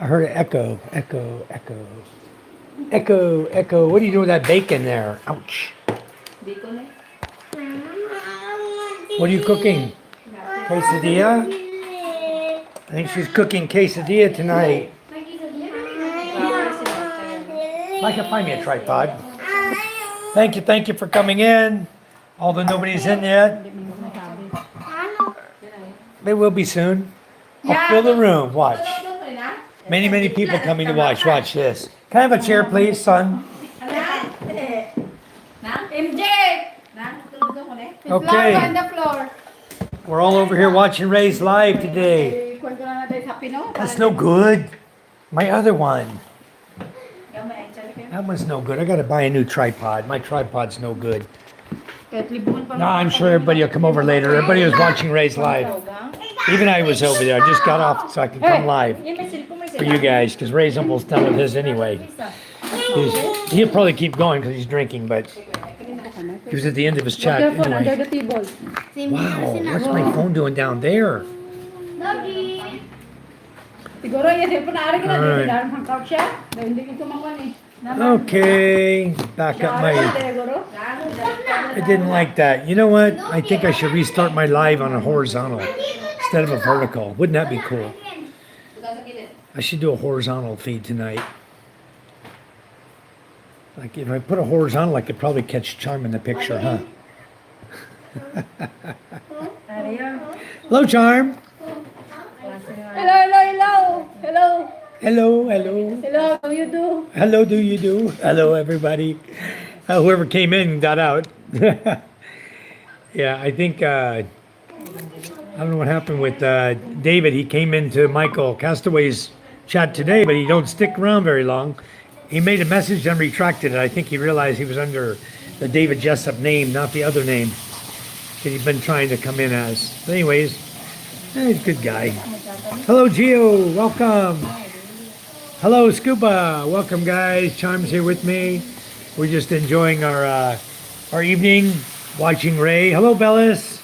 I heard an echo, echo, echo, echo, echo. What are you doing with that bacon there? Ouch. What are you cooking? Quesadilla? I think she's cooking quesadilla tonight. I can find me a tripod. Thank you for coming in. Although nobody's in yet. They will be soon. I'll fill the room. Watch. Many people coming to watch. Watch this. Can I have a chair, please, son? Okay. On the floor. We're all over here watching Ray's live today. That's no good. My other one. That one's no good. I gotta buy a new tripod. My tripod's no good. No, I'm sure everybody will come over later. Everybody was watching Ray's live. Even I was over there. I just got off so I could come live for you guys because Ray's almost done with his anyway. He'll probably keep going because he's drinking, but he was at the end of his chat anyway. Wow, what's my phone doing down there? Okay, back up my... I didn't like that. You know what? I think I should restart my live on a horizontal instead of a vertical. Wouldn't that be cool? I should do a horizontal feed tonight. Like if I put a horizontal, I could probably catch Charm in the picture, huh? Hello, Charm. Hello. Hello. Hello, how you do? Hello, do you do? Hello, everybody. Whoever came in got out. Yeah, I think, I don't know what happened with David. He came into Michael Castaway's chat today, but he don't stick around very long. He made a message and retracted it. I think he realized he was under the David Jessup name, not the other name that he'd been trying to come in as. But anyways, he's a good guy. Hello, Gio. Welcome. Hello, Scuba. Welcome, guys. Charm's here with me. We're just enjoying our evening, watching Ray. Hello, Bellis.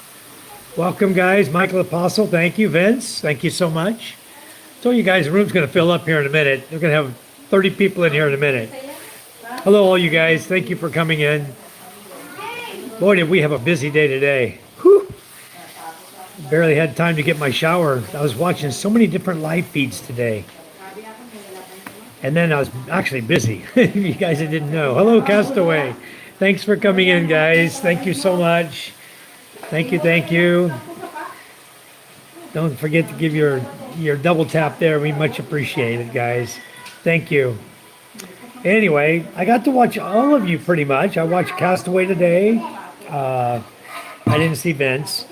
Welcome, guys. Michael Apostle, thank you. Vince, thank you so much. So you guys, the room's going to fill up here in a minute. We're going to have 30 people in here in a minute. Hello, all you guys. Thank you for coming in. Boy, did we have a busy day today. Whew. Barely had time to get my shower. I was watching so many different live feeds today. And then I was actually busy. You guys that didn't know. Hello, Castaway. Thanks for coming in, guys. Thank you so much. Thank you. Don't forget to give your double tap there. We much appreciate it, guys. Thank you. Anyway, I got to watch all of you pretty much. I watched Castaway today. I didn't see Vince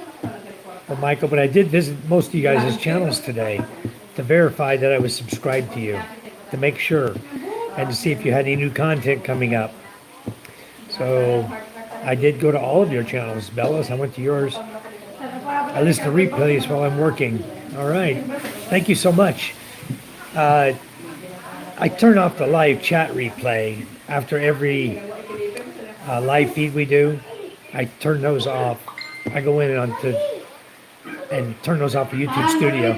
or Michael, but I did visit most of you guys' channels today to verify that I was subscribed to you, to make sure, and to see if you had any new content coming up. So I did go to all of your channels. Bellas, I went to yours. I listen to replays while I'm working. All right. Thank you so much. I turn off the live chat replay after every live feed we do. I turn those off. I go in and turn those off for YouTube Studio.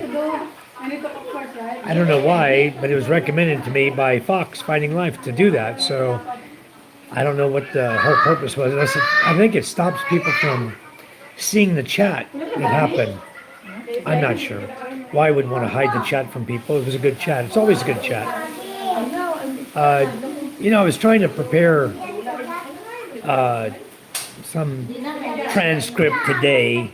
I don't know why, but it was recommended to me by Fox Fighting Life to do that. So I don't know what the whole purpose was. I think it stops people from seeing the chat that happened. I'm not sure why I would want to hide the chat from people. It was a good chat. It's always a good chat. I was trying to prepare some transcript today.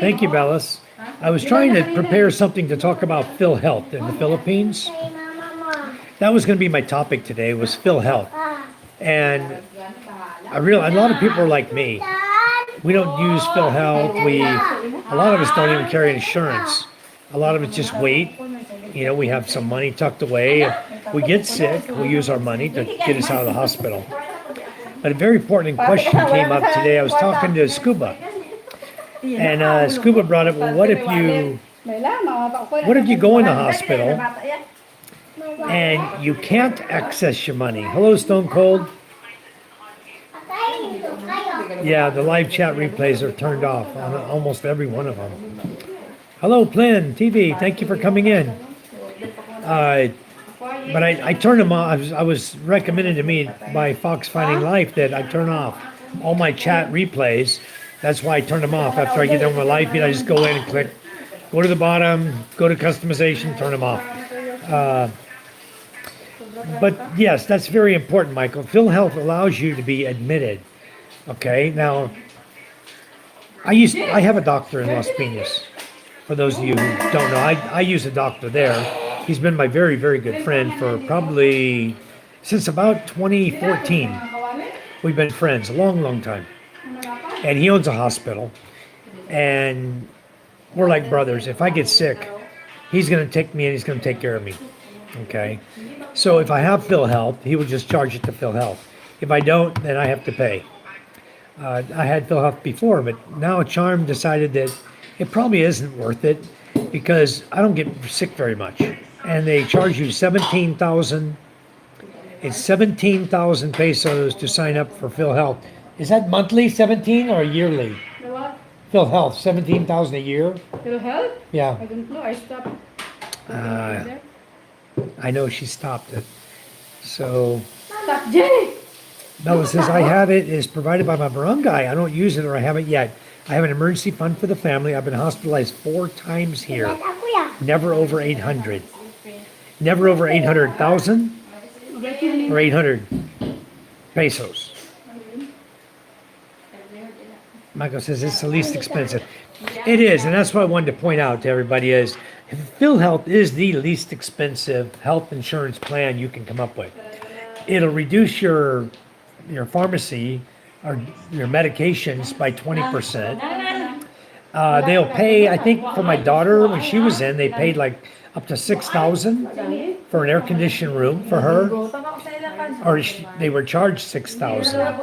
Thank you, Bellis. I was trying to prepare something to talk about PhilHealth in the Philippines. That was going to be my topic today, was PhilHealth. And a lot of people are like me. We don't use PhilHealth. A lot of us don't even carry insurance. A lot of it's just wait. We have some money tucked away. If we get sick, we use our money to get us out of the hospital. But a very important question came up today. I was talking to Scuba. And Scuba brought up, well, what if you go in the hospital and you can't access your money? Hello, Stone Cold. Yeah, the live chat replays are turned off on almost every one of them. Hello, Plin TV. Thank you for coming in. But I turned them off. I was recommended to me by Fox Finding Life that I turn off all my chat replays. That's why I turned them off after I get done with my life. I just go in and click, go to the bottom, go to customization, turn them off. But yes, that's very important, Michael. PhilHealth allows you to be admitted. Okay, now I have a doctor in Las Piñas. For those of you who don't know, I use a doctor there. He's been my very, very good friend for probably since about 2014. We've been friends a long, long time. And he owns a hospital. And we're like brothers. If I get sick, he's going to take me and he's going to take care of me. Okay. So if I have PhilHealth, he will just charge it to PhilHealth. If I don't, then I have to pay. I had PhilHealth before, but now Charm decided that it probably isn't worth it because I don't get sick very much. And they charge you 17,000. It's 17,000 pesos to sign up for PhilHealth. Is that monthly 17 or yearly? The what? PhilHealth, 17,000 a year? PhilHealth? Yeah. I don't know. I stopped. I know she stopped it. So Stop, Jenny! Bella says, I have it. It's provided by my barangay. I don't use it or I haven't yet. I have an emergency fund for the family. I've been hospitalized 4 times here. Never over 800. Never over 800,000 or 800 pesos. Michael says it's the least expensive. It is, and that's what I wanted to point out to everybody is PhilHealth is the least expensive health insurance plan you can come up with. It'll reduce your pharmacy or your medications by 20%. They'll pay, I think for my daughter, when she was in, they paid like up to 6,000 for an air-conditioned room for her. Or they were charged 6,000.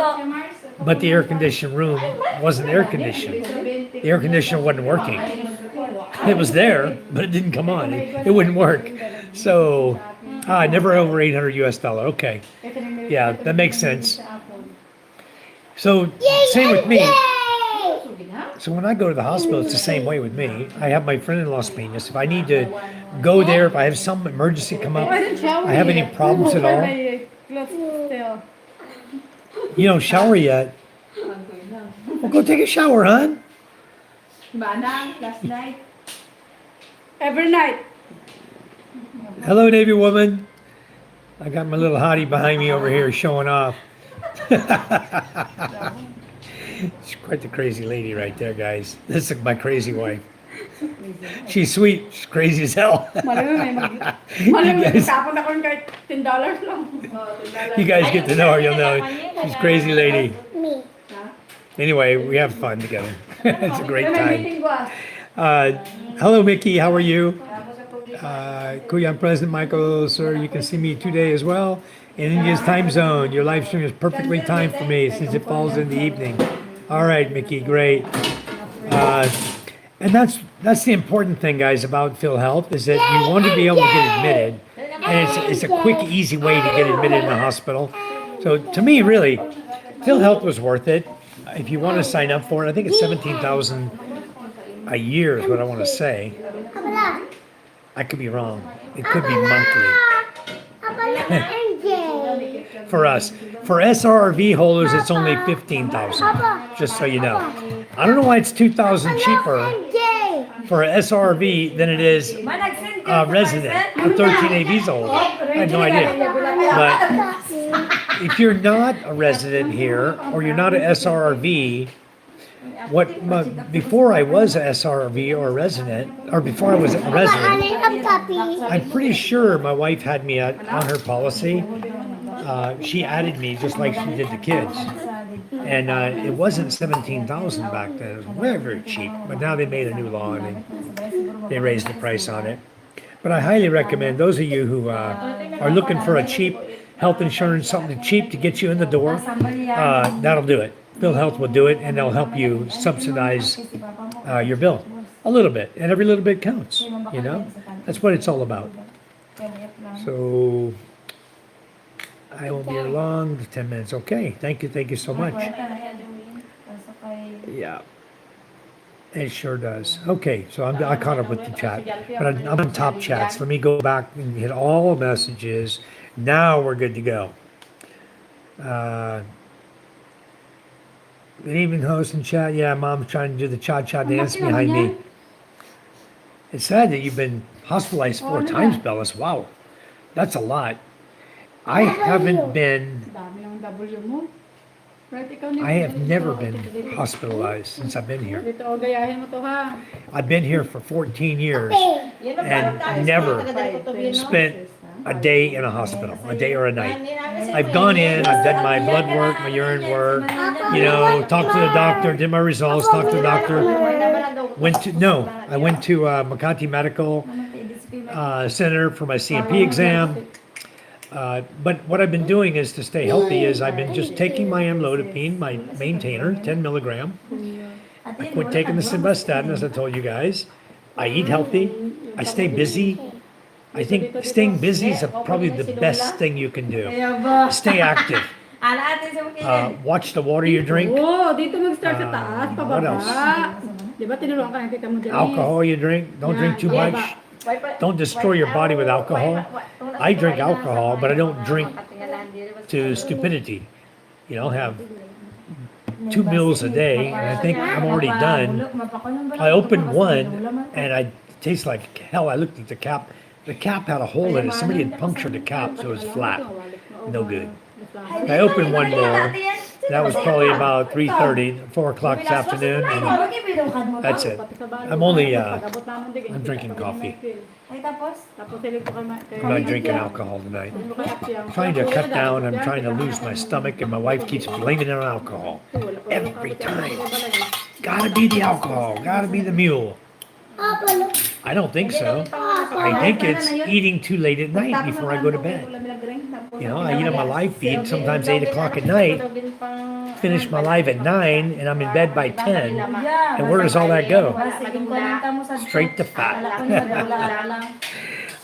But the air-conditioned room wasn't air-conditioned. The air conditioner wasn't working. It was there, but it didn't come on. It wouldn't work. So, never over 800 US dollar. Okay. Yeah, that makes sense. So, same with me. So when I go to the hospital, it's the same way with me. I have my friend in Las Piñas. If I need to go there, if I have some emergency come up, I have any problems at all, you don't shower yet. Well, go take a shower, hon. Last night. Every night. Hello, Navy woman. I got my little hottie behind me over here showing off. She's quite the crazy lady right there, guys. This is my crazy wife. She's sweet. She's crazy as hell. You guys get to know her, you'll know. She's a crazy lady. Anyway, we have fun together. It's a great time. Hello, Mickey. How are you? Kuya, I'm President Michael, sir. You can see me today as well. In India's time zone, your live stream is perfectly timed for me since it falls in the evening. All right, Mickey, great. And that's the important thing, guys, about PhilHealth is that you want to be able to get admitted, and it's a quick, easy way to get admitted in the hospital. So to me, really, PhilHealth was worth it. If you want to sign up for it, I think it's 17,000 a year is what I want to say. I could be wrong. It could be monthly. For us. For SRV holders, it's only 15,000, just so you know. I don't know why it's 2,000 cheaper for a SRV than it is a resident, a 13A visa holder. I have no idea. But if you're not a resident here, or you're not a SRV, before I was a SRV or a resident, or before I was a resident, I'm pretty sure my wife had me on her policy. She added me just like she did the kids. And it wasn't 17,000 back then. It was very, very cheap. But now they made a new law and they raised the price on it. But I highly recommend those of you who are looking for a cheap health insurance, something cheap to get you in the door, that'll do it. PhilHealth will do it, and they'll help you subsidize your bill a little bit. And every little bit counts, you know? That's what it's all about. So I won't be here long, 10 minutes. Okay, thank you so much. Yeah. It sure does. Okay, so I caught up with the chat, but I'm on top chats. Let me go back and hit all messages. Now we're good to go. Uh, Good evening, host and chat. Yeah, mom's trying to do the cha-cha dance behind me. It's sad that you've been hospitalized 4 times, Bellis. Wow, that's a lot. I haven't been, Dami ng W mo. Right, ikaw I have never been hospitalized since I've been here. Dito, o, gayahin mo to ha. I've been here for 14 years and never spent a day in a hospital, a day or a night. I've gone in, I've done my blood work, my urine work, you know, talked to the doctor, did my results, talked to the doctor. I went to Makati Medical Center for my CMP exam. But what I've been doing is to stay healthy is I've been just taking my amlodipine, my maintainer, 10 milligram. I quit taking the simvastatin, as I told you guys. I eat healthy. I stay busy. I think staying busy is probably the best thing you can do. Stay active. Watch the water you drink. Oo, dito mag-start sa taas, pababa. What else? Di ba tinuruan ka ng tita mo dyan? Alcohol you drink. Don't drink too much. Don't destroy your body with alcohol. I drink alcohol, but I don't drink to stupidity. You know, have 2 meals a day, and I think I'm already done. I opened one, and I taste like hell. I looked at the cap. The cap had a hole in it. Somebody had punctured the cap, so it was flat. No good. I opened one more. That was probably about 3:30, 4 o'clock this afternoon. And that's it. I'm drinking coffee. I'm not drinking alcohol tonight. I'm trying to cut down. I'm trying to lose my stomach, and my wife keeps blaming it on alcohol. Every time. Gotta be the alcohol. Gotta be the mule. I don't think so. I think it's eating too late at night before I go to bed. You know, I eat on my live feed, sometimes 8 o'clock at night, finish my live at 9, and I'm in bed by 10. And where does all that go? Straight to fat.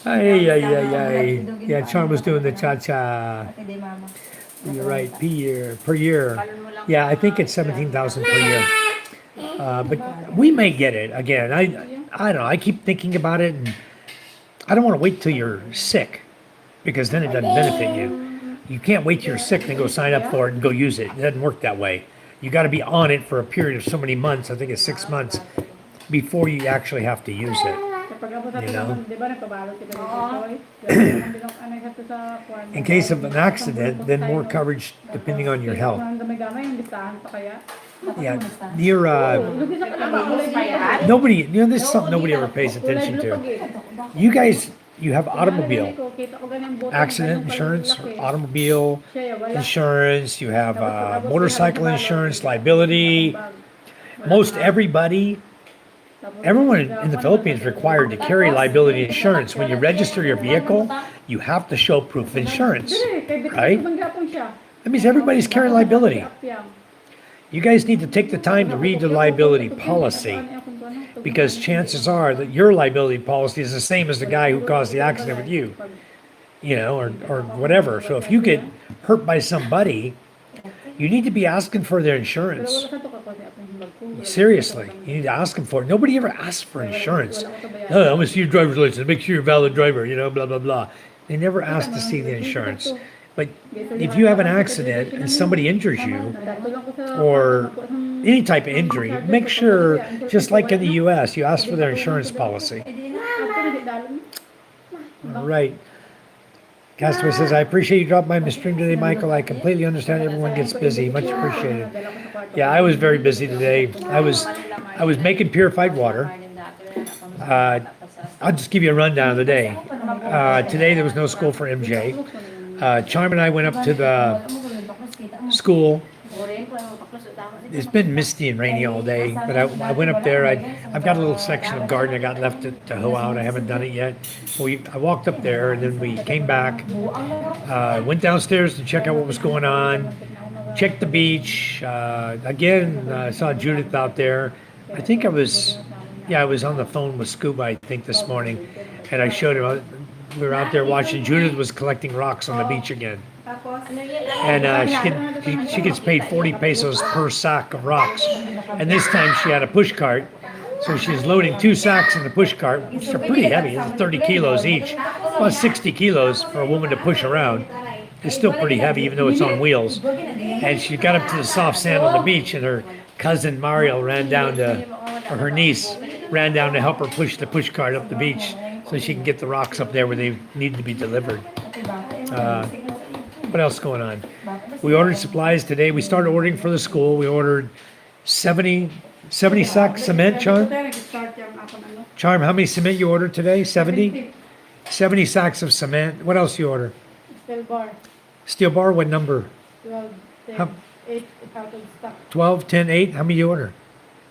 Ay, ay, ay, ay. Yeah, Charm was doing the cha-cha. You're right, per year. Yeah, I think it's 17,000 per year. But we may get it again. I don't know. I keep thinking about it, and I don't want to wait till you're sick, because then it doesn't benefit you. You can't wait till you're sick and then go sign up for it and go use it. It doesn't work that way. You got to be on it for a period of so many months. I think it's 6 months before you actually have to use it. You know? In case of an accident, then more coverage depending on your health. Yeah, nobody, you know, this is something nobody ever pays attention to. You guys, you have automobile accident insurance, or automobile insurance, you have motorcycle insurance, liability. Everyone in the Philippines is required to carry liability insurance. When you register your vehicle, you have to show proof of insurance, right? That means everybody's carrying liability. You guys need to take the time to read the liability policy, because chances are that your liability policy is the same as the guy who caused the accident with you, you know, or whatever. So if you get hurt by somebody, you need to be asking for their insurance. Seriously, you need to ask them for it. Nobody ever asks for insurance. Oh, I'm going to see your driver's license, make sure you're a valid driver, you know, blah, blah, blah. They never ask to see the insurance. But if you have an accident and somebody injures you, or any type of injury, make sure, just like in the U.S., you ask for their insurance policy. All right. Castaway says, I appreciate you dropping by my stream today, Michael. I completely understand everyone gets busy. Much appreciated. Yeah, I was very busy today. I was making purified water. I'll just give you a rundown of the day. Today there was no school for MJ. Charm and I went up to the school. It's been misty and rainy all day, but I went up there. I've got a little section of garden I got left to hoe out. I haven't done it yet. I walked up there, and then we came back, went downstairs to check out what was going on, checked the beach. Again, I saw Judith out there. I think I was on the phone with Scuba, I think, this morning, and I showed him. We were out there watching. Judith was collecting rocks on the beach again. And she gets paid 40 pesos per sack of rocks. And this time she had a push cart, So she's loading 2 sacks in the push cart, which are pretty heavy. It's 30 kilos each. About 60 kilos for a woman to push around. It's still pretty heavy, even though it's on wheels. And she got up to the soft sand on the beach, and her cousin Mario ran down to, or her niece ran down to help her push the push cart up the beach so she can get the rocks up there where they need to be delivered. What else going on? We ordered supplies today. We started ordering for the school. We ordered 70 sacks cement, Charm? Charm, how many cement you ordered today? 70? 70 sacks of cement. What else you order? Steel bar. Steel bar, what number? 12, 10, How- 8 out of stock. 12, 10, 8? How many you order?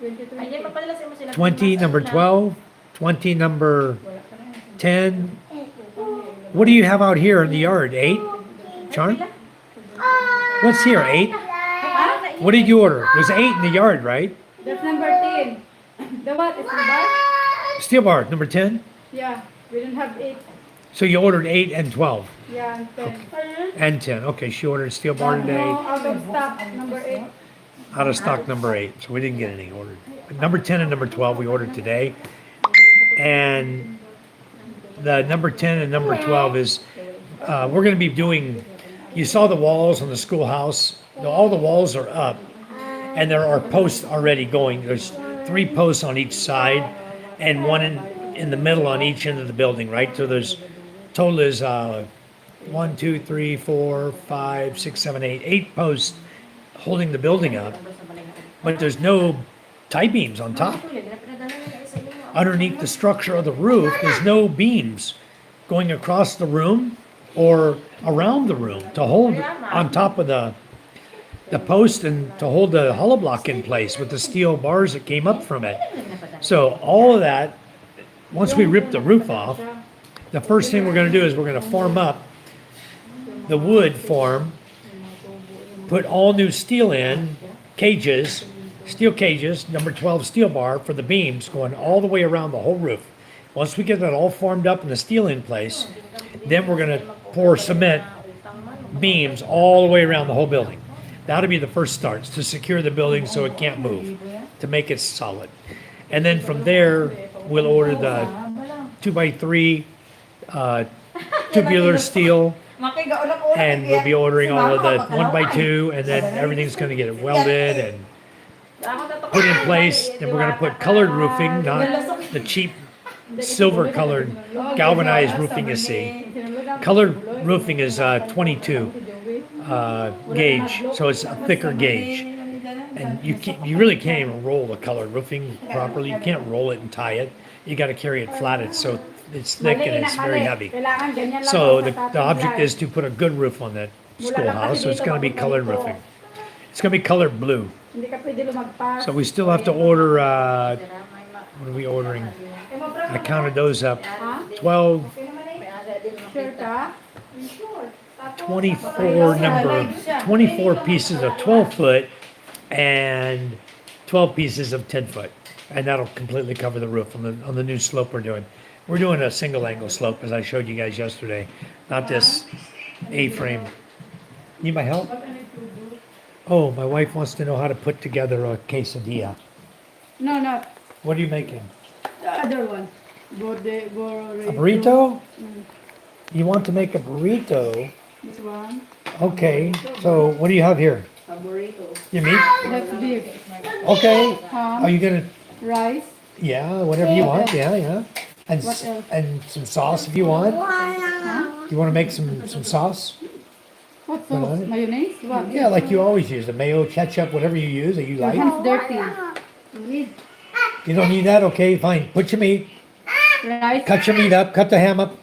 23. 20, number 12, 20, number 10. What do you have out here in the yard? 8? Charm? What's here? 8? What did you order? It was 8 in the yard, right? That's number 10. The what? Is the bar? Steel bar, number 10? Yeah. We didn't have 8. So you ordered 8 and 12 Yeah, and 10. and 10. Okay, she ordered steel bar No, today. out of stock. Number 8. Out of stock number 8, so we didn't get any ordered. But number 10 and number 12 we ordered today. And the number 10 and number 12 is, we're gonna be doing, you saw the walls on the schoolhouse. All the walls are up and there are posts already going. There's 3 posts on each side and one in the middle on each end of the building, right? So there's, total is 1, 2, 3, 4, 5, 6, 7, 8, 8 posts holding the building up, but there's no tie beams on top. Underneath the structure of the roof, there's no beams going across the room or around the room to hold on top of the post and to hold the hollow block in place with the steel bars that came up from it. So all of that, once we rip the roof off, the first thing we're going to do is we're going to form up the wood form, put all new steel in, cages, steel cages, number 12 steel bar for the beams going all the way around the whole roof. Once we get that all formed up and the steel in place, then we're going to pour cement beams all the way around the whole building. That'll be the first starts to secure the building so it can't move, to make it solid. And then from there, we'll order the 2x3 tubular steel, and we'll be ordering all of the 1x2, and then everything's going to get welded and put in place. Then we're going to put colored roofing, not the cheap silver colored galvanized roofing you see. Colored roofing is 22 gauge, so it's a thicker gauge. And you really can't even roll the colored roofing properly. You can't roll it and tie it. You got to carry it flat. It's so it's thick and it's very heavy. So the object is to put a good roof on that schoolhouse. So it's going to be colored roofing. It's going to be colored blue. So we still have to order. What are we ordering? I counted those up. 12, 24 pieces of 12 foot and 12 pieces of 10 foot. And that'll completely cover the roof on the new slope we're doing. We're doing a single angle slope, as I showed you guys yesterday, not this A-frame. Need my help? Oh, my wife wants to know how to put together a quesadilla. No, no. What are you making? The other one. A burrito? You want to make a burrito? This one. Okay, so what do you have here? A burrito. Your meat? That's big. Okay. Are you gonna? Rice. Yeah, whatever you want. Yeah. And What else? and some sauce if you want. You want to make some sauce? What Put on sauce? it. Mayonnaise? What? Yeah, like you always use, the mayo, ketchup, whatever you use that you Your like. hand's dirty. You need You don't need that? Okay, fine. Put your meat, rice. cut your meat up, cut the ham up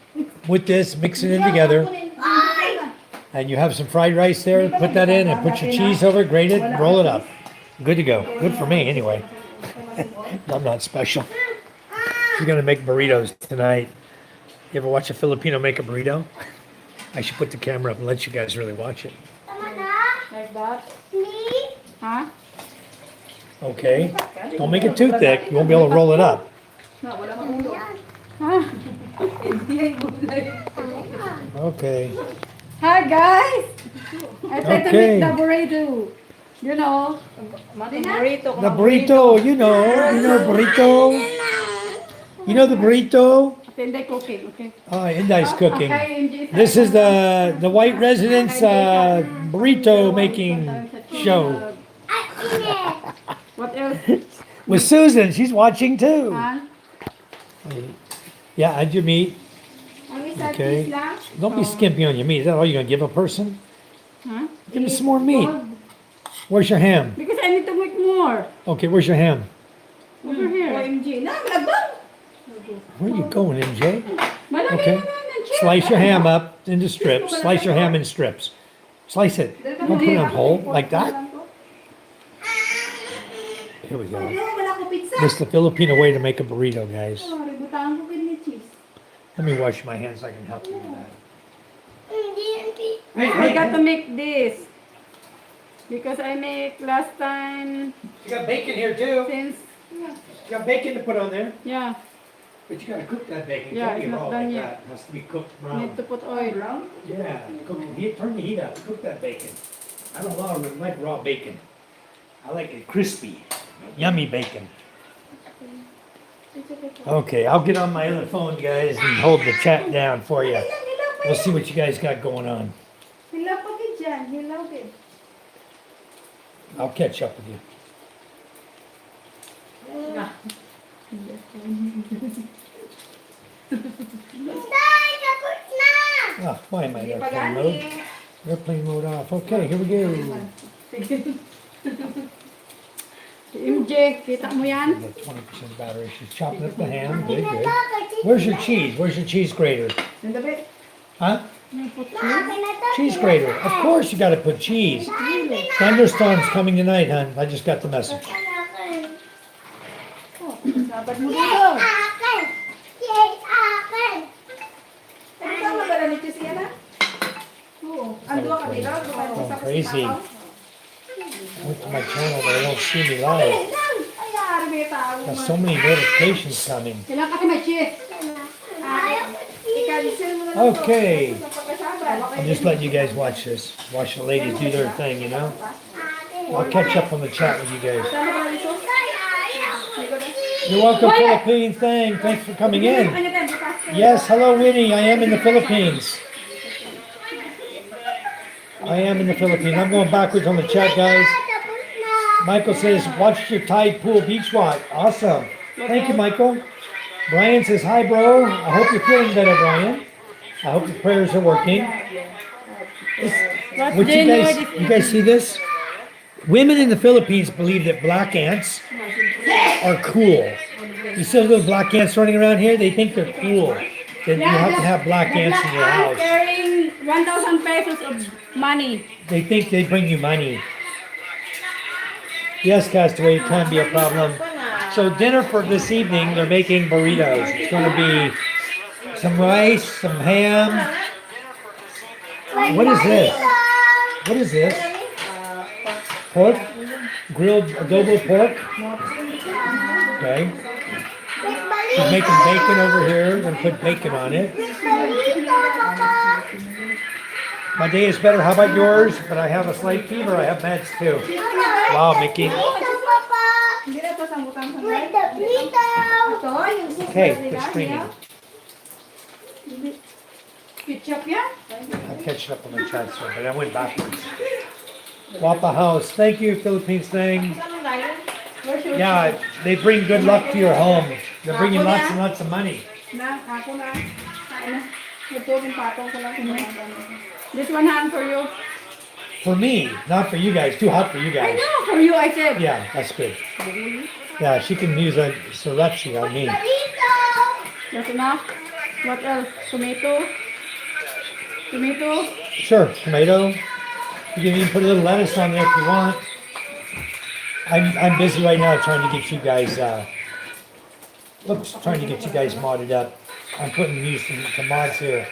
with this, mix it in together. And you have some fried rice there, put that in and put your cheese over it, grate it, roll it up. Good to go. Good for me anyway. I'm not special. She's gonna make burritos tonight. You ever watch a Filipino make a burrito? I should put the camera up and let you guys really watch it. Like that. Huh? Okay. Don't make it too thick. You won't be able to roll it up. Huh? Okay. Hi guys! I tried to Okay. make the burrito. You know, burrito. The burrito, you know burrito. You know the burrito? Hindi cooking, okay? Oh, Indi's cooking. Okay, MJ, This is the white residents burrito making show What else? with Susan. She's watching too. Huh? Yeah, add your meat. Ang isa Okay. piece lang? Don't be skimpy on your meat. Is that all you're gonna give a person? Huh? Give me some more meat. Where's your ham? Because I need to make more. Okay, where's your ham? Over here. OMG. Na, malabang. Where are you going, MJ? Malaki Okay. naman ang chicken. Slice your ham up into strips. Slice your ham in strips. Slice it. Don't put it on whole like that. Here we go. Ayun, wala ko pizza. This is the Filipino way to make a burrito, guys. Oh, ributaan ko kini cheese. Let me wash my hands so I can help you with that. I got to make this. Because I make last time You got bacon here too. since, You got bacon to put on there. yeah, But you gotta cook that bacon. Yeah, Can't be it's not raw done like yet. that. It has to be cooked need brown. to put oil. Yeah, turn the heat up. Cook that bacon. I don't like raw bacon. I like it crispy, yummy bacon. Okay, I'll get on my other phone, guys, and hold the chat down for you. We'll see what you guys got going on. Hilaw pa din dyan. Hilaw din. I'll catch up with you. Ah, why am I airplane mode? Airplane mode off. Okay, here we go. MJ, kita mo yan? 20% battery. She's chopping up the ham. Good, good. Where's your cheese? Where's your cheese grater? Nandabi. Huh? Cheese grater. Of course you gotta put cheese. Thunderstorms coming tonight, hon. I just got the message. Dapat mo dito. Ano ka magala ni cheese yan, ha? Oo. Ando ka dito. Oh, crazy. Went to my channel, but I don't see me live. Ay, may tao. There's so many notifications coming. Kailangan kasi may cheese. I-cancel mo na lang to. Okay. Sa pagkasabay. I'm just letting you guys watch this. Watch the ladies do their thing, you know? I'll catch up on the chat with you guys. Sama ka dito? You're welcome, Philippines thing. Thanks for coming in. Ano din, bukas ka. Yes, hello, Winnie. I am in the Philippines. I am in the Philippines. I'm going backwards on the chat, guys. Michael says, watch your tide pool beach walk. Awesome. Thank you, Michael. Brian says, hi, bro. I hope you're feeling better, Brian. I hope the prayers are working. What's Would you dinner? guys see this? Women in the Philippines believe that black ants are cool. You see those little black ants running around here? They think they're cool. That you have to have black ants in your house. Carrying 1,000 pesos of money. They think they bring you money. Yes, Castaway, it can be a problem. So dinner for this evening, they're making burritos. It's going to be some rice, some ham. What is this? What is this? Pork? Grilled adobo pork? Okay. She's making bacon over here. Gonna put bacon on it. My day is better. How about yours? But I have a slight fever. I have meds too. Wow, Mickey. Hindi na ito sambutan sa right? Ito, yung soup Okay, na nila, it's streaming. yeah. Ketchup yan? I'm catching up on the chat, sir, but I went backwards. Wapa House. Thank you, Philippines thing. Saan ang galing? Where's your Yeah, they bring good luck to your home. They're bringing lots and lots of money. Na, ako na. Kain na. Ito, yung patong ko lang. This one hand for you. For me, not for you guys. Too hot for you I guys. know, for you I said. Yeah, that's good. Yeah, she can use a sriracha on me. That's enough. What else? Tomato? Tomato? Sure, tomato. You can even put a little lettuce on there if you want. I'm busy right now trying to get you guys, trying to get you guys modded up. I'm putting you some mods here.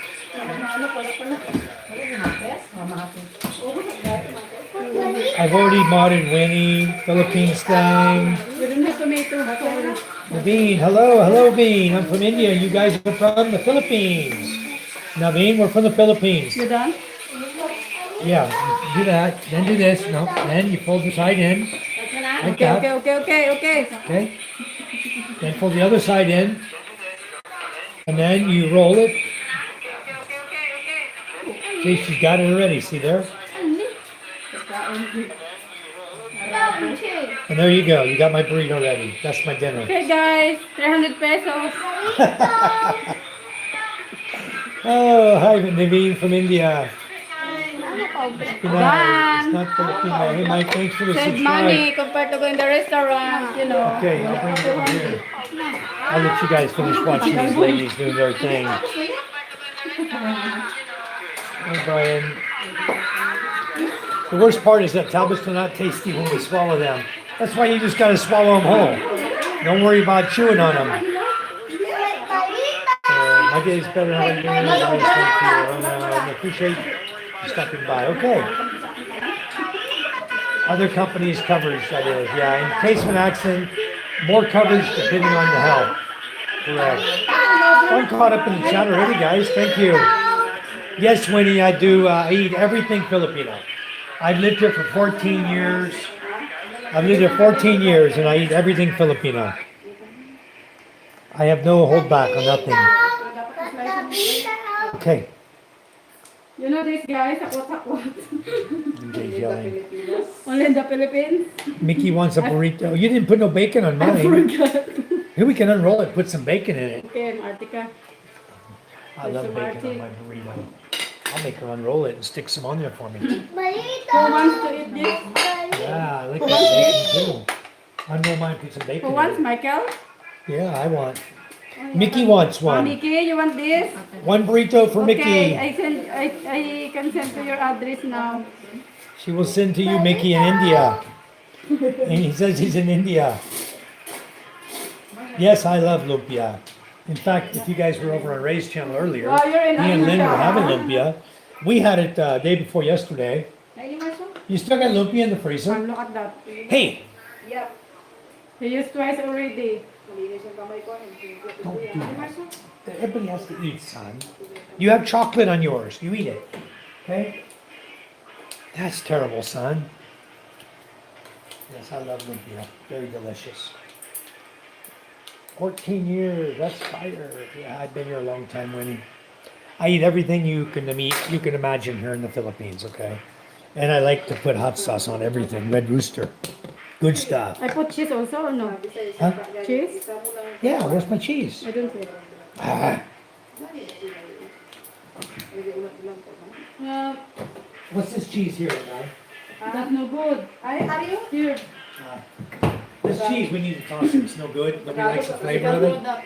I've already modded Winnie, Philippines thing. We don't have tomato. Sorry. Naveen, hello Bean. I'm from India. You guys are from the Philippines. Naveen, we're from the Philippines. You done? Yeah, do that. Then do this. No. Then you fold the side in. Like Okay, that. okay. Okay. Then fold the other side in. And then you roll it. See, she's got it already. See there? And there you go. You got my burrito ready. That's my dinner. Okay guys, 300 pesos. Oh, hi, Naveen from India. It's Done. not Filipino. Hey, Mike, thanks for the Save subscribe. money compared to going to the restaurant, you know. Okay, I'll bring it over here. I'll let you guys finish watching these ladies doing their thing. Hey, Brian. The worst part is that tablets are not tasty when we swallow them. That's why you just gotta swallow them whole. Don't worry about chewing on them. My day is better. How are you doing? Thank you. I appreciate you stopping by. Okay. Other companies' coverage, that is. Yeah, in case of an accident, more coverage depending on the health. Correct. I'm caught up in the chat already, guys. Thank you. Yes, Winnie, I do. I eat everything Filipino. I've lived here for 14 years. I've lived here 14 years and I eat everything Filipino. I have no hold back on nothing. Okay. You know these guys, what? He's yelling. Only in the Philippines. Mickey wants a burrito. You didn't put no bacon on mine. Forgot. Here we can unroll it, put some bacon in it. Okay, Martika. I love bacon on my burrito. I'll make her unroll it and stick some on there for me. Who wants to eat this? Yeah, I like that bacon too. Unroll mine, put some bacon Who in wants, it. Michael? Yeah, I want. Mickey wants one. Mickey, you want this? One burrito for Okay, Mickey. I can send to your address now. She will send to you Mickey in India. And he says he's in India. Yes, I love lumpia. In fact, if you guys were over on Ray's channel earlier, Oh, you're in me and Lynn were India. having lumpia. We had it day before yesterday. You still got lumpia in the freezer? Look at that. Hey, Yep. He used twice already. don't do that. Everybody has to eat, son. You have chocolate on yours. You eat it. Okay? That's terrible, son. Yes, I love lumpia. Very delicious. 14 years. That's fire. Yeah, I've been here a long time, Winnie. I eat everything you can imagine here in the Philippines, okay? And I like to put hot sauce on everything. Red Rooster. Good stuff. I put cheese also or no? Huh? Cheese? Yeah, where's my cheese? I don't put. Ah, what's this cheese here, guy? That's no good. Are you? Here. This cheese, we need to toss it. It's no good. Nobody likes the flavor of it.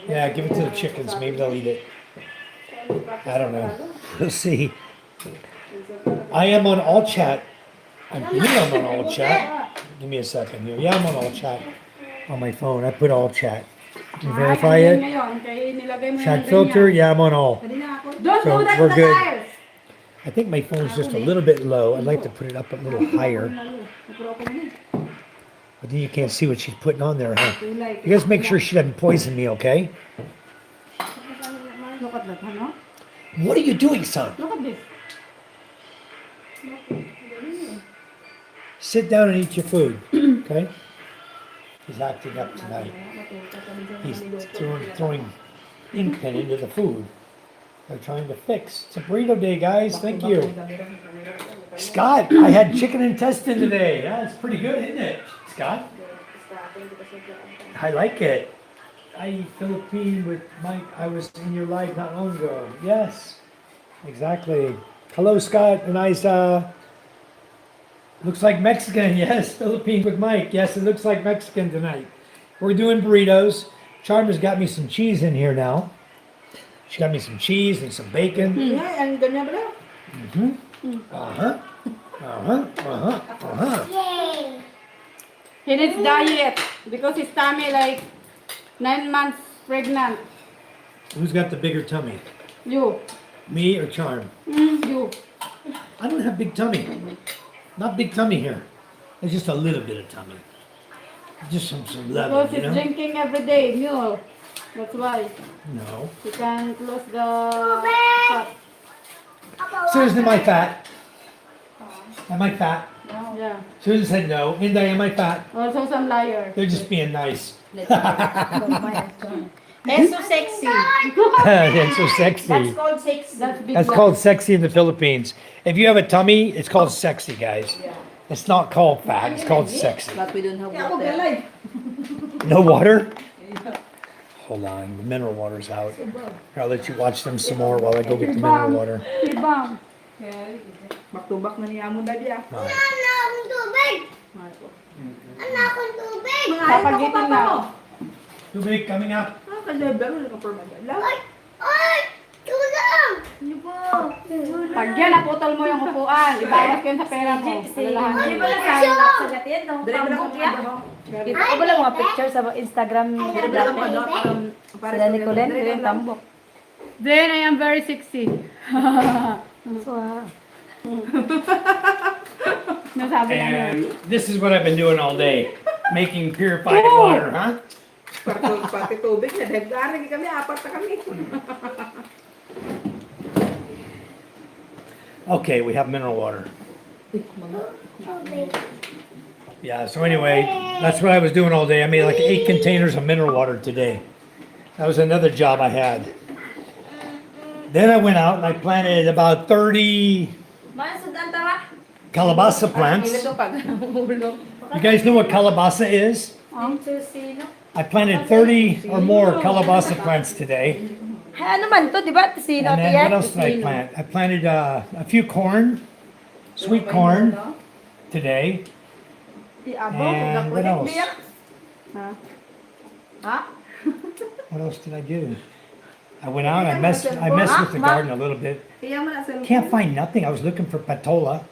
Yeah, give it to the chickens. Maybe they'll eat it. I don't know. We'll see. I am on all chat. I'm on all chat. Give me a second here. Yeah, I'm on all chat on my phone. I put all chat. You verify Ay, it? ngayon, kaya nilagay mo Chat yung filter? ganyan. Yeah, I'm on all. Don't So, do that we're to the good. tires. I think my phone's just a little bit low. I'd like to put it up a little higher. But then you can't see what she's putting on there, huh? You guys make sure she doesn't poison me, okay? Look at that, ano? What are you doing, son? Look at this. Sit down and eat your food, okay? He's acting up tonight. He's throwing ink pen into the food. They're trying to fix. It's a burrito day, guys. Thank you. Scott, I had chicken intestine today. Yeah, it's pretty good, isn't it, Scott? I like it. I eat Philippine with Mike. I was in your life not long ago. Yes, exactly. Hello, Scott and Isa. Looks like Mexican. Yes, Philippine with Mike. Yes, it looks like Mexican tonight. We're doing burritos. Charmer's got me some cheese in here now. She got me some cheese and some bacon. Yeah, and ganyan ba? Uh-huh. He needs diet because his tummy like 9 months pregnant. Who's got the bigger tummy? You. Me or Charm? You. I don't have big tummy. Not big tummy here. It's just a little bit of tummy. Just some level, Because you he's know? drinking every day milk. That's why No. he can close the pot. Seriously, my fat. Am I fat? Yeah. Susan said no. Inday, am I fat? Also some liar. They're just being nice. That's so sexy. That's so sexy. That's called sexy. That's big That's lie. called sexy in the Philippines. If you have a tummy, it's called sexy, guys. It's not called fat, it's called sexy. But we don't have Kaya ako water. galay. No water? Hold on, the mineral water's out. Here, I'll let you watch them some more while I go get the mineral water. Ibang. Back to back na niya mo daddy ah. Alright. Mga ayaw ko Papagitin papa na. mo. Tubig coming up. Ah, ka-level na ka permadala. Pag yan, naputol mo yung upuan. Ibayad ko yun sa pera mo. Alalahanin Di mo. ba lang sa gatin, no? Dali mo na Pambok kung yan. ano. Kita ko ba lang mga picture sa Instagram Dali mo na dati? kung ano. Sila Nicolette, ito yung tambok. Then, I am very sexy. So, Nasabi lang yun. And this is what I've been doing all day. Making purified water, huh? Pati tubig na. Dahil garing kami, apat na kami. Okay, we have mineral water. Yeah, so anyway, that's what I was doing all day. I made like 8 containers of mineral water today. That was another job I had. Then I went out and I planted about 30 Masudan tara. calabasa plants. You guys know what calabasa is? Dito sino? I planted 30 or more calabasa plants today. Hay, ano man to, di ba? Sino? And then what else did I plant? I planted a few corn, sweet corn today. And what else? Ha? Ha? What else did I do? I went out, I messed with the garden a little bit. Kaya mo na sa Can't find nothing. I was looking for patola.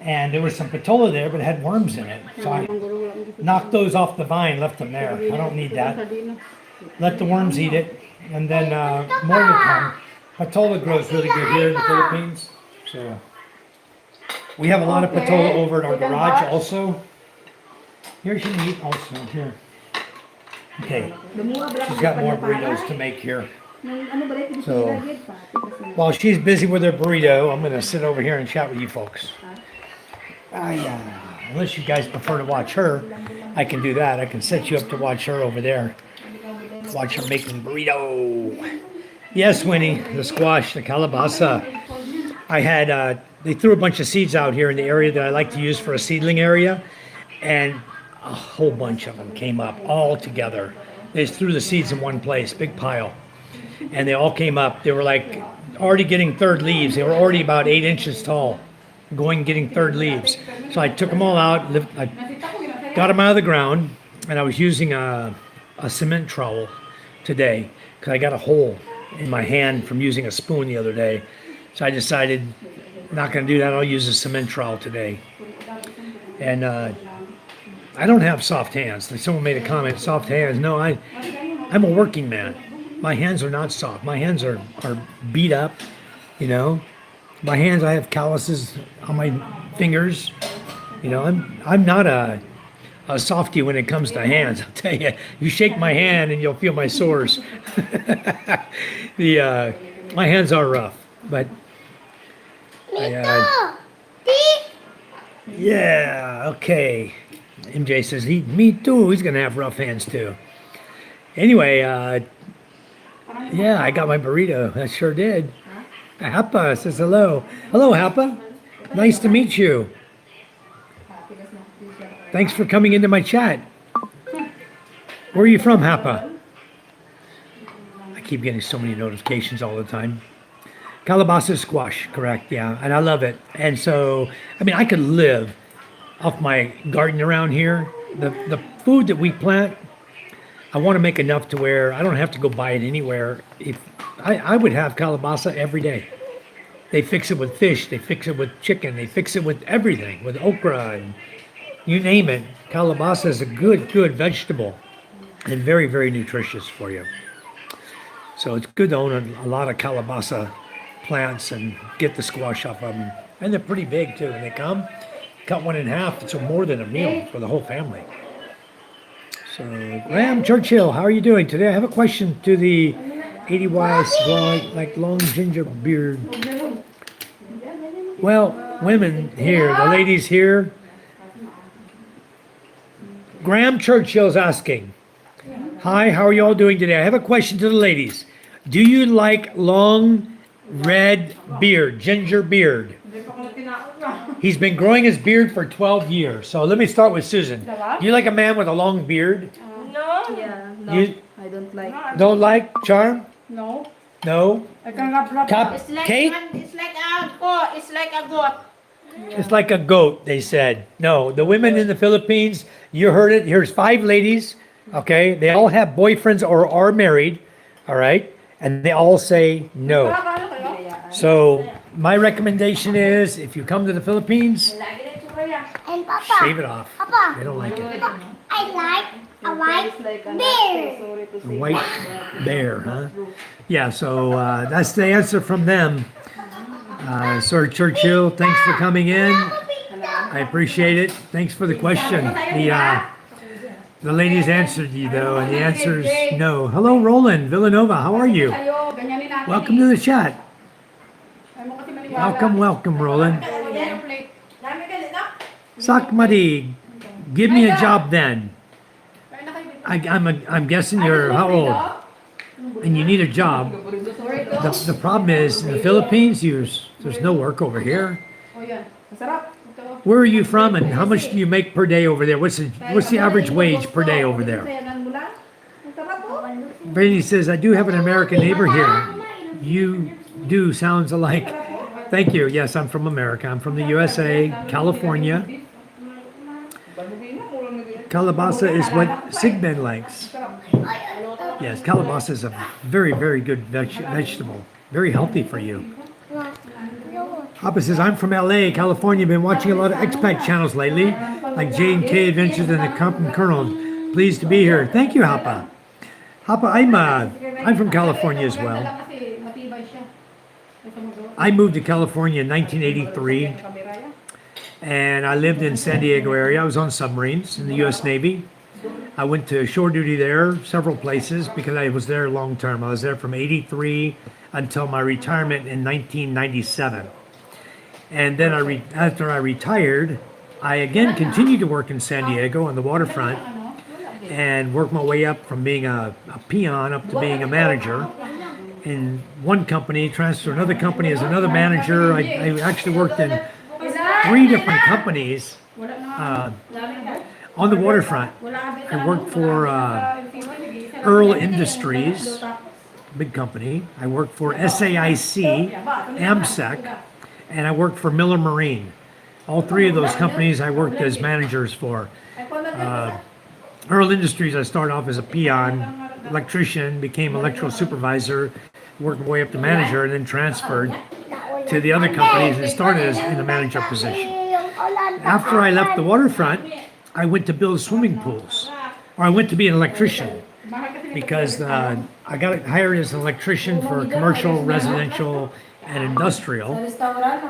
And there was some patola there, but it had worms in it. So I knocked those off the vine, left them there. I don't need that. Let the worms eat it. And then more will come. Patola grows really good here in the Philippines. So we have a lot of patola over at our garage also. Here's your meat also. Here. Okay. She's got more burritos to make here. So while she's busy with her burrito, I'm going to sit over here and chat with you folks. Unless you guys prefer to watch her, I can do that. I can set you up to watch her over there. Watch her making burrito. Yes, Winnie, the squash, the calabasa. I had, they threw a bunch of seeds out here in the area that I like to use for a seedling area. And a whole bunch of them came up all together. They just threw the seeds in one place, big pile. And they all came up. They were like already getting third leaves. They were already about 8 inches tall, getting third leaves. So I took them all out, I got them out of the ground, and I was using a cement trowel today because I got a hole in my hand from using a spoon the other day. So I decided I'm not going to do that. I'll use a cement trowel today. And I don't have soft hands. Like someone made a comment, soft hands. No, I'm a working man. My hands are not soft. My hands are beat up, you know. My hands, I have calluses on my fingers. You know, I'm not a softie when it comes to hands. I'll tell you, you shake my hand and you'll feel my sores. My hands are rough, but yeah, okay. MJ says me too. He's gonna have rough hands too. Anyway, yeah, I got my burrito. I sure did. Hapa says hello. Hello, Hapa. Nice to meet you. Thanks for coming into my chat. Where are you from, Hapa? I keep getting so many notifications all the time. Calabasa squash, correct, yeah, and I love it. And so, I mean, I could live off my garden around here. The food that we plant, I want to make enough to where I don't have to go buy it anywhere. If I would have calabasa every day. They fix it with fish, they fix it with chicken, they fix it with everything, with okra, and you name it. Calabasa is a good vegetable and very, very nutritious for you. So it's good to own a lot of calabasa plants and get the squash off of them. And they're pretty big too. When they come, cut one in half, it's more than a meal for the whole family. So, Graham Churchill, how are you doing today? I have a question to the 80 Wise, like long ginger beard. Well, women here, the ladies here. Graham Churchill's asking, hi, how are you all doing today? I have a question to the ladies. Do you like long red beard, ginger beard? He's been growing his beard for 12 years. So let me start with Susan. Do you like a man with a long beard? No. Yeah, no, You I don't like. don't like Charm? No. No? I can rub. Kate? It's like a goat. It's like a goat. It's like a goat, they said. No, the women in the Philippines, you heard it. Here's 5 ladies, okay? They all have boyfriends or are married, all right? And they all say no. So my recommendation is if you come to the Philippines, And Papa, shave it off. Papa, They don't like it. I like a white bear. A white bear, huh? Yeah, so that's the answer from them. Sir Churchill, thanks for coming in. I appreciate it. Thanks for the question. The ladies answered you though, and the answer is no. Hello, Roland Villanova. How are you? Tayo, ganyanin natin. Welcome to the chat. Ayaw mo kasi maniwala. Welcome, Roland. Yung plate. Sakmadi, give me a job then. Kaya na kayo. I'm guessing you're how old? And you need a job. The problem is in the Philippines, there's no work over here. O yan. Masarap. Ito. Where are you from, and how much do you make per day over there? What's the average wage per day over there? Sayanan mo lang. Masarap po. Brady says, I do have an American neighbor here. You do sounds alike. Thank you. Yes, I'm from America. I'm from the USA, California. Kalabasa is what Sigmund likes. Yes, kalabasa is a very, very good vegetable. Very healthy for you. Papa says, I'm from LA, California. Been watching a lot of expat channels lately, like J&K Adventures and the Compton Colonel. Pleased to be here. Thank you, Hapa. Hapa, I'm from California as well. Kasi matibay siya. Ito mo doon. I moved to California in 1983, and I lived in San Diego area. I was on submarines in the U.S. Navy. I went to shore duty there, several places, because I was there long term. I was there from 83 until my retirement in 1997. And then after I retired, I again continued to work in San Diego on the waterfront and worked my way up from being a peon up to being a manager. In one company, transferred to another company as another manager. I actually worked in 3 different companies on the waterfront. I worked for Earl Industries, big company. I worked for SAIC, AMSEC, and I worked for Miller Marine. All 3 of those companies I worked as managers for. Earl Industries, I started off as a peon, electrician, became electrical supervisor, worked my way up to manager, and then transferred to the other companies and started as in a manager position. After I left the waterfront, I went to build swimming pools, or I went to be an electrician because I got hired as an electrician for commercial, residential, and industrial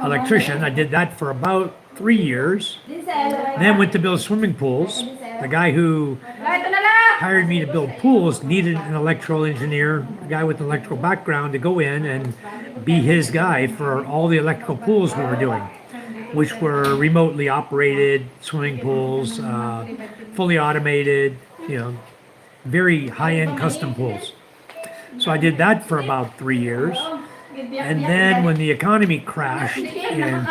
electrician. I did that for about 3 years. Then went to build swimming pools. The guy who hired me to build pools needed an electrical engineer, a guy with an electrical background to go in and be his guy for all the electrical pools we were doing, which were remotely operated swimming pools, fully automated, very high-end custom pools. So I did that for about 3 years. And then when the economy crashed in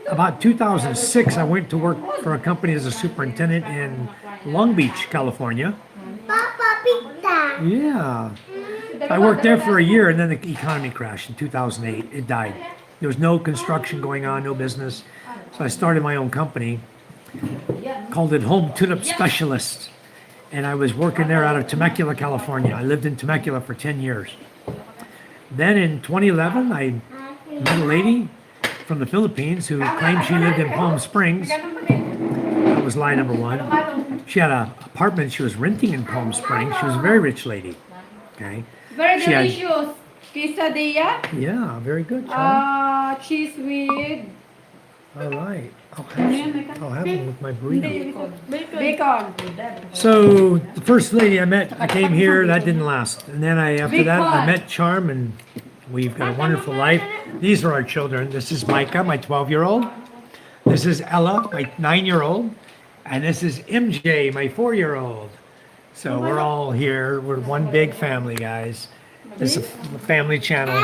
about 2006, I went to work for a company as a superintendent in Long Beach, California. Papa Pita. Yeah. I worked there for a year, and then the economy crashed in 2008. It died. There was no construction going on, no business. So I started my own company, called it Home Tune-Up Specialist. And I was working there out of Temecula, California. I lived in Temecula for 10 years. Then in 2011, I met a lady from the Philippines who claimed she lived in Palm Springs. That was lie number 1. She had an apartment she was renting in Palm Springs. She was a very rich lady. Okay. Very She had- delicious. Quesadilla. Yeah, very good. Sean. Cheese with All right. I'll have them with my burrito. bacon. So the first lady I met, I came here. That didn't last. And then after that, I met Charm, and We've got a wonderful life. These are our children. This is Micah, my 12-year-old. This is Ella, my 9-year-old. And this is MJ, my 4-year-old. So we're all here. We're one big family, guys. This is a family channel.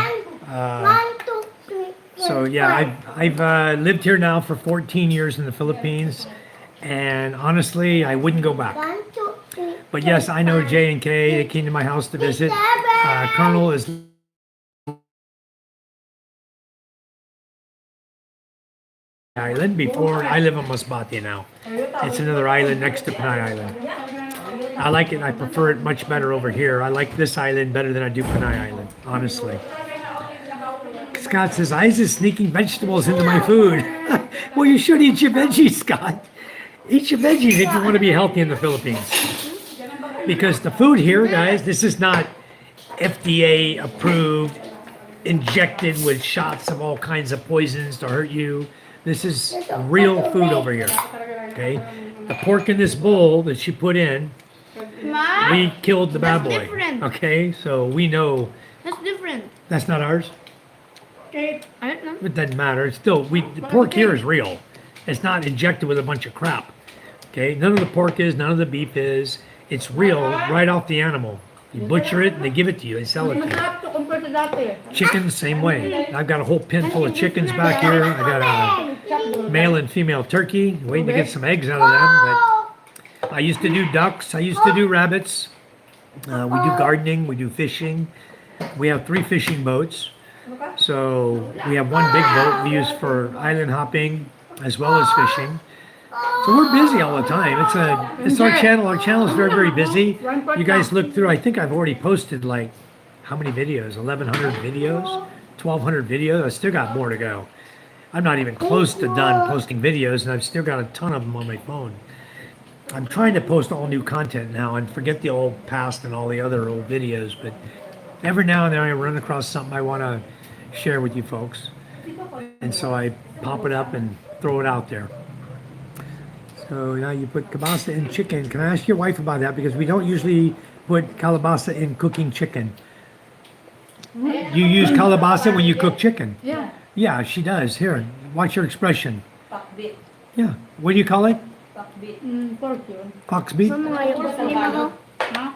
1, 2, 3, 4. So yeah, I've lived here now for 14 years in the Philippines. And honestly, I wouldn't go back. 1, 2, 3. But yes, I know J and K. They came to my house to visit. Colonel is island before. I live on Masbate now. It's another island next to Panay Island. I like it. I prefer it much better over here. I like this island better than I do Panay Island, honestly. Scott says, I is sneaking vegetables into my food. Well, you should eat your veggies, Scott. Eat your veggies if you want to be healthy in the Philippines. Because the food here, guys, this is not FDA approved, injected with shots of all kinds of poisons to hurt you. This is real food over here. Okay? The pork in this bowl that she put in, we killed the bad boy. different. Okay? So we know That's different. that's not ours. I don't know. It doesn't matter. It's still, the pork here is real. It's not injected with a bunch of crap. Okay? None of the pork is, none of the beef is. It's real right off the animal. You butcher it and they give it to you. They sell it to you. Masarap to compare sa dati. Chicken, same way. I've got a whole pen full of chickens back here. I got a male and female turkey, waiting to get some eggs out of them. But I used to do ducks. I used to do rabbits. We do gardening. We do fishing. We have 3 fishing boats. So we have one big boat we use for island hopping as well as fishing. So we're busy all the time. It's our channel. Our channel is very, very busy. You guys look through. I think I've already posted like how many videos? 1,100 videos, 1,200 videos. I still got more to go. I'm not even close to done posting videos, and I've still got a ton of them on my phone. I'm trying to post all new content now and forget the old past and all the other old videos. But every now and then I run across something I want to share with you folks, and so I pop it up and throw it out there. So now you put kalabasa in chicken. Can I ask your wife about that? Because we don't usually put kalabasa in cooking chicken. You use kalabasa when you cook chicken. Yeah. Yeah, she does. Here, watch your expression. Pakbit. Yeah. What do you call it? Pakbit. Pork yun. Fox beef? Ha?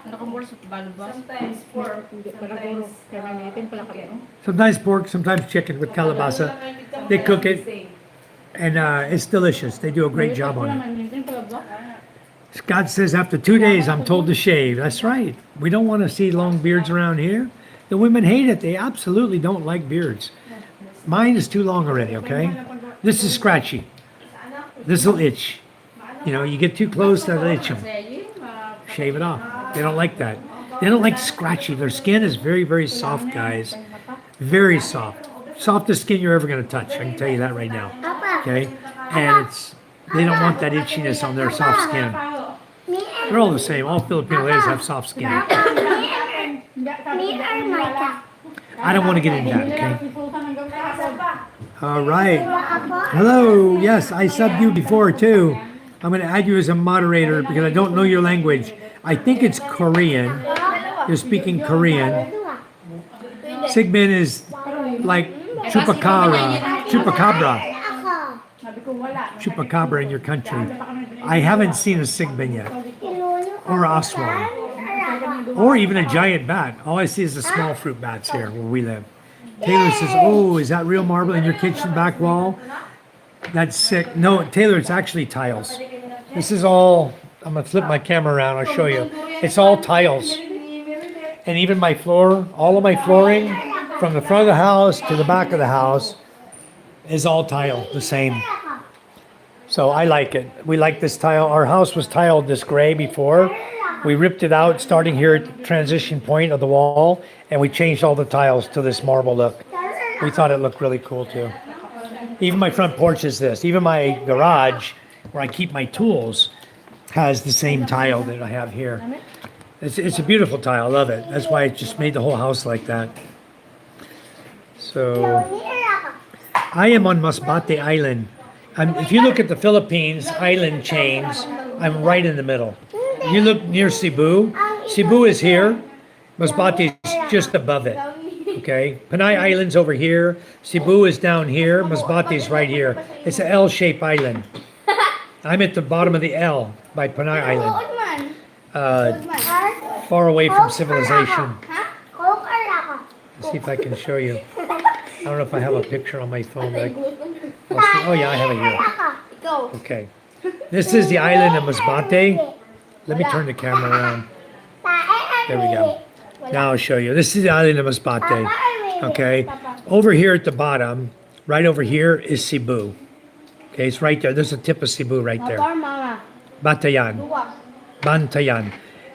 Nakamura sa balbas. Sometimes pork. Hindi pala puro. Kaya may meeting pala kami. Sometimes pork, sometimes chicken with kalabasa. They cook it, and it's delicious. They do a great job on it. May meeting pala ba? Scott says, after 2 days, I'm told to shave. That's right. We don't want to see long beards around here. The women hate it. They absolutely don't like beards. Mine is too long already, okay? This is scratchy. This will itch. You know, you get too close, that'll itch them. Shave it off. They don't like that. They don't like scratchy. Their skin is very, very soft, guys. Very soft. Softest skin you're ever going to touch. I can tell you that right now. Okay? And they don't want that itchiness on their soft skin. They're all the same. All Filipino ladies have soft skin. Me or Micah? I don't want to get into that, okay? All right. Hello. Yes, I subbed you before too. I'm going to add you as a moderator because I don't know your language. I think it's Korean. You're speaking Korean. Sigmin is like chupacabra. Chupacabra in your country. I haven't seen a Sigmin yet. Or aswang. Or even a giant bat. All I see is the small fruit bats here where we live. Taylor says, oh, is that real marble in your kitchen back wall? That's sick. No, Taylor, it's actually tiles. This is all, I'm going to flip my camera around. I'll show you. It's all tiles. And even my floor, all of my flooring, from the front of the house to the back of the house, is all tile, the same. So I like it. We like this tile. Our house was tiled this gray before. We ripped it out starting here at the transition point of the wall, and we changed all the tiles to this marble look. We thought it looked really cool too. Even my front porch is this. Even my garage, where I keep my tools, has the same tile that I have here. It's a beautiful tile. I love it. That's why I just made the whole house like that. So I am on Masbate Island. If you look at the Philippines island chains, I'm right in the middle. You look near Cebu. Cebu is here. Masbate is just above it. Okay, Panay Island's over here. Cebu is down here. Masbate's right here. It's an L-shaped island. I'm at the bottom of the L by Panay Island, far away from civilization. Let's see if I can show you. I don't know if I have a picture on my phone. But oh yeah, I have it here. Go. Okay, this is the island of Masbate. Let me turn the camera around. There we go. Now I'll show you. This is the island of Masbate. Okay, over here at the bottom, right over here is Cebu. Okay, it's right there. There's a tip of Cebu right there. Batayan. Bantayan.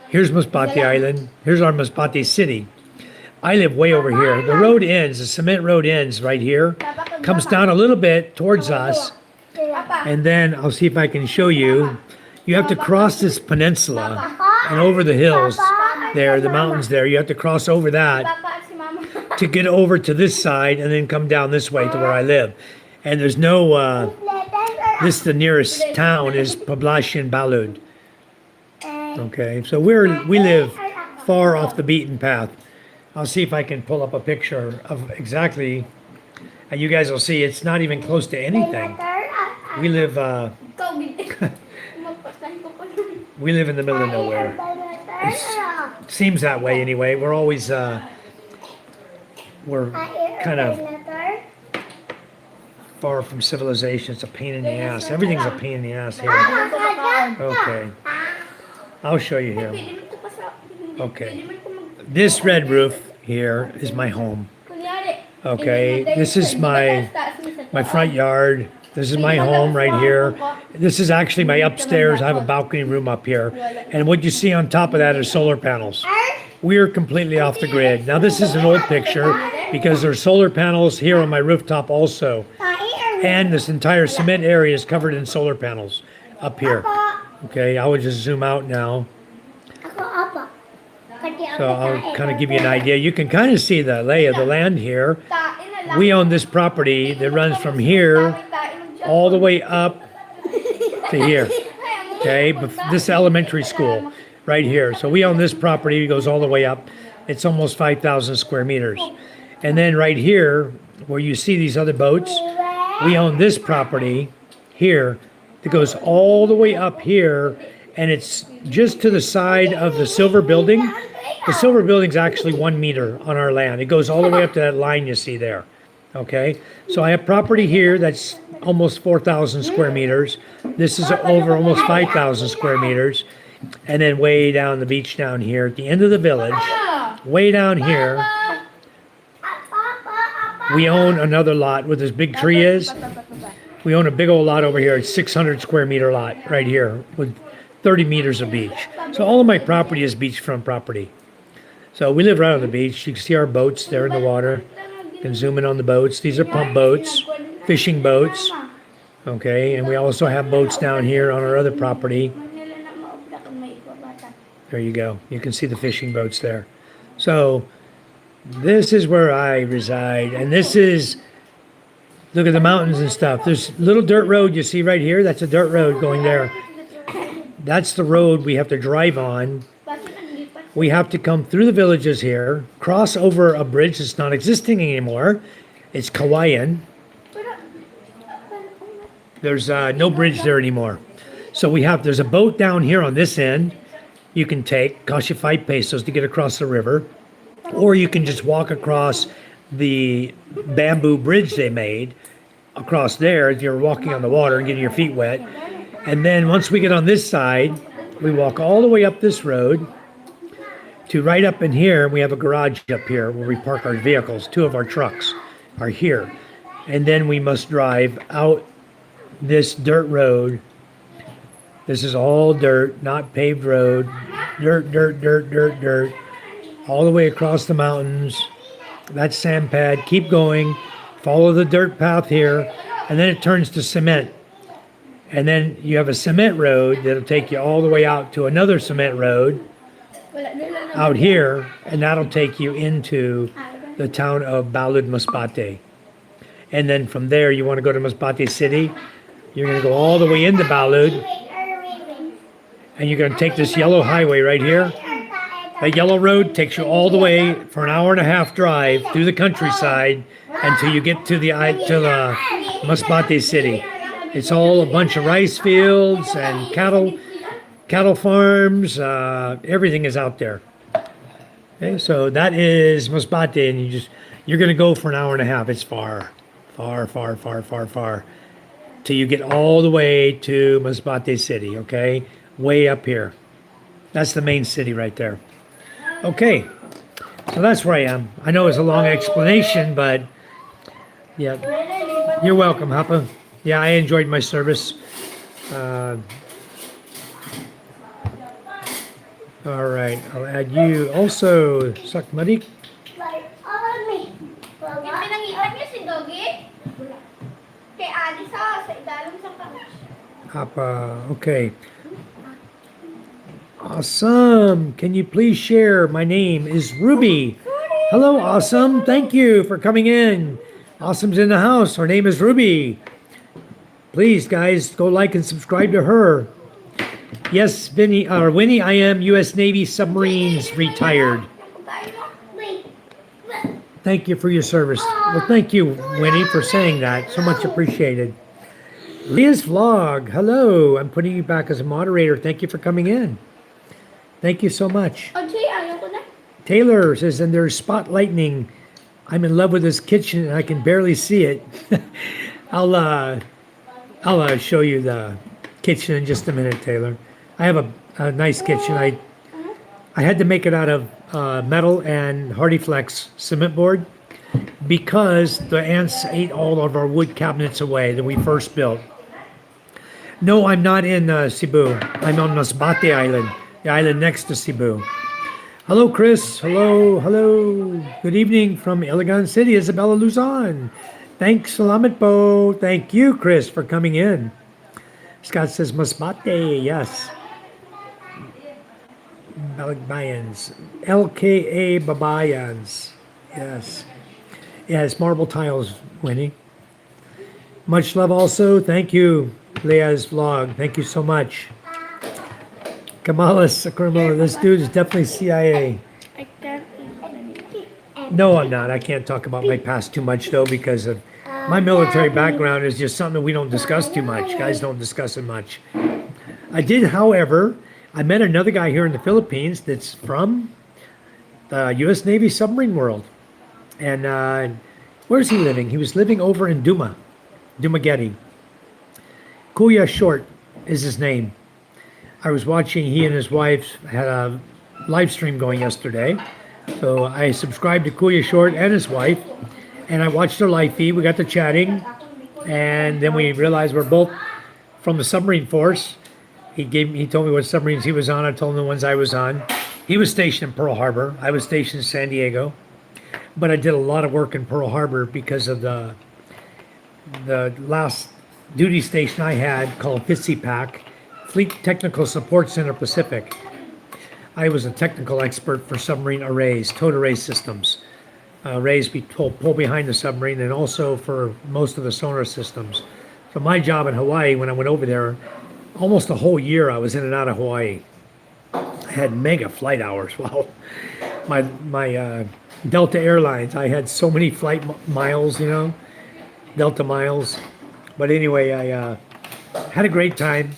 Here's Masbate Island. Here's our Masbate city. I live way over here. The road ends, the cement road ends right here. Comes down a little bit towards us. And then I'll see if I can show you. You have to cross this peninsula and over the hills there, the mountains there. You have to cross over that to get over to this side and then come down this way to where I live. And there's no, this the nearest town is Poblacion Balud. Okay, so we live far off the beaten path. I'll see if I can pull up a picture of exactly, and you guys will see it's not even close to anything. We live, we live in the middle of nowhere. It seems that way anyway. We're always, we're kind of far from civilization. It's a pain in the ass. Everything's a pain in the ass here. Okay. I'll show you here. Okay. This red roof here is my home. Okay. This is my front yard. This is my home right here. This is actually my upstairs. I have a balcony room up here. And what you see on top of that are solar panels. We're completely off the grid. Now this is an old picture because there's solar panels here on my rooftop also. And this entire cement area is covered in solar panels up here. Okay, I will just zoom out now. So I'll kind of give you an idea. You can kind of see the lay of the land here. We own this property that runs from here all the way up to here. Okay, but this elementary school right here. So we own this property. It goes all the way up. It's almost 5,000 square meters. And then right here, where you see these other boats, we own this property here that goes all the way up here, and it's just to the side of the silver building. The silver building's actually 1 meter on our land. It goes all the way up to that line you see there. Okay, so I have property here that's almost 4,000 square meters. This is over almost 5,000 square meters. And then way down the beach down here at the end of the village, way down here, we own another lot where this big tree is. We own a big old lot over here. It's 600 square meter lot right here with 30 meters of beach. So all of my property is beachfront property. So we live right on the beach. You can see our boats there in the water. You can zoom in on the boats. These are pump boats, fishing boats. Okay, and we also have boats down here on our other property. There you go. You can see the fishing boats there. So this is where I reside. And this is, look at the mountains and stuff. There's a little dirt road you see right here. That's a dirt road going there. That's the road we have to drive on. We have to come through the villages here, cross over a bridge that's not existing anymore. It's Kawayan. There's no bridge there anymore. So there's a boat down here on this end you can take, cost you 5 pesos to get across the river. Or you can just walk across the bamboo bridge they made across there. You're walking on the water and getting your feet wet. And then once we get on this side, we walk all the way up this road to right up in here. We have a garage up here where we park our vehicles. 2 of our trucks are here. And then we must drive out this dirt road. This is all dirt, not paved road. Dirt, dirt, dirt, dirt, dirt. All the way across the mountains. That's sand pad. Keep going. Follow the dirt path here. And then it turns to cement. And then you have a cement road that'll take you all the way out to another cement road out here. And that'll take you into the town of Balud Masbate. And then from there, you want to go to Masbate City. You're going to go all the way into Balud. And you're going to take this yellow highway right here. That yellow road takes you all the way for an hour and a half drive through the countryside until you get to the Masbate city. It's all a bunch of rice fields and cattle farms. Everything is out there. Okay, so that is Masbate, and you're going to go for an hour and a half. It's far till you get all the way to Masbate city. Okay, way up here. That's the main city right there. Okay, so that's where I am. I know it's a long explanation, but yeah, you're welcome, Hapa. Yeah, I enjoyed my service. All right, I'll add you also, Sakmadik. Pinangitan niyo si Doggy? Kay Alice sa idalong sa kamas. Hapa, okay. Awesome. Can you please share? My name is Ruby. Hello, Awesome. Thank you for coming in. Awesome's in the house. Her name is Ruby. Please, guys, go like and subscribe to her. Yes, Winnie, I am U.S. Navy submarines retired. Thank you for your service. Well, thank you, Winnie, for saying that. So much appreciated. Leah's Vlog. Hello. I'm putting you back as a moderator. Thank you for coming in. Thank you so much. Okay, ayaw ko na. Taylor says, and there's spot lightning. I'm in love with this kitchen and I can barely see it. I'll show you the kitchen in just a minute, Taylor. I have a nice kitchen. I had to make it out of metal and HardieFlex cement board because the ants ate all of our wood cabinets away that we first built. No, I'm not in Cebu. I'm on Masbate Island, the island next to Cebu. Hello, Chris. Hello. Good evening from Iligan City, Isabella Luzon. Thanks, Salamat po. Thank you, Chris, for coming in. Scott says Masbate, yes. Baligbayans. LKA Babayans. Yes. Yes, marble tiles, Winnie. Much love also. Thank you, Leah's Vlog. Thank you so much. Kamala Sakurmola, this dude is definitely CIA. I can't eat. No, I'm not. I can't talk about my past too much, though, because of my military background is just something we don't discuss too much. Guys don't discuss it much. I did, however, I met another guy here in the Philippines that's from the U.S. Navy submarine world. And where's he living? He was living over in Dumaguete. Kuya Short is his name. I was watching, he and his wife had a live stream going yesterday. So I subscribed to Kuya Short and his wife, and I watched their live feed. We got to chatting, and then we realized we're both from the submarine force. He told me what submarines he was on. I told him the ones I was on. He was stationed in Pearl Harbor. I was stationed in San Diego. But I did a lot of work in Pearl Harbor because of the last duty station I had called FTSIPAC, Fleet Technical Support Center Pacific. I was a technical expert for submarine arrays, towed array systems. Arrays pull behind the submarine, and also for most of the sonar systems. So my job in Hawaii, when I went over there, almost a whole year I was in and out of Hawaii. I had mega flight hours. Wow. My Delta Airlines, I had so many flight miles, Delta miles. But anyway, I had a great time.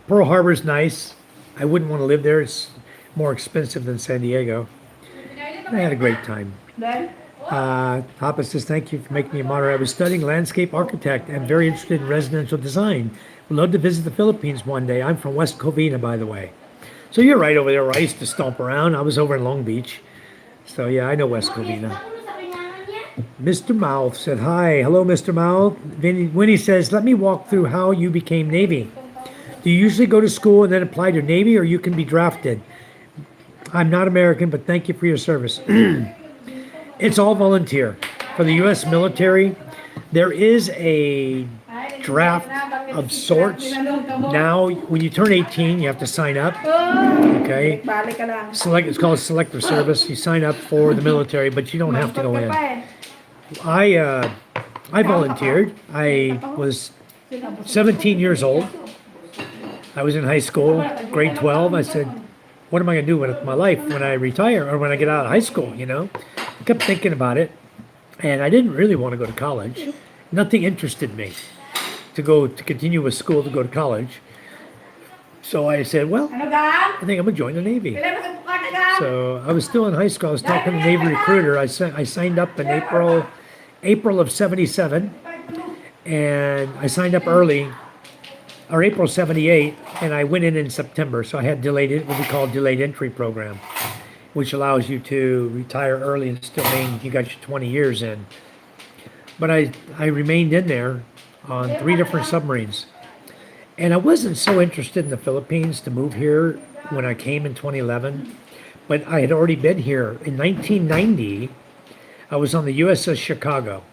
Pearl Harbor's nice. I wouldn't want to live there. It's more expensive than San Diego. I had a great time. Papa says, thank you for making me a moderator. I was studying landscape architect and very interested in residential design. Would love to visit the Philippines one day. I'm from West Covina, by the way. So you're right over there where I used to stomp around. I was over in Long Beach. So yeah, I know West Covina. Mr. Mouth said, hi. Hello, Mr. Mouth. Winnie says, let me walk through how you became Navy. Do you usually go to school and then apply to Navy, or you can be drafted? I'm not American, but thank you for your service. It's all volunteer. For the U.S. military, there is a draft of sorts. Now, when you turn 18, you have to sign up. Okay? It's called selective service. You sign up for the military, but you don't have to go in. I volunteered. I was 17 years old. I was in high school, grade 12. I said, what am I going to do with my life when I retire or when I get out of high school, you know? I kept thinking about it, and I didn't really want to go to college. Nothing interested me to continue with school, to go to college. So I said, well, Ano gang? I think I'm going to join the Navy. Pila mo sa bukana gang? So I was still in high school. I was talking to the Navy recruiter. I signed up in April of 77, and I signed up early, or April 78, and I went in September. So I had what we call delayed entry program, which allows you to retire early and still mean you got your 20 years in. But I remained in there on 3 different submarines. And I wasn't so interested in the Philippines to move here when I came in 2011, but I had already been here. In 1990, I was on the USS Chicago.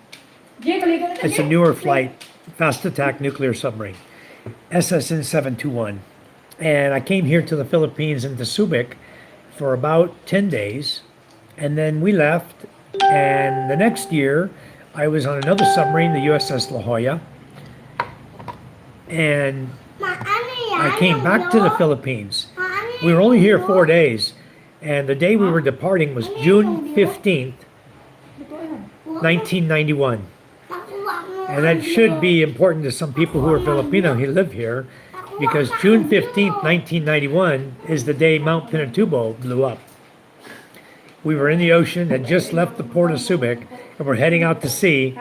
It's a newer flight, fast attack nuclear submarine, SSN 721. And I came here to the Philippines into Subic for about 10 days, and then we left. And the next year, I was on another submarine, the USS La Jolla, and I came back to the Philippines. We were only here 4 days, and the day we were departing was June 15th, 1991. And that should be important to some people who are Filipino who live here, because June 15th, 1991 is the day Mount Pinatubo blew up. We were in the ocean, had just left the port of Subic, and we're heading out to sea.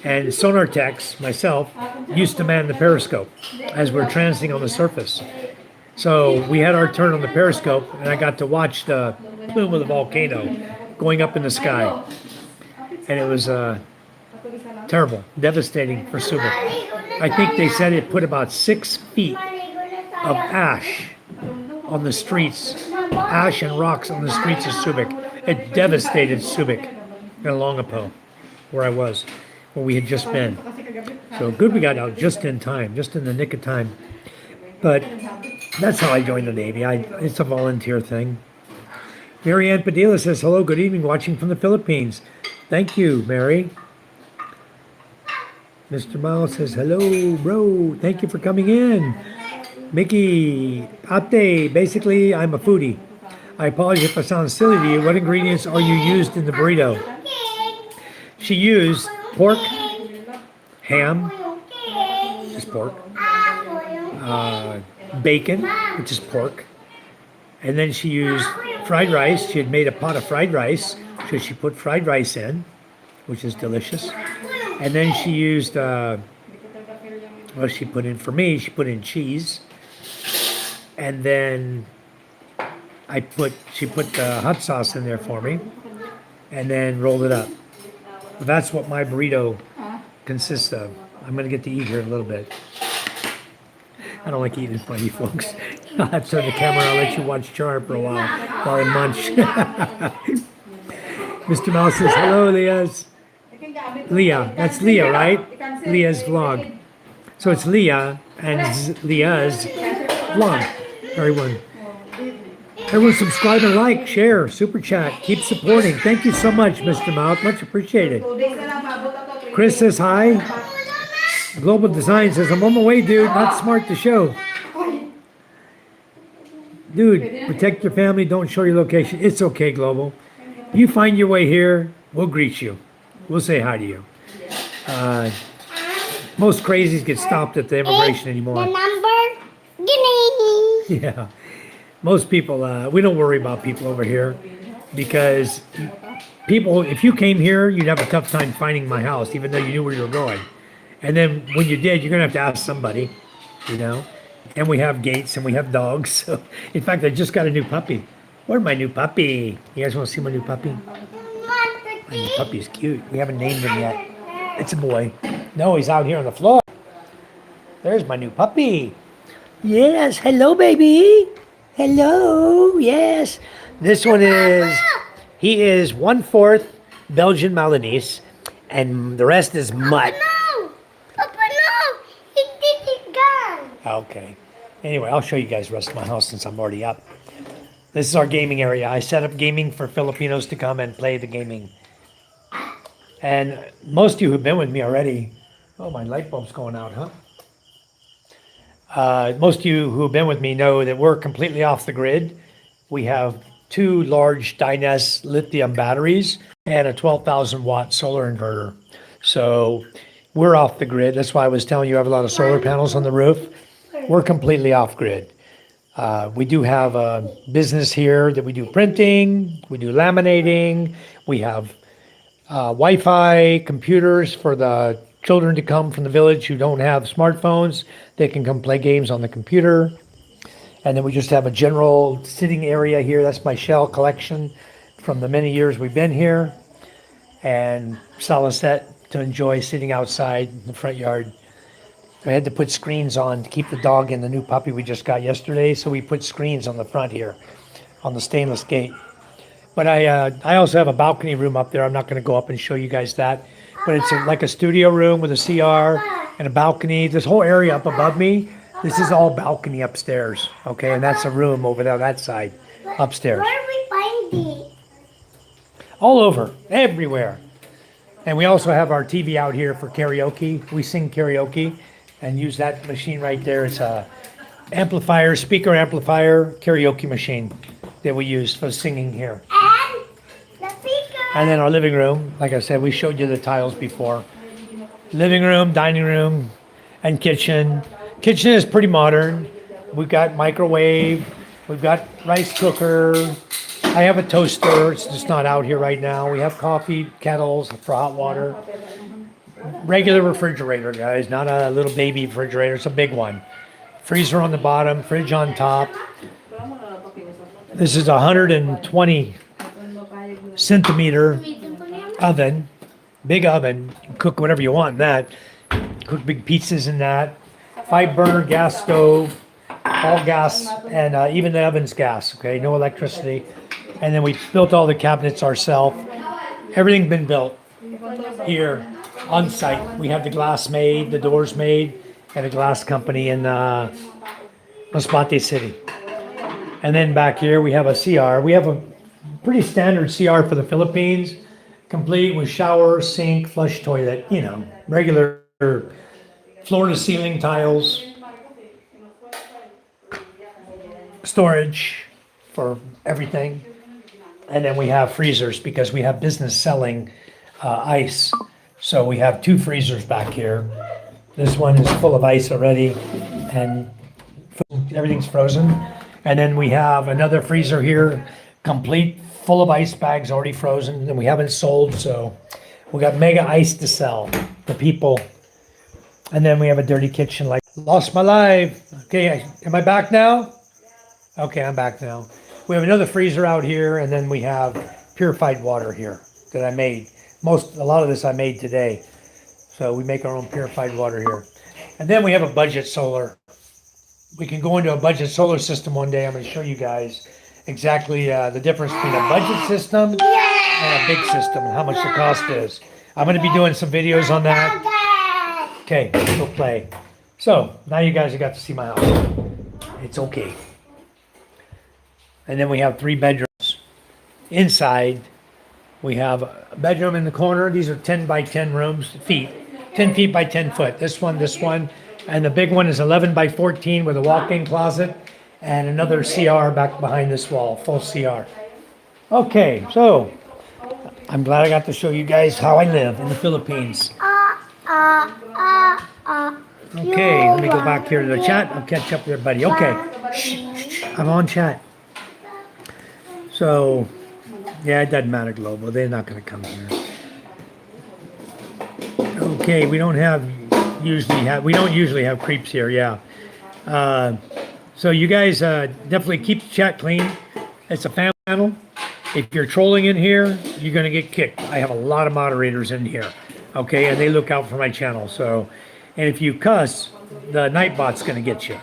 And sonar techs, myself, used to man the periscope as we're transiting on the surface. So we had our turn on the periscope, and I got to watch the plume of the volcano going up in the sky. And it was terrible, devastating for Subic. I think they said it put about 6 feet of ash on the streets, ash and rocks on the streets of Subic. It devastated Subic and Longapo, where I was, where we had just been. So good we got out just in time, just in the nick of time. But that's how I joined the Navy. It's a volunteer thing. Mary Ann Padilla says, hello, good evening, watching from the Philippines. Thank you, Mary. Mr. Miles says, hello, bro. Thank you for coming in. Mickey, ate, basically, I'm a foodie. I apologize if I sound silly to you. What ingredients are you used in the burrito? She used pork, ham, which is pork, bacon, which is pork, and then she used fried rice. She had made a pot of fried rice, so she put fried rice in, which is delicious. And then she used, she put in cheese, and then she put the hot sauce in there for me, and then rolled it up. That's what my burrito consists of. I'm going to get to eat here in a little bit. I don't like eating in front of you folks. I'll have to turn the camera. I'll let you watch Char for a while I munch. Mr. Mouse says, hello, Leah. That's Leah, right? Leah's vlog. So it's Leah and Leah's vlog. Everyone subscribe and like, share, super chat, keep supporting. Thank you so much, Mr. Mouth. Much appreciated. Chris says hi. Global Design says, I'm on my way, dude. Not smart to show. Dude, protect your family. Don't show your location. It's okay, Global. You find your way here, we'll greet you. We'll say hi to you. Most crazies get stopped at the immigration anymore. The number? Guinea. Yeah. Most people, we don't worry about people over here because people, if you came here, you'd have a tough time finding my house, even though you knew where you were going. And then when you did, you're going to have to ask somebody, you know. And we have gates and we have dogs. So, in fact, I just got a new puppy. Where's my new puppy? You guys want to see my new puppy? My new puppy's cute. We haven't named him yet. It's a boy. No, he's out here on the floor. There's my new puppy. Yes, hello, baby. Hello, yes. This one he is 1/4 Belgian Malinois, and the rest is mutt. Papa, no. He did it gone. Okay. Anyway, I'll show you guys the rest of my house since I'm already up. This is our gaming area. I set up gaming for Filipinos to come and play the gaming. And most of you who've been with me already, oh, my light bulb's going out, huh? Most of you who have been with me know that we're completely off the grid. we have 2 large Dynas lithium batteries and a 12,000 watt solar inverter. So we're off the grid. That's why I was telling you I have a lot of solar panels on the roof. We're completely off grid. We do have a business here that we do printing, we do laminating, we have Wi-Fi computers for the children to come from the village who don't have smartphones. They can come play games on the computer. And then we just have a general sitting area here. That's my shell collection from the many years we've been here. And Salicet to enjoy sitting outside in the front yard. I had to put screens on to keep the dog and the new puppy we just got yesterday. So we put screens on the front here on the stainless gate. But I also have a balcony room up there. I'm not going to go up and show you guys that. But it's like a studio room with a CR and a balcony. This whole area up above me, this is all balcony upstairs. Okay, and that's a room over there on that side, upstairs. Where we find these? All over, everywhere. And we also have our TV out here for karaoke. We sing karaoke and use that machine right there. It's a amplifier, speaker amplifier, karaoke machine that we use for singing here. And the speaker. And then our living room, like I said, we showed you the tiles before. Living room, dining room, and kitchen. Kitchen is pretty modern. We've got microwave, we've got rice cooker. I have a toaster, it's just not out here right now. We have coffee kettles for hot water. Regular refrigerator, guys, not a little baby refrigerator, it's a big one. Freezer on the bottom, fridge on top. This is a 120 centimeter oven, big oven. You can cook whatever you want in that. Cook big pizzas in that. 5-burner gas stove, all gas, and even the oven's gas, okay? No electricity. And then we built all the cabinets ourselves. Everything's been built here on site. We have the glass made, the doors made, and a glass company in Masbate City. And then back here we have a CR. We have a pretty standard CR for the Philippines, complete with shower, sink, flush toilet, you know, regular floor to ceiling tiles, storage for everything. And then we have freezers because we have business selling ice. So we have 2 freezers back here. This one is full of ice already and everything's frozen. And then we have another freezer here, complete, full of ice bags already frozen, and we haven't sold, so we got mega ice to sell to people. And then we have a dirty kitchen, like, lost my life. Okay, am I back now? Okay, I'm back now. We have another freezer out here, and then we have purified water here that I made. A lot of this I made today. So we make our own purified water here. And then we have a budget solar. We can go into a budget solar system one day. I'm going to show you guys exactly the difference between a budget system and a big system and how much the cost is. I'm going to be doing some videos on that. Okay, go play. So now you guys have got to see my house. It's okay. And then we have 3 bedrooms. Inside, we have a bedroom in the corner. These are 10 by 10 feet. 10 feet by 10 foot. This one. And the big one is 11 by 14 with a walk-in closet and another CR back behind this wall, full CR. Okay, so I'm glad I got to show you guys how I live in the Philippines. Okay, let me go back here to the chat. I'll catch up with everybody. Okay, shh, I'm on chat. So, yeah, it doesn't matter, Global. They're not going to come here. Okay, we don't usually have creeps here, yeah. So you guys definitely keep the chat clean. It's a family channel. If you're trolling in here, you're going to get kicked. I have a lot of moderators in here, okay, and they look out for my channel. So, and if you cuss, the Nightbot's going to get you.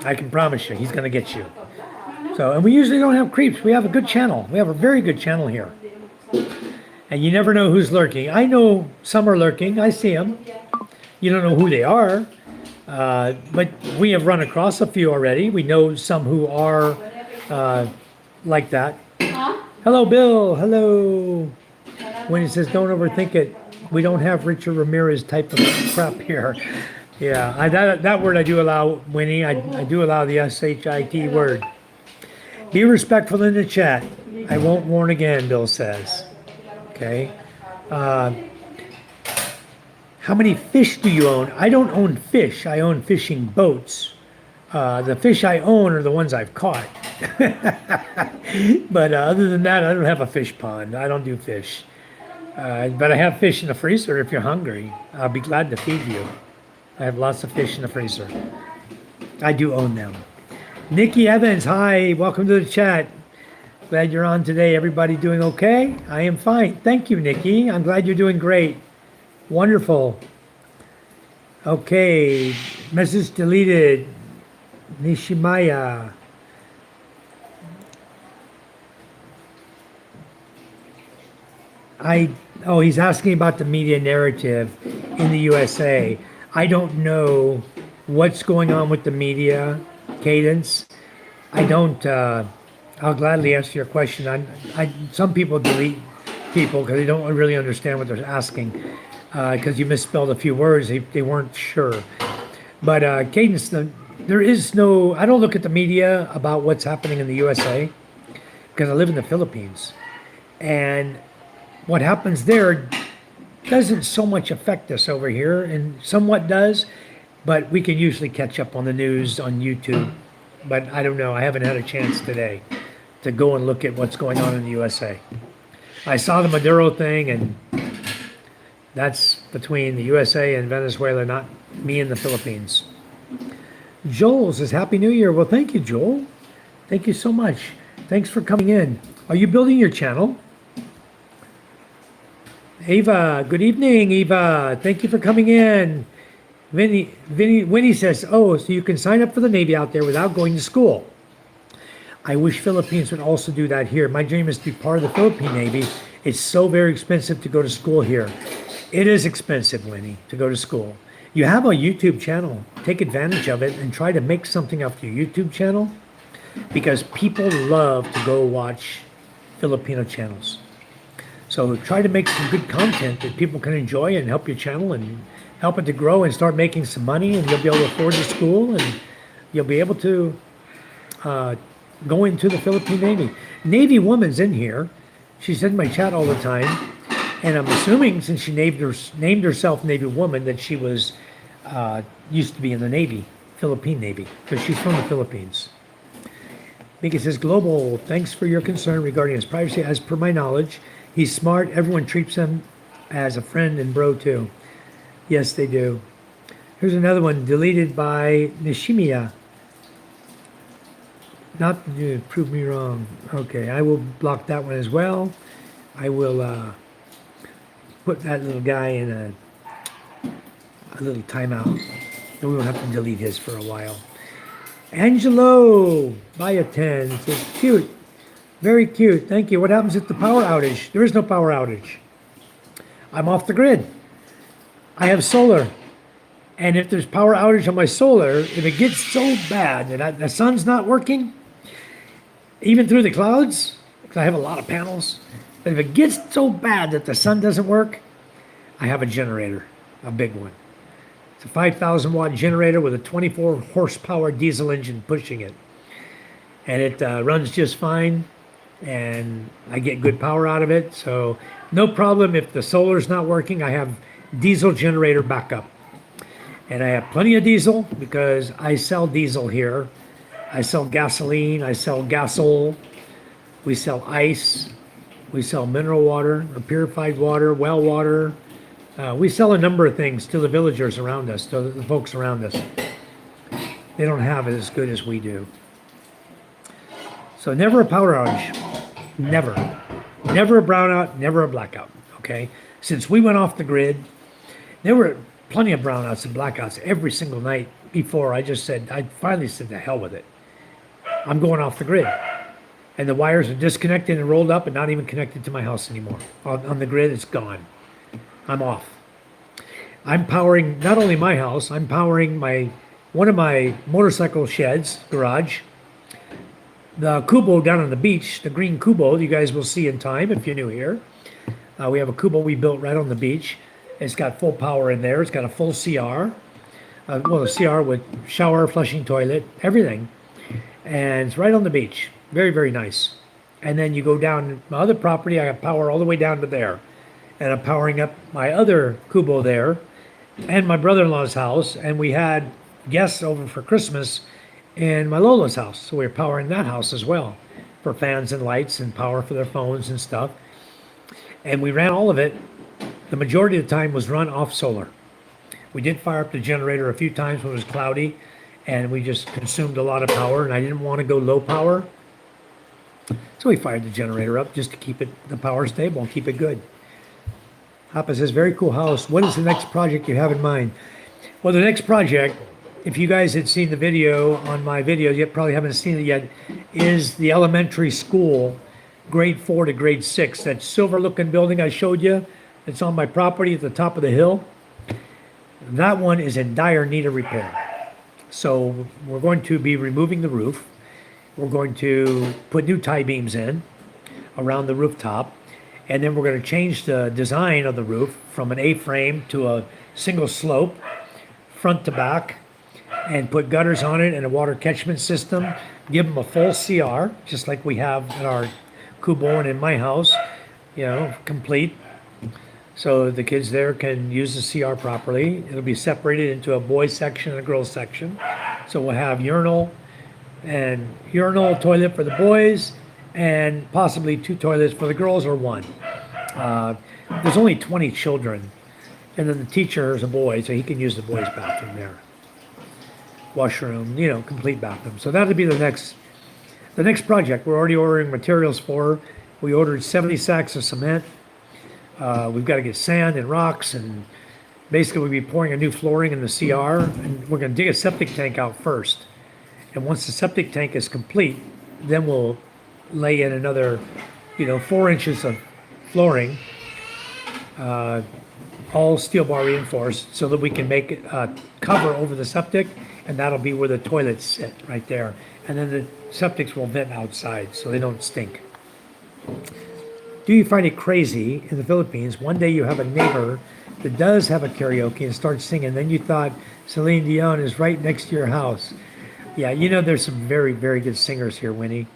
I can promise you, he's going to get you. So, and we usually don't have creeps. We have a good channel. We have a very good channel here. And you never know who's lurking. I know some are lurking. I see them. You don't know who they are. But we have run across a few already. We know some who are like that. Hello, Bill. Hello. When he says, don't overthink it. We don't have Richard Ramirez type of crap here. Yeah, that word I do allow, Winnie. I do allow the SHIT word. Be respectful in the chat. I won't warn again, Bill says. Okay. How many fish do you own? I don't own fish. I own fishing boats. The fish I own are the ones I've caught. But other than that, I don't have a fish pond. I don't do fish. But I have fish in the freezer if you're hungry. I'll be glad to feed you. I have lots of fish in the freezer. I do own them. Nikki Evans, hi. Welcome to the chat. Glad you're on today. Everybody doing okay? I am fine. Thank you, Nikki. I'm glad you're doing great. Wonderful. Okay. Message deleted. Nishimaya. He's asking about the media narrative in the USA. I don't know what's going on with the media cadence. I don't, I'll gladly answer your question. Some people delete people because they don't really understand what they're asking because you misspelled a few words. They weren't sure. But cadence, there is no, I don't look at the media about what's happening in the USA because I live in the Philippines. And what happens there doesn't so much affect us over here, and somewhat does, but we can usually catch up on the news on YouTube. But I don't know, I haven't had a chance today to go and look at what's going on in the USA. I saw the Maduro thing, and that's between the USA and Venezuela, not me and the Philippines. Joel says, Happy New Year. Well, thank you, Joel. Thank you so much. Thanks for coming in. Are you building your channel? Ava, good evening, Eva. Thank you for coming in. Winnie says, oh, so you can sign up for the Navy out there without going to school. I wish Philippines would also do that here. My dream is to be part of the Philippine Navy. It's so very expensive to go to school here. It is expensive, Winnie, to go to school. You have a YouTube channel. Take advantage of it and try to make something off your YouTube channel because people love to go watch Filipino channels. So try to make some good content that people can enjoy and help your channel and help it to grow and start making some money, and you'll be able to afford the school and you'll be able to go into the Philippine Navy. Navy woman's in here. She's in my chat all the time. And I'm assuming since she named herself Navy woman that she was used to be in the Navy, Philippine Navy, because she's from the Philippines. Mika says, Global, thanks for your concern regarding his privacy. As per my knowledge, he's smart. Everyone treats him as a friend and bro too. Yes, they do. Here's another one deleted by Nishimiya. Not prove me wrong. Okay, I will block that one as well. I will put that little guy in a little timeout. And we won't have to delete his for a while. Angelo, buy a 10. Says, cute. Very cute. Thank you. What happens if the power outage? There is no power outage. I'm off the grid. I have solar. And if there's power outage on my solar, if it gets so bad that the sun's not working, even through the clouds, because I have a lot of panels, but if it gets so bad that the sun doesn't work, I have a generator, a big one. It's a 5,000 watt generator with a 24 horsepower diesel engine pushing it. And it runs just fine, and I get good power out of it. So no problem if the solar's not working. I have diesel generator backup. And I have plenty of diesel because I sell diesel here. I sell gasoline, I sell gasol, we sell ice, we sell mineral water, or purified water, well water. We sell a number of things to the villagers around us, to the folks around us. They don't have it as good as we do. So never a power outage. Never. Never a brownout, never a blackout, okay? Since we went off the grid, there were plenty of brownouts and blackouts every single night before. I finally said, to hell with it. I'm going off the grid. And the wires are disconnected and rolled up and not even connected to my house anymore. On the grid, it's gone. I'm off. I'm powering not only my house, I'm powering one of my motorcycle sheds, garage. The Kubo down on the beach, the green Kubo, you guys will see in time if you're new here. We have a Kubo we built right on the beach. It's got full power in there. It's got a full CR. A CR with shower, flushing toilet, everything. And it's right on the beach. Very, very nice. And then you go down my other property, I got power all the way down to there. And I'm powering up my other kubo there and my brother-in-law's house. And we had guests over for Christmas in my Lola's house. So we were powering that house as well for fans and lights and power for their phones and stuff. And we ran all of it. The majority of the time was run off solar. We did fire up the generator a few times when it was cloudy, and we just consumed a lot of power, and I didn't want to go low power. So we fired the generator up just to keep the power stable and keep it good. Hapa says, very cool house. What is the next project you have in mind? Well, the next project, if you guys had seen the video on my video, you probably haven't seen it yet, is the elementary school, grade 4 to grade 6. That silver looking building I showed you, it's on my property at the top of the hill. That one is in dire need of repair. So we're going to be removing the roof. We're going to put new tie beams in around the rooftop. And then we're going to change the design of the roof from an A-frame to a single slope, front to back, and put gutters on it and a water catchment system. Give them a full CR, just like we have in our kubo and in my house, complete. So the kids there can use the CR properly. It'll be separated into a boys section and a girls section. So we'll have urinal, toilet for the boys, and possibly 2 toilets for the girls or 1. There's only 20 children, and then the teacher is a boy, so he can use the boys' bathroom there. Washroom, complete bathroom. So that'll be the next project. We're already ordering materials for. We ordered 70 sacks of cement. We've got to get sand and rocks, and basically we'll be pouring a new flooring in the CR, and we're going to dig a septic tank out first. And once the septic tank is complete, then we'll lay in another, 4 inches of flooring, all steel bar reinforced, so that we can make a cover over the septic, and that'll be where the toilets sit right there. And then the septics will vent outside so they don't stink. Do you find it crazy in the Philippines, one day you have a neighbor that does have a karaoke and starts singing, then you thought Celine Dion is right next to your house? Yeah, there's some very, very good singers here, Winnie.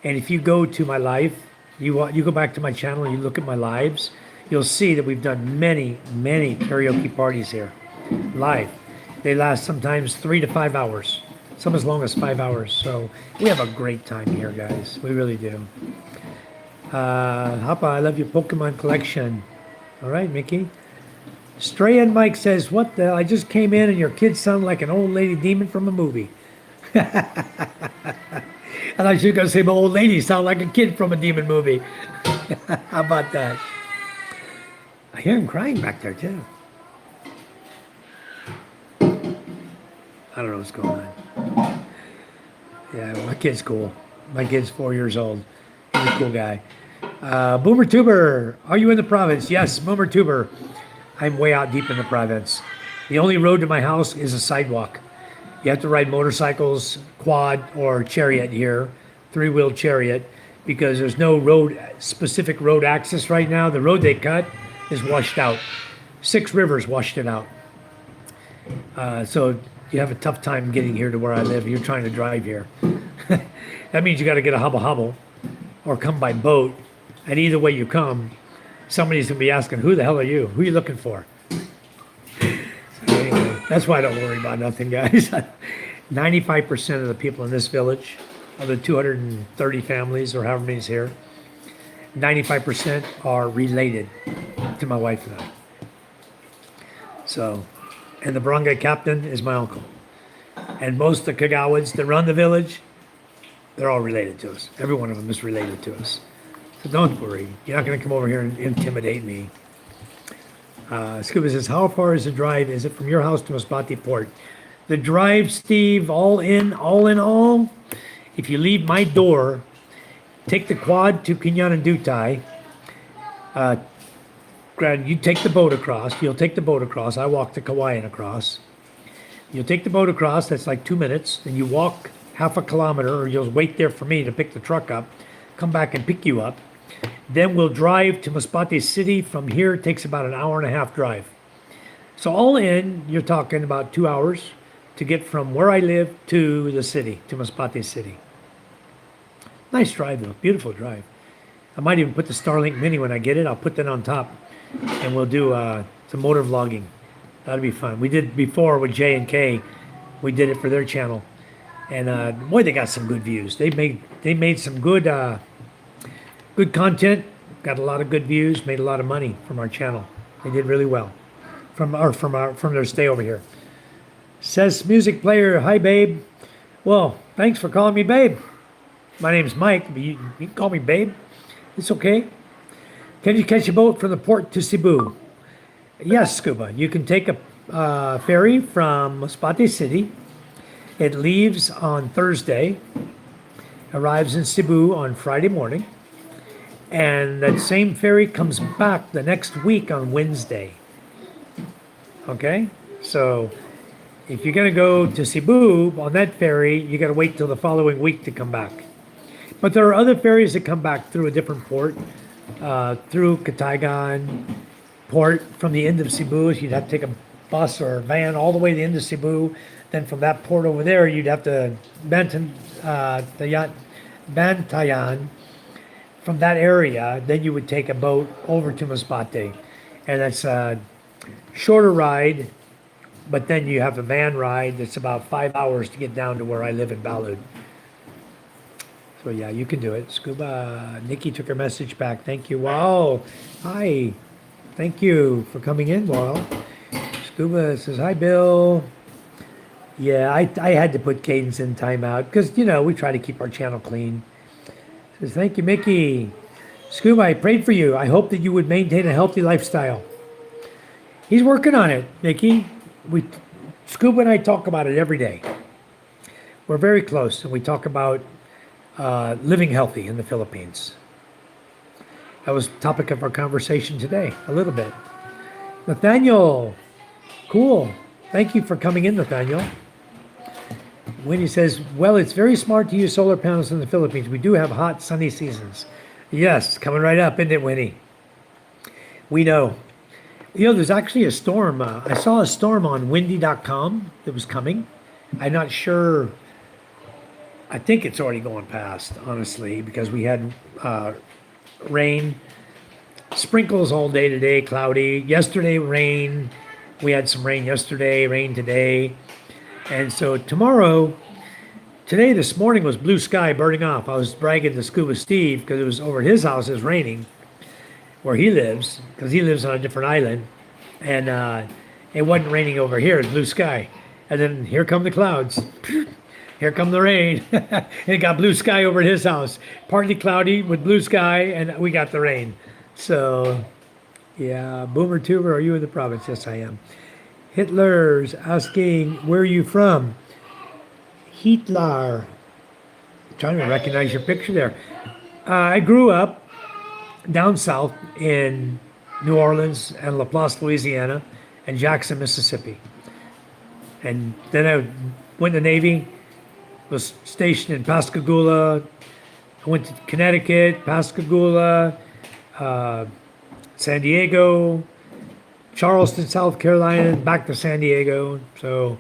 And if you go to my live, you go back to my channel and you look at my lives, you'll see that we've done many, many karaoke parties here, live. They last sometimes 3 to 5 hours, some as long as 5 hours. So we have a great time here, guys. We really do. Hapa, I love your Pokemon collection. All right, Mickey. Stray and Mike says, what the hell? I just came in and your kids sound like an old lady demon from a movie. And I should go say my old lady sound like a kid from a demon movie. How about that? I hear him crying back there too. I don't know what's going on. Yeah, my kid's cool. My kid's 4 years old. He's a cool guy. Boomer Tuber, are you in the province? Yes, Boomer Tuber. I'm way out deep in the province. The only road to my house is a sidewalk. You have to ride motorcycles, quad, or chariot here, 3-wheel chariot, because there's no specific road access right now. The road they cut is washed out. 6 rivers washed it out. So you have a tough time getting here to where I live. You're trying to drive here. That means you got to get a hubble or come by boat. And either way you come, somebody's going to be asking, who the hell are you? Who are you looking for? So anyway, that's why I don't worry about nothing, guys. 95% of the people in this village, of the 230 families or however many's here, 95% are related to my wife and I. So, and the barangay captain is my uncle. And most of the Kagawans that run the village, they're all related to us. Every one of them is related to us. So don't worry. You're not going to come over here and intimidate me. Scuba says, how far is the drive? Is it from your house to Masbate Port? The drive, Steve, all in all, if you leave my door, take the quad to Quinyan and Dutai, you take the boat across. You'll take the boat across. I walk to Kawayan across. You'll take the boat across. That's like 2 minutes. Then you walk half a kilometer, or you'll wait there for me to pick the truck up, come back and pick you up. Then we'll drive to Masbate City. From here, it takes about an hour and a half drive. So all in, you're talking about 2 hours to get from where I live to the city, to Masbate City. Nice drive though, beautiful drive. I might even put the Starlink Mini when I get it. I'll put that on top, and we'll do some motor vlogging. That'll be fun. We did before with J and K. We did it for their channel, and boy, they got some good views. They made some good good content. Got a lot of good views. Made a lot of money from our channel. They did really well from their stay over here. Says music player, hi babe. Well, thanks for calling me babe. My name's Mike, but you can call me babe. It's okay. Can you catch a boat from the port to Cebu? Yes, Scuba. You can take a ferry from Masbate City. It leaves on Thursday, arrives in Cebu on Friday morning, and that same ferry comes back the next week on Wednesday. Okay? So if you're going to go to Cebu on that ferry, you got to wait till the following week to come back. But there are other ferries that come back through a different port, through Katagan port from the end of Cebu. You'd have to take a bus or a van all the way to the end of Cebu. Then from that port over there, you'd have to Bantayan. From that area, then you would take a boat over to Masbate. And that's a shorter ride, but then you have a van ride that's about 5 hours to get down to where I live in Balud. So yeah, you can do it. Scuba, Nikki took her message back. Thank you. Wow. Hi. Thank you for coming in, Wow. Scuba says, hi, Bill. Yeah, I had to put Cadence in timeout because, you know, we try to keep our channel clean. Says, thank you, Mickey. Scuba, I prayed for you. I hope that you would maintain a healthy lifestyle. He's working on it, Mickey. Scuba and I talk about it every day. We're very close, and we talk about living healthy in the Philippines. That was the topic of our conversation today, a little bit. Nathaniel, cool. Thank you for coming in, Nathaniel. Winnie says, well, it's very smart to use solar panels in the Philippines. We do have hot, sunny seasons. Yes, coming right up, isn't it, Winnie? We know. You know, there's actually a storm. I saw a storm on windy.com that was coming. I'm not sure. I think it's already going past, honestly, because we had rain, sprinkles all day today, cloudy. Yesterday, rain. We had some rain yesterday, rain today. And so today, this morning was blue sky burning off. I was bragging to Scuba Steve because it was over his house, it was raining where he lives, because he lives on a different island. And it wasn't raining over here, it was blue sky. And then here come the clouds. Here come the rain. And it got blue sky over at his house. Partly cloudy with blue sky, and we got the rain. So, yeah, Boomer Tuber, are you in the province? Yes, I am. Hitler's asking, where are you from? Hitler. I'm trying to recognize your picture there. I grew up down south in New Orleans and LaPlace, Louisiana, and Jackson, Mississippi. And then I went to the Navy, was stationed in Pascagoula. I went to Connecticut, Pascagoula, San Diego, Charleston, South Carolina, back to San Diego. So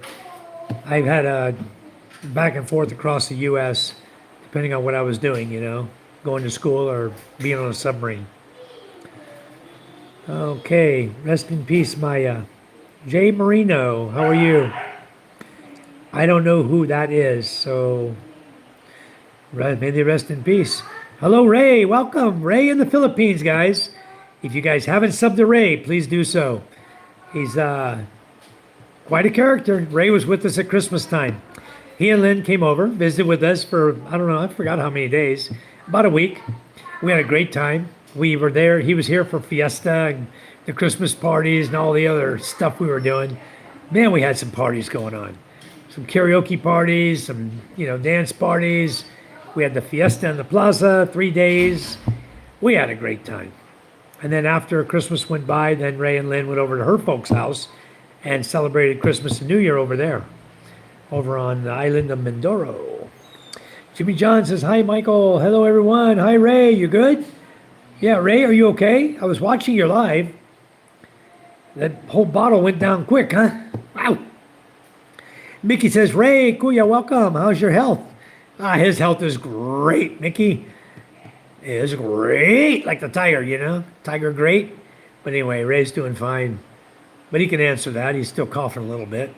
I've had a back and forth across the U.S., depending on what I was doing, you know, going to school or being on a submarine. Okay, rest in peace, Maya. Jay Marino, how are you? I don't know who that is, so may they rest in peace. Hello, Ray. Welcome. Ray in the Philippines, guys. If you guys haven't subbed to Ray, please do so. He's quite a character. Ray was with us at Christmas time. He and Lynn came over, visited with us for, I don't know, I forgot how many days, about a week. We had a great time. We were there. He was here for Fiesta and the Christmas parties and all the other stuff we were doing. Man, we had some parties going on. Some karaoke parties, some, you know, dance parties. We had the Fiesta in the Plaza, 3 days. We had a great time. And then after Christmas went by, then Ray and Lynn went over to her folks' house and celebrated Christmas and New Year over there, over on the island of Mindoro. Jimmy John says, hi, Michael. Hello, everyone. Hi, Ray. You good? Yeah, Ray, are you okay? I was watching your live. That whole bottle went down quick, huh? Wow. Mickey says, Ray, Kuya, welcome. How's your health? His health is great, Mickey. Is great, like the tiger, you know? Tiger great. But anyway, Ray's doing fine. But he can answer that. He's still coughing a little bit.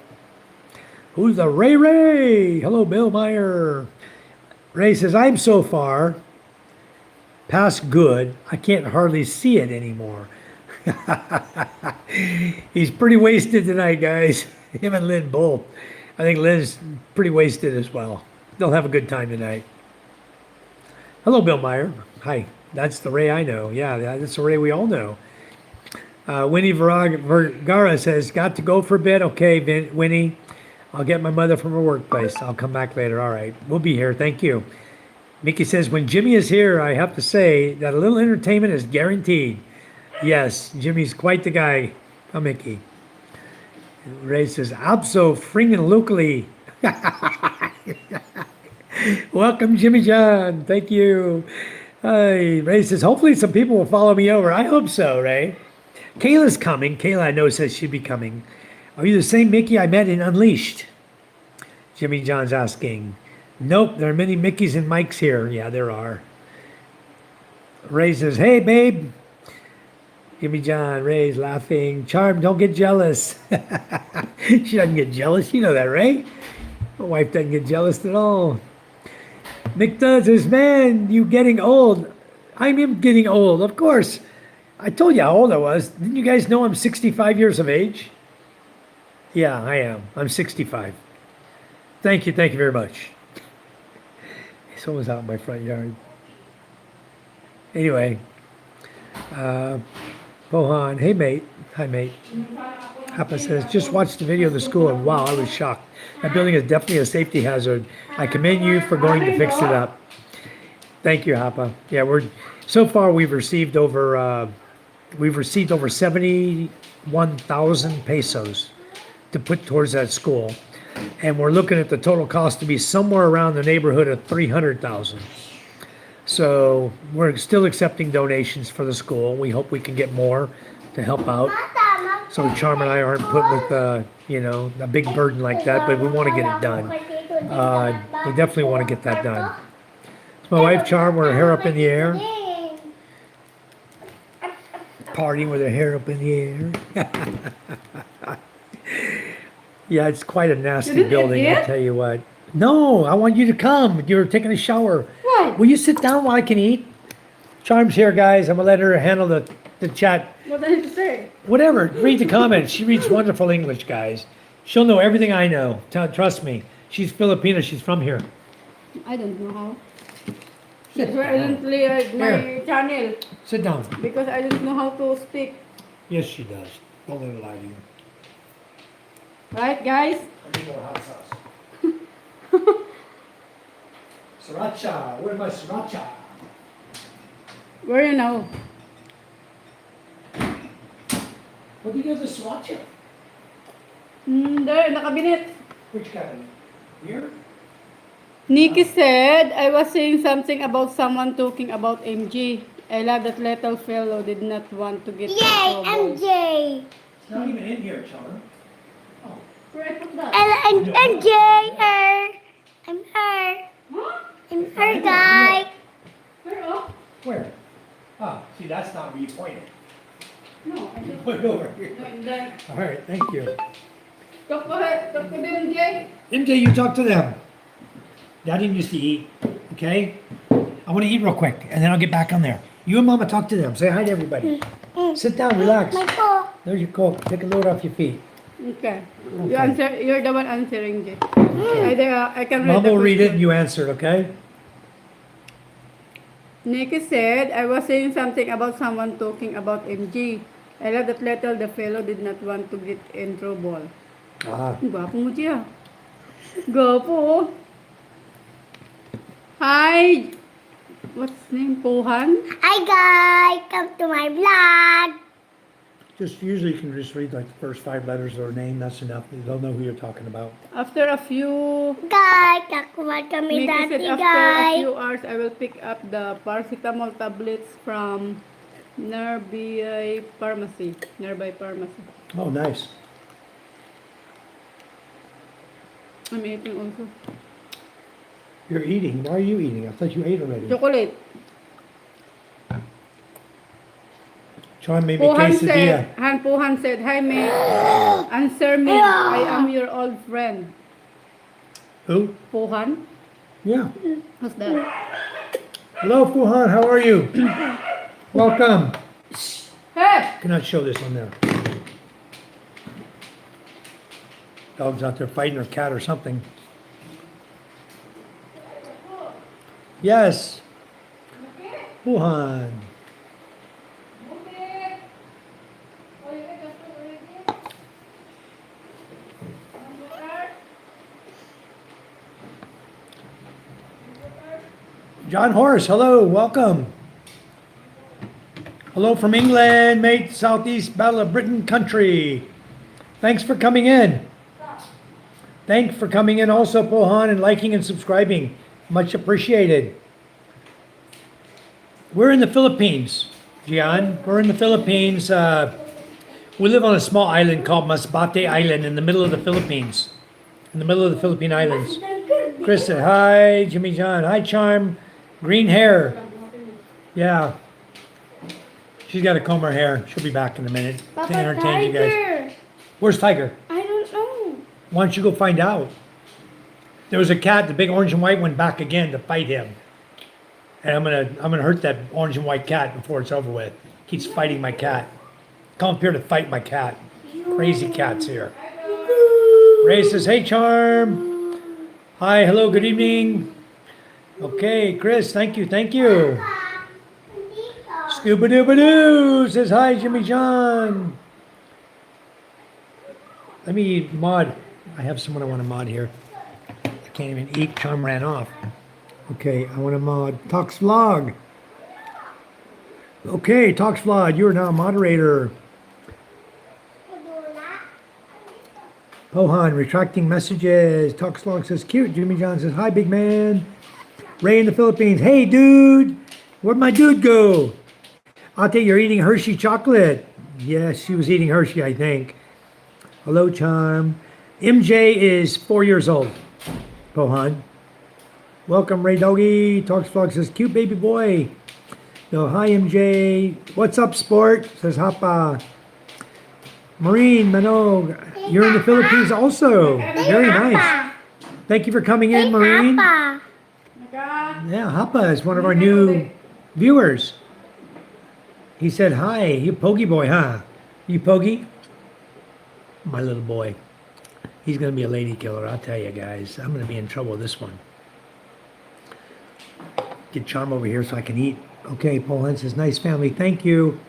Who's the Ray Ray? Hello, Bill Meyer. Ray says, I'm so far past good, I can't hardly see it anymore. He's pretty wasted tonight, guys. Him and Lynn both. I think Lynn's pretty wasted as well. They'll have a good time tonight. Hello, Bill Meyer. Hi. That's the Ray I know. Yeah, that's the Ray we all know. Winnie Vergara says, got to go for a bit. Okay, Winnie. I'll get my mother from her workplace. I'll come back later. All right. We'll be here. Thank you. Mickey says, when Jimmy is here, I have to say that a little entertainment is guaranteed. Yes, Jimmy's quite the guy. Oh, Mickey. Ray says, abso-fringin-locally. Welcome, Jimmy John. Thank you. Ray says, hopefully some people will follow me over. I hope so, Ray. Kayla's coming. Kayla, I know, says she'd be coming. Are you the same Mickey I met in Unleashed? Jimmy John's asking. Nope, there are many Mickeys and Mikes here. Yeah, there are. Ray says, hey, babe. Jimmy John, Ray's laughing. Charm, don't get jealous. She doesn't get jealous. You know that, Ray? My wife doesn't get jealous at all. Mick says, man, you getting old. I am getting old, of course. I told you how old I was. Didn't you guys know I'm 65 years of age? Yeah, I am. I'm 65. Thank you very much. Someone's out in my front yard. Anyway, Bohan, hey mate. Hi mate. Papa says, just watched the video of the school and wow, I was shocked. That building is definitely a safety hazard. I commend you for going to fix it up. Thank you, Hapa. Yeah, so far we've received over 71,000 pesos to put towards that school. And we're looking at the total cost to be somewhere around the neighborhood of 300,000. So we're still accepting donations for the school. We hope we can get more to help out. So Charm and I aren't put with, a big burden like that, but we want to get it done. We definitely want to get that done. It's my wife, Charm, with her hair up in the air. Partying with her hair up in the air. Yeah, it's quite a nasty building, I'll tell you what. No, I want you to come. You're taking a shower. What? Will you sit down while I can eat? Charm's here, guys. I'm going to let her handle the chat. What did you say? Whatever. Read the comments. She reads wonderful English, guys. She'll know everything I know. Trust me. She's Filipino. She's from here. I don't know how. Sit That's why I down. don't play my channel. Sit down. Because I don't know how to speak. Yes, she does. Don't let her lie to you. Right, guys? I need more hot sauce. Sriracha. Where's my sriracha? Where you know? What do you do with the sriracha? There, in the cabinet. Which cabinet? Here? Nikki said, I was saying something about someone talking about MG. I love that little fellow did not want to get in Yay, trouble. MJ. It's not even in here, Charm. Oh. Where I put that? And MJ, her. I'm her. Huh? I'm her guy. Where? Oh? Where? Ah, see, that's not where you pointed. No, I just Put it over here. no, in there. All right, thank you. Talk to her. Talk to them, MJ. MJ, you talk to them. Daddy used to eat, okay? I want to eat real quick, and then I'll get back on there. You and Mama talk to them. Say hi to everybody. Sit down, relax. My paw. There's your coat. Take a load off your feet. Okay. Okay. You're the one answering, Jay. I can read Mama the will read it question. and you answer it, okay? Nikki said, I was saying something about someone talking about MG. I love that little the fellow did not want to get in trouble. Ah. Ang gwapo mo, Gia. Gwapo, oh. Hi. What's his name? Pohan? Hi guys, come to my vlog. Just usually you can just read like the first 5 letters of their name. That's enough. They'll know who you're talking about. After a few... Guys, kakuha kami Nikki said dati after a guys. few hours, I will pick up the paracetamol tablets from nearby pharmacy. Oh, nice. I'm eating also. You're eating. Why are you eating? I thought you ate already. Chocolate. Charm made me Puhan said, quesadilla. Han Puhan said, hi mate, answer me, I am your old friend. Who? Puhan? Yeah. Who's that? Hello, Fuhan. How are you? Welcome. Hey! Cannot show this on there. Dog's out there fighting her cat or something. Yes. Fuhan. John Horace, hello, welcome. Hello from England, mate, Southeast Battle of Britain country. Thanks for coming in. Thanks for coming in also, Pohan, and liking and subscribing. Much appreciated. We're in the Philippines, Gian. We're in the Philippines. We live on a small island called Masbate Island in the middle of the Philippines. In the middle of the Philippine Islands. Chris said, hi, Jimmy John. Hi, Charm. Green hair. Yeah. She's got to comb her hair. She'll be back in a minute to entertain you guys. Where's Tiger? I don't know. Why don't you go find out? There was a cat, the big orange and white one, back again to fight him. And I'm gonna hurt that orange and white cat before it's over with. Keeps fighting my cat. Come up here to fight my cat. Crazy cats here. Ray says, hey Charm. Hi, hello, good evening. Okay, Chris, thank you, thank you. Scuba Dooba Doo says, hi, Jimmy John. Let me mod. I have someone I want to mod here. I can't even eat. Charm ran off. Okay, I want to mod Talks Vlog. Okay, Talks Vlog, you are now a moderator. Pohan, retracting messages. Talks Vlog says, cute. Jimmy John says, hi, big man. Ray in the Philippines, hey, dude. Where'd my dude go? I'll take you're eating Hershey chocolate. Yes, she was eating Hershey, I think. Hello, Charm. MJ is 4 years old. Pohan. Welcome, Ray Doggy. Talks Vlog says, cute baby boy. No, hi, MJ. What's up, sport? Says Hapa. Marine, Manog. You're in the Philippines also. Very nice. Thank you for coming in, Marine. Papa. Yeah, Hapa is one of our new viewers. He said, hi, you Poggy boy, huh? You Poggy? My little boy. He's going to be a lady killer, I'll tell you guys. I'm going to be in trouble with this one. Get Charm over here so I can eat. Okay, Paul Hens says, nice family, thank you.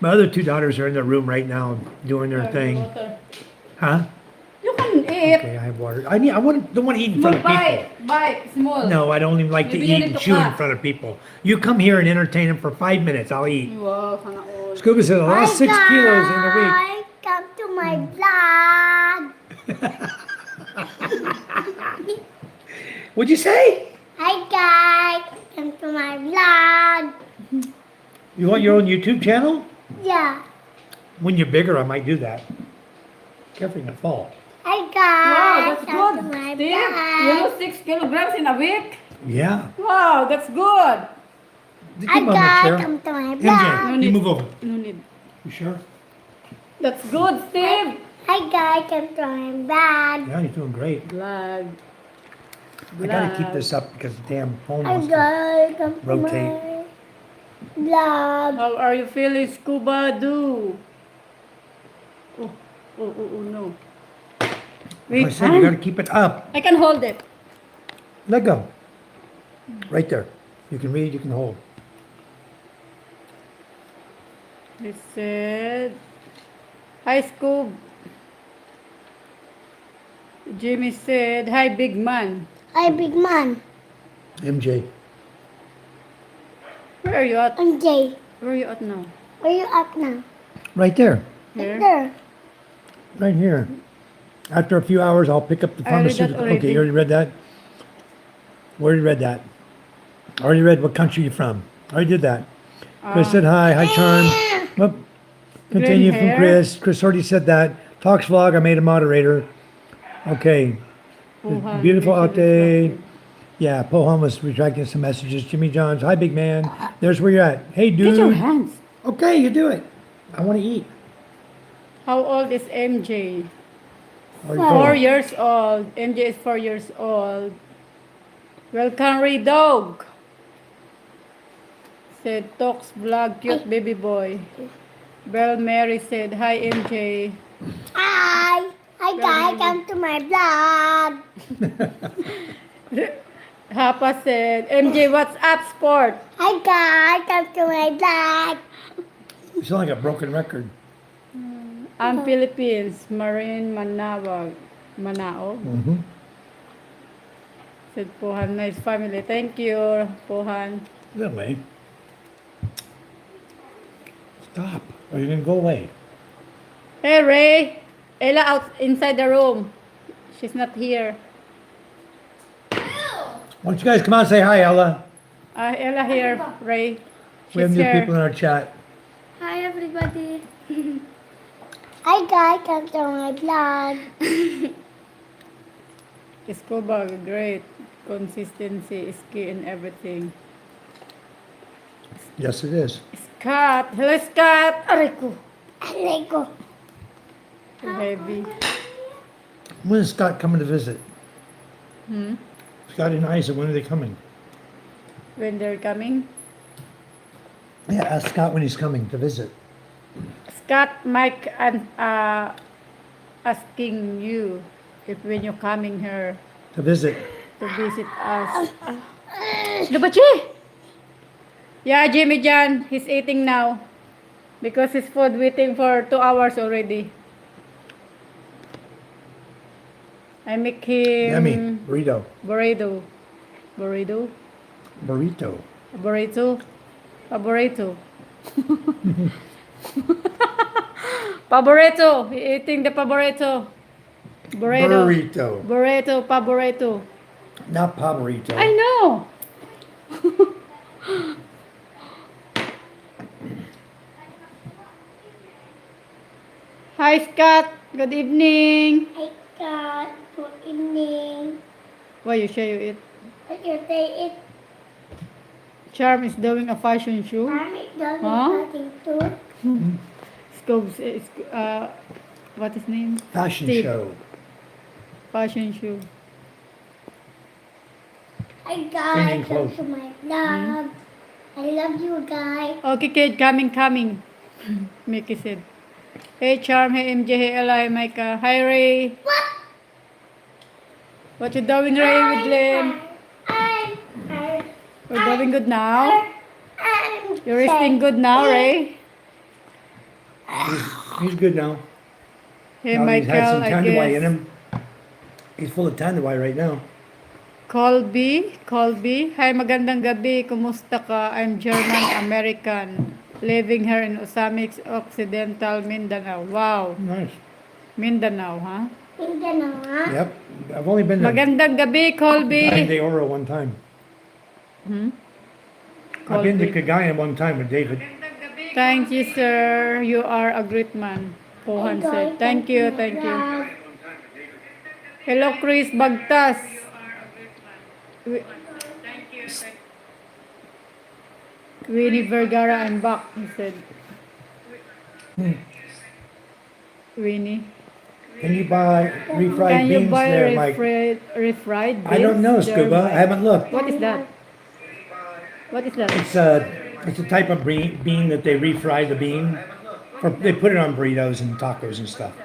My other two daughters are in their room right now doing their thing. Huh? You can eat. Okay, I have water. Don't want to eat in front of people. Bite, small. No, I don't even like to Maybe eat you need and to chew in cut. front of people. You come here and entertain them for 5 minutes, I'll eat. Wow, sana all. Scuba said, I lost 6 kilos in a week. Hi, come to my vlog. What'd you say? Hi guys, come to my vlog. You want your own YouTube channel? Yeah. When you're bigger, I might do that. Careful, you're gonna fall. Hi Wow, guys, that's come good. to my Steve, you vlog. lose 6 kilograms in a week? Yeah. Wow, that's good. Did Hi you move up guys, there? come to my MJ, vlog. you move over. No need. You sure? That's good, Steve. Hi guys, come to my vlog. Yeah, you're doing great. Vlog. I gotta keep this up because the damn phone Hi wants to. guys, come to rotate. my vlog. How are you feeling, Scuba Doo? Oh, no. Wait, I said you gotta keep it up. I can hold it. Let go. Right there. You can read, you can hold. It said, hi, Scoob. Jimmy said, hi, big man. Hi big man. MJ. Where are you at? I'm Jay. Where are you at now? Where you at now? Right there. Here? There. Right here. After a few hours, I'll pick up the I read that pharmaceutical. already. Okay, you already read that? Where you read that? I already read what country you're from. I already did that. Chris said hi. Hi, Charm. Well, continue Green from hair. Chris. Chris already said that. Talks vlog, I made a moderator. Okay. Wuhan, Beautiful Christian out day. instruction. Yeah, Poham was retracting some messages. Jimmy John's, hi, big man. There's where you're at. Hey, dude. Get your hands. Okay, you do it. I want to eat. How old is MJ? How are you 4 feeling? years old. MJ is 4 years old. Welcome, Ray Dog. Said, Talks vlog, cute baby boy. Belle Mary said, hi, MJ. Hi. Hi guys, come to my vlog. Hapa said, MJ, what's up, sport? Hi guys, come to my vlog. You sound like a broken record. I'm Philippines, Marine Manawag. Manao. Mm-hmm. Said Pohan, nice family. Thank you, Pohan. That way. Stop. Or you're going to go away. Hey, Ray. Ella out inside the room. She's not here. Why don't you guys come out and say hi, Ella? Ella here, Ray. We have She's new here. people in our chat. Hi, everybody. Hi guys, come to my vlog. Scuba, great. Consistency is key in everything. Yes, it is. Scott. Hello, Scott. Aray ko. Lego. Too heavy. When is Scott coming to visit? Hmm? Scott and Isa, when are they coming? When they're coming. Yeah, ask Scott when he's coming to visit. Scott, Mike, and asking you if when you're coming here To visit. to visit us. Dubachi! Yeah, Jimmy John, he's eating now. Because his food waiting for 2 hours already. I make him Yummy. Burrito. burrito. Burrito? Burrito. Burrito? A burrito. Paborito. He eating the paborito. Burrito. Burrito. Burrito, paborito. Not paborito. I know. Hi, Scott. Good evening. Hi guys, good evening. Why you share you eat? What you say it? Charm is doing a fashion show. I'm doing Huh? nothing too. Scopes, what is name? Fashion Steve. show. Fashion show. Hi Singing guys, come close. to my vlog. I love you guys. Okay, kid, coming. Mickey said. Hey, Charm. Hey, MJ. Hey, Ella. Hey, Micah. Hi, Ray. What? What you doing, Ray, with Lim? We're doing good now. You're resting good now, Ray. He's good now. Hey, Now he's had some Michael, I tanduay in guess. him. He's full of tanduay right now. Colby. Hi, magandang gabi. Kumusta ka? I'm German-American. Living here in Osamis Occidental, Mindanao. Wow. Nice. Mindanao, huh? Mindanao, huh? Yep. I've only been to Magandang gabi, Colby. de Oro one time. I've been to Colby. Cagayan one time with David. Thank you, sir. You are a great man. Pohan said. Thank you. Hello, Chris Bagtas. Winnie Vergara, I'm back, he said. Winnie. Can you buy refried Can you beans buy there, Mike? refried beans? I don't know, there, Scuba. Mike? I haven't looked. What is that? What is that? It's a type of bean that they refry the bean. They put it on burritos and tacos and stuff.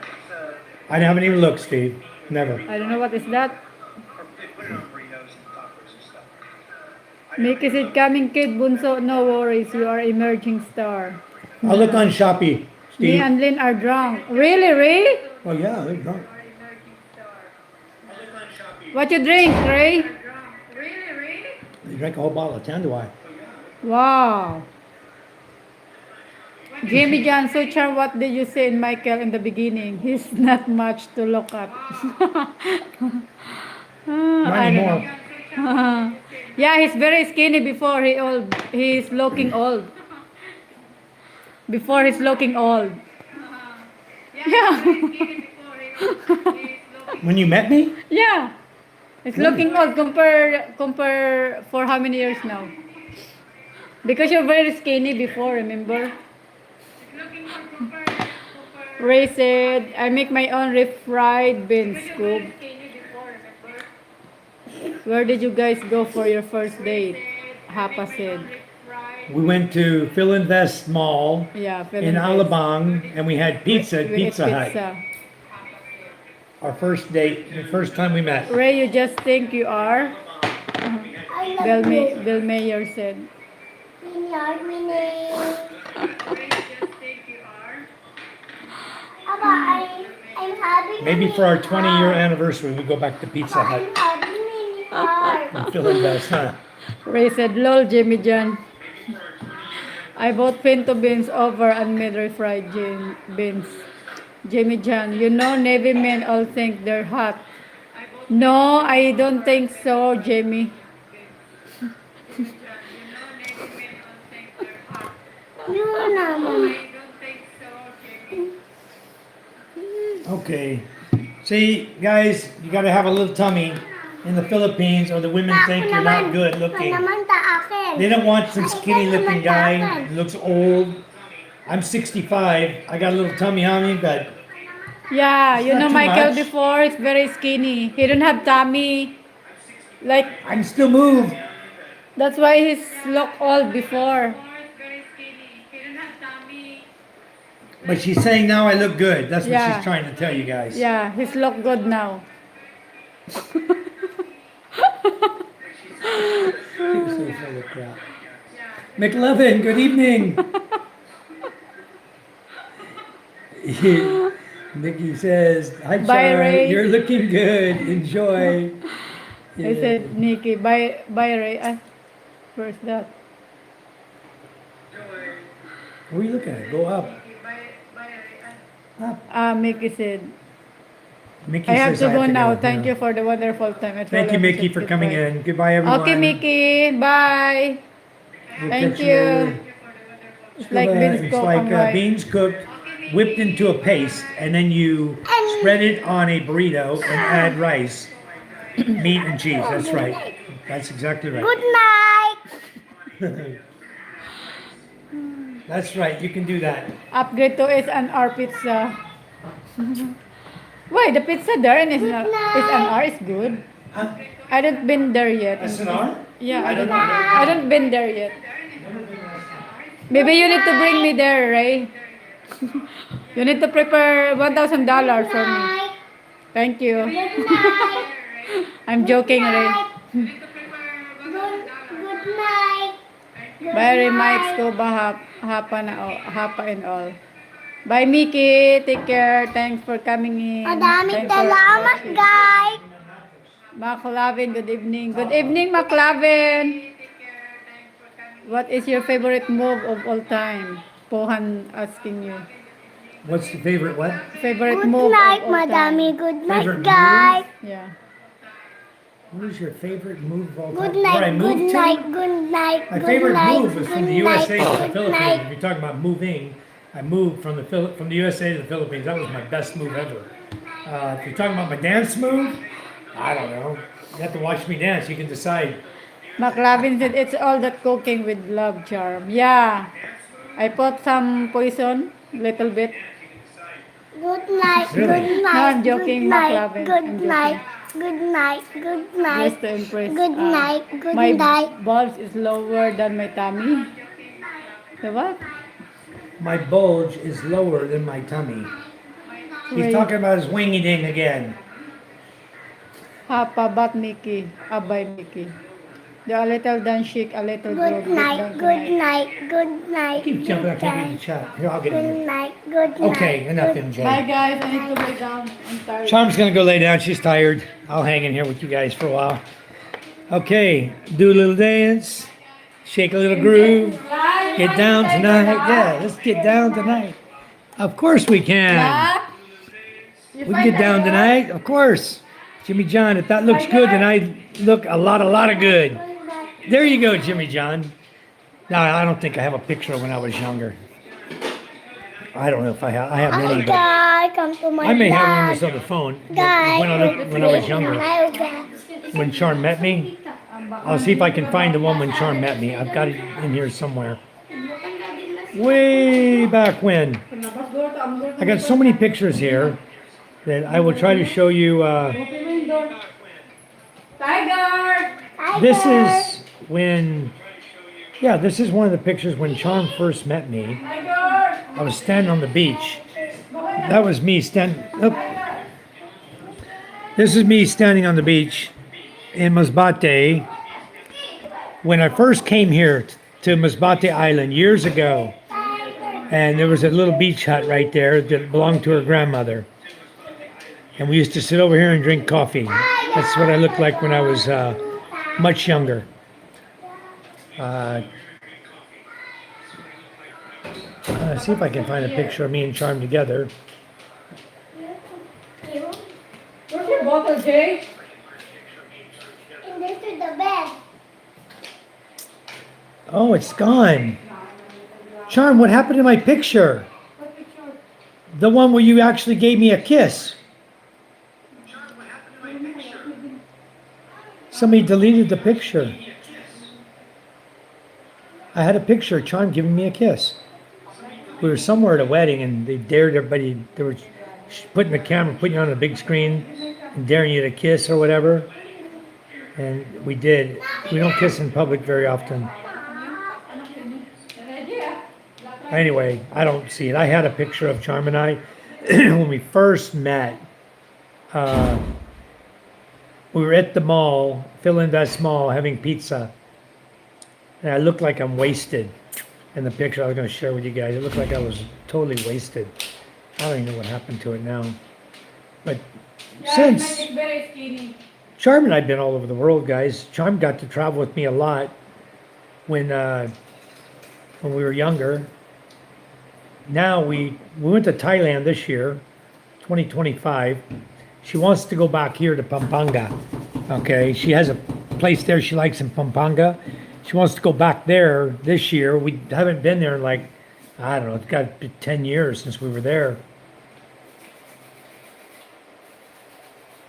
I haven't even looked, Steve. Never. I don't know what is that. Mickey said, coming kid, Bunso, no worries, you are emerging star. I'll look on Shopee, Me Steve. and Lynn are drunk. Really, Ray? Well, yeah, they're drunk. What you drink, Ray? They drank a whole bottle of tanduay. Wow. Jimmy John, so Charm, what did you say in Michael in the beginning? He's not much to look at. Not I don't anymore. know. Yeah, he's very skinny before he's looking old. Before he's looking old. Yeah. When you met me? Yeah. It's looking old. Compare for how many years now? Because you're very skinny before, remember? Ray said, I make my own refried beans scoop. Where did you guys go for your first date? Hapa said. We went to PhilInvest Mall Yeah, in Philippines. Alabang, and we had pizza at We ate Pizza Hut. pizza. Our first date, the first time we met. Ray, you just think you are? I love you. Bill Mayer said. Mini art, mini. Aba, I'm having Maybe a for our mini 20-year heart. anniversary, we go back to Pizza Aba, Hut. I'm having mini heart. PhilInvest, huh? Ray said, lol, Jimmy John. I bought pinto beans over unmade refried beans. Jimmy John, you know Navy men all think they're hot. No, I don't think so, Jimmy. Yun naman. Okay. See, guys, you got to have a little tummy in the Philippines, or the women think you're not good looking. Naman ta akin. They don't want some skinny looking guy who looks old. I'm 65. I got a little tummy, honey, but Yeah, you Not know too Michael much. before is very skinny. He don't have tummy. Like, I can still move. that's why he's look old before. But she's saying now I look good. That's what Yeah. she's trying to tell you guys. Yeah, he's look good now. You're so full of crap. McLovin, good evening. Nikki says, hi, Bye, Char. Ray. You're looking good. Enjoy. I said, Nikki, bye, Ray. Where's that? Where are you looking at? Go up. Up. Mickey said, Mickey I have says to go now. go. Thank you for the wonderful time. Thank you, Mickey, for coming in. Goodbye, everyone. Okay, Mickey. Bye. We'll Thank catch you. later. It's like Goodbye. beans It's cooked like on rice. beans cooked, whipped into a paste, and then you spread it on a burrito and add rice, meat and cheese. That's right. That's exactly right. Good night. That's right. You can do that. Upgrade to S&R pizza. Wait, the pizza there in S&R is good. Huh? I don't been there yet. SNR? Yeah, I don't know. I don't been there yet. Maybe you need to bring me there, Ray. You need to prepare $1,000 for me. Thank you. Good night. I'm joking, Ray. Good night. Bye, Ray Mike, Scuba, Hapa and all. Bye, Mickey. Take care. Thanks for coming in. Madaming Thanks for salamat, watching. guys. McLavin, good evening. Good evening, McLavin. What is your favorite move of all time? Pohan asking you. What's the favorite what? Favorite Good move night, of all madami. time. Good night, Favorite guys. Yeah. What is your favorite move of all time? Good Where I night, good moved to? night, good night, My good favorite night, move was from good the USA to the night, good Philippines. night. If you're talking about moving, I moved from the USA to the Philippines. That was my best move ever. If you're talking about my dance move, I don't know. You have to watch me dance. You can decide. McLavin said it's all that cooking with love charm. Yeah. I put some poison, little bit. Good night, Really? good No, night, I'm joking, good night, McLovin. I'm good joking. night, good night, good night, Just to impress. good night, good my night. balls is lower than my tummy. The what? My bulge is lower than my tummy. He's Wait. talking about his wingy ding again. Hapa, but Mickey. Abay, Mickey. The a little dance chic, a little Good good night, good night, good night, Keep good jumping. I can't get in night, the chat. Here, I'll get in good here. night, good night. Okay, enough, good- MJ. Bye, guys. I need to lay down. I'm tired. Charm's gonna go lay down. She's tired. I'll hang in here with you guys for a while. Okay, do a little dance, shake a little groove, get down tonight. Yeah, let's get down tonight. Of course we can. We can get down tonight. Of course. Jimmy John, if that looks good, then I look a lot of good. There you go, Jimmy John. No, I don't think I have a picture when I was younger. I don't know if I have many, but Guy, come to my I may have one dad. that's on the phone. Guy, When I was younger. my dad. when Charm met me. I'll see if I can find the one when Charm met me. I've got it in here somewhere. Way back when. I got so many pictures here that I will try to show you. Tiger! This is when, yeah, this is one of the pictures when Charm first met me. Tiger! I was standing on the beach. That was me standing. This is me standing on the beach in Masbate when I first came here to Masbate Island years ago. And there was a little beach hut right there that belonged to her grandmother. And we used to sit over here and drink coffee. That's what I looked like when I was much younger. See if I can find a picture of me and Charm together. Where's your bottle, Jay? And this is the bed. Oh, it's gone. Charm, what happened to my picture? The one where you actually gave me a kiss. Somebody deleted the picture. I had a picture of Charm giving me a kiss. We were somewhere at a wedding and they dared everybody, they were putting the camera, putting you on a big screen and daring you to kiss or whatever. And we did. We don't kiss in public very often. Anyway, I don't see it. I had a picture of Charm and I when we first met. We were at the mall, PhilHealth Mall, having pizza. And I looked like I'm wasted in the picture I was going to share with you guys. It looked like I was totally wasted. I don't even know what happened to it now. But since It's very skinny. Charm and I have been all over the world, guys. Charm got to travel with me a lot when we were younger. Now we went to Thailand this year, 2025. She wants to go back here to Pampanga. Okay, she has a place there she likes in Pampanga. She wants to go back there this year. We haven't been there in like, I don't know, it's got to be 10 years since we were there.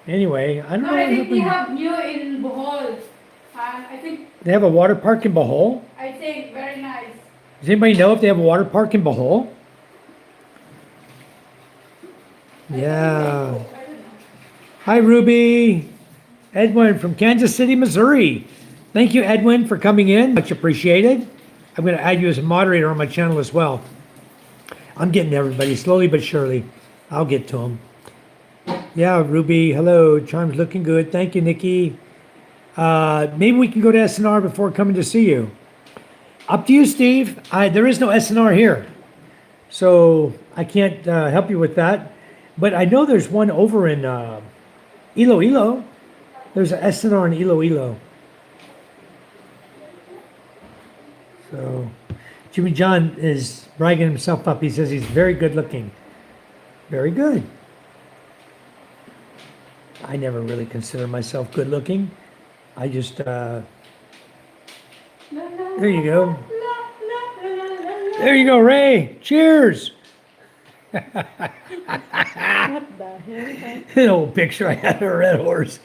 Anyway, I don't know No, I what think we happened. have new in Bohol. I think, They have a water park in Bohol? very nice. Does anybody know if they have a water park in Bohol? Yeah. Hi, Ruby. Edwin from Kansas City, Missouri. Thank you, Edwin, for coming in. Much appreciated. I'm going to add you as a moderator on my channel as well. I'm getting to everybody slowly but surely. I'll get to them. Yeah, Ruby, hello. Charm's looking good. Thank you, Nikki. Maybe we can go to SNR before coming to see you. Up to you, Steve. There is no SNR here, so I can't help you with that. But I know there's one over in Iloilo. There's an SNR in Iloilo. So Jimmy John is bragging himself up. He says he's very good looking. Very good. I never really consider myself good looking. I just, there you go. There you go, Ray. Cheers. What the hell? An old picture I had of a red horse.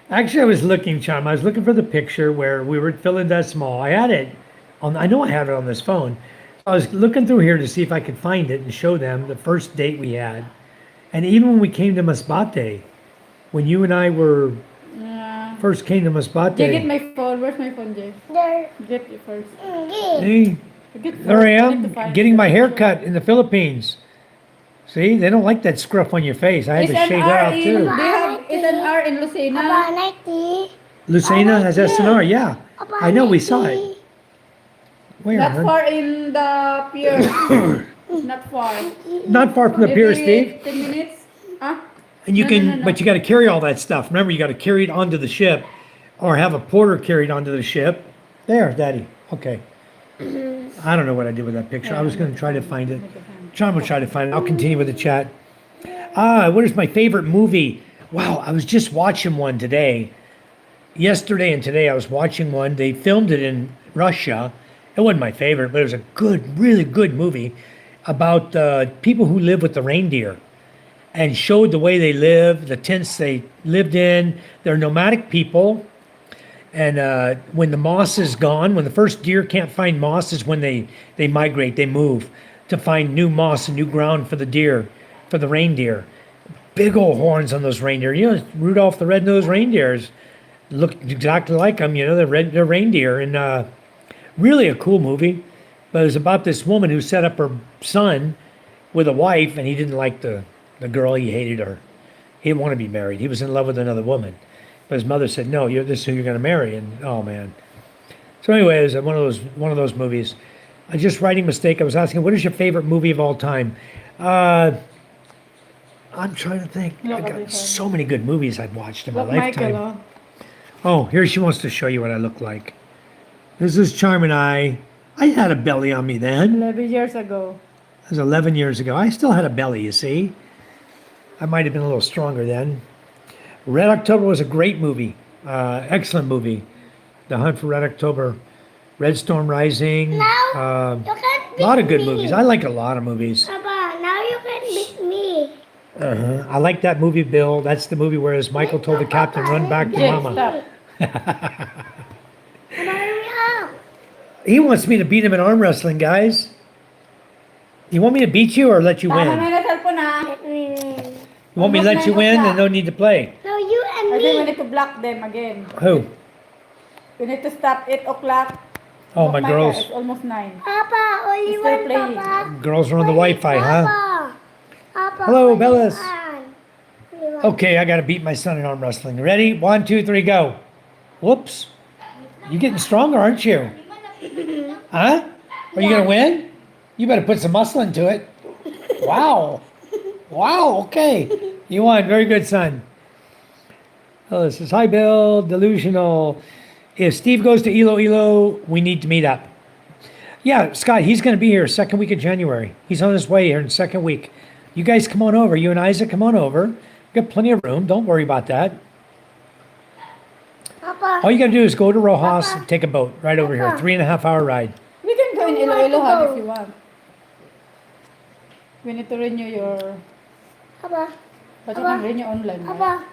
Actually, I was looking, Charm. I was looking for the picture where we were at Philadelphia Mall. I had it on, I know I had it on this phone. I was looking through here to see if I could find it and show them the first date we had. And even when we came to Masbate, when you and I were first came to Masbate. Jay, get my phone. Where's my phone, Jay? There. Get it first. See, Get there I first. need to am, find getting it. my hair cut in the Philippines. See, they don't like that scruff on your face. I had It's to an shave R that off in, too. they have, it's an R in Lucena. About 90. Lucena has SNR, yeah. I know, we saw it. Where? Not hon? far in the pier. Not far. Not far from the pier, Maybe Steve. 10 minutes. Huh? And you No, can, no, no. but you got to carry all that stuff. Remember, you got to carry it onto the ship, or have a porter carry it onto the ship. There, Daddy. Okay. I don't know what I did with that picture. I was going to try to find it. John will try to find it. I'll continue with the chat. What is my favorite movie? Wow, I was just watching one today. Yesterday and today I was watching one. They filmed it in Russia. It wasn't my favorite, but it was a good, really good movie about people who live with the reindeer. and showed the way they lived, the tents they lived in. They're nomadic people. And when the moss is gone, when the first deer can't find moss is when they migrate, they move to find new moss and new ground for the deer, for the reindeer. Big old horns on those reindeer. You know, Rudolph the Red-Nosed Reindeers look exactly like them, you know, they're reindeer. And really a cool movie. But it was about this woman who set up her son with a wife, and he didn't like the girl, he hated her. He didn't want to be married. He was in love with another woman. But his mother said, "No, this is who you're going to marry." And oh man. So anyway, it was one of those movies. Just writing mistake. I was asking, what is your favorite movie of all time? I'm trying to think. I got so many good movies I've watched in my Look, lifetime. Michael, Oh, here she wants to show you what I look like. This is Charm and I had a belly on me then. 11 years ago. That was 11 years ago. I still had a belly, you see. I might have been a little stronger then. Red October was a great movie. Excellent movie. The Hunt for Red October. Red Storm Rising. You A can't beat lot of good me. movies. I like a lot of movies. Papa, now you can beat me. I like that movie, Bill. That's the movie where as Michael told the captain, run back to Yes, mama. stop. He wants me to beat him in arm wrestling, guys. You want me to beat you or let you Tama na win? yung cellphone na. Let me win. You want me to let you win and no need to play? No, you and I think we me. need to block them again. Who? We need to stop 8 o'clock. Oh, Look, my Michael, girls. It's almost 9. Papa, only Still one, playing. Papa. Girls are on the Wi-Fi, huh? Papa. Papa, Hello, only Bellis. one. Only one. Okay, I got to beat my son in arm wrestling. Ready? 1, 2, 3, go. Whoops. You getting stronger, aren't you? Huh? Are you going to win? You better put some muscle into it. Wow. Wow, okay. You won. Very good, son. Oh, this is, hi, Bill. Delusional. If Steve goes to Iloilo, we need to meet up. Yeah, Scott, he's going to be here second week of January. He's on his way here in the second week. You guys come on over. You and Isaac, come on over. We've got plenty of room. Don't worry about that. Papa. All you got to do is go to Rojas and take a boat right over here. Papa. 3.5-hour ride. We can go in I want to Iloilo hon, go. if you want. We need to renew your... Papa. But you Papa. can renew online, right? Papa.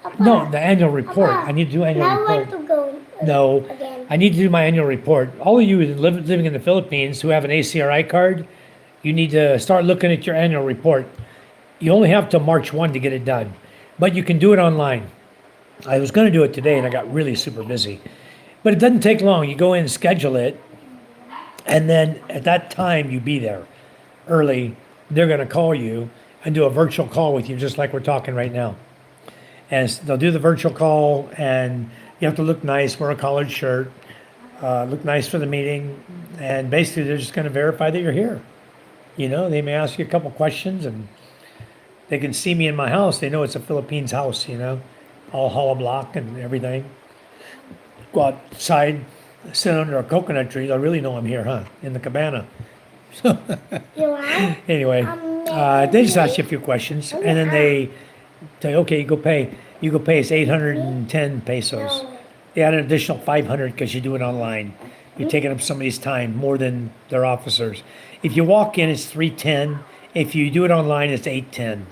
Papa. No, the annual report. Papa. I need to do annual Now I want report. to go. No, Again. I need to do my annual report. All of you living in the Philippines who have an ACRI card, you need to start looking at your annual report. You only have till March 1 to get it done, but you can do it online. I was going to do it today and I got really super busy, but it doesn't take long. You go in and schedule it, and then at that time you be there early. They're going to call you and do a virtual call with you, just like we're talking right now. And they'll do the virtual call, and you have to look nice, wear a collared shirt, look nice for the meeting, and basically they're just going to verify that you're here. You know, they may ask you a couple questions, and they can see me in my house. They know it's a Philippines house, you know, all hollow block and everything. Go outside, sit under a coconut tree. They'll really know I'm here, huh? In the cabana. So You want? anyway, they just ask you a few questions, and then they say, okay, you go pay. You go pay. It's 810 pesos. They add an additional 500 because you do it online. You're taking up somebody's time more than their officers. If you walk in, it's 310. If you do it online, it's 810.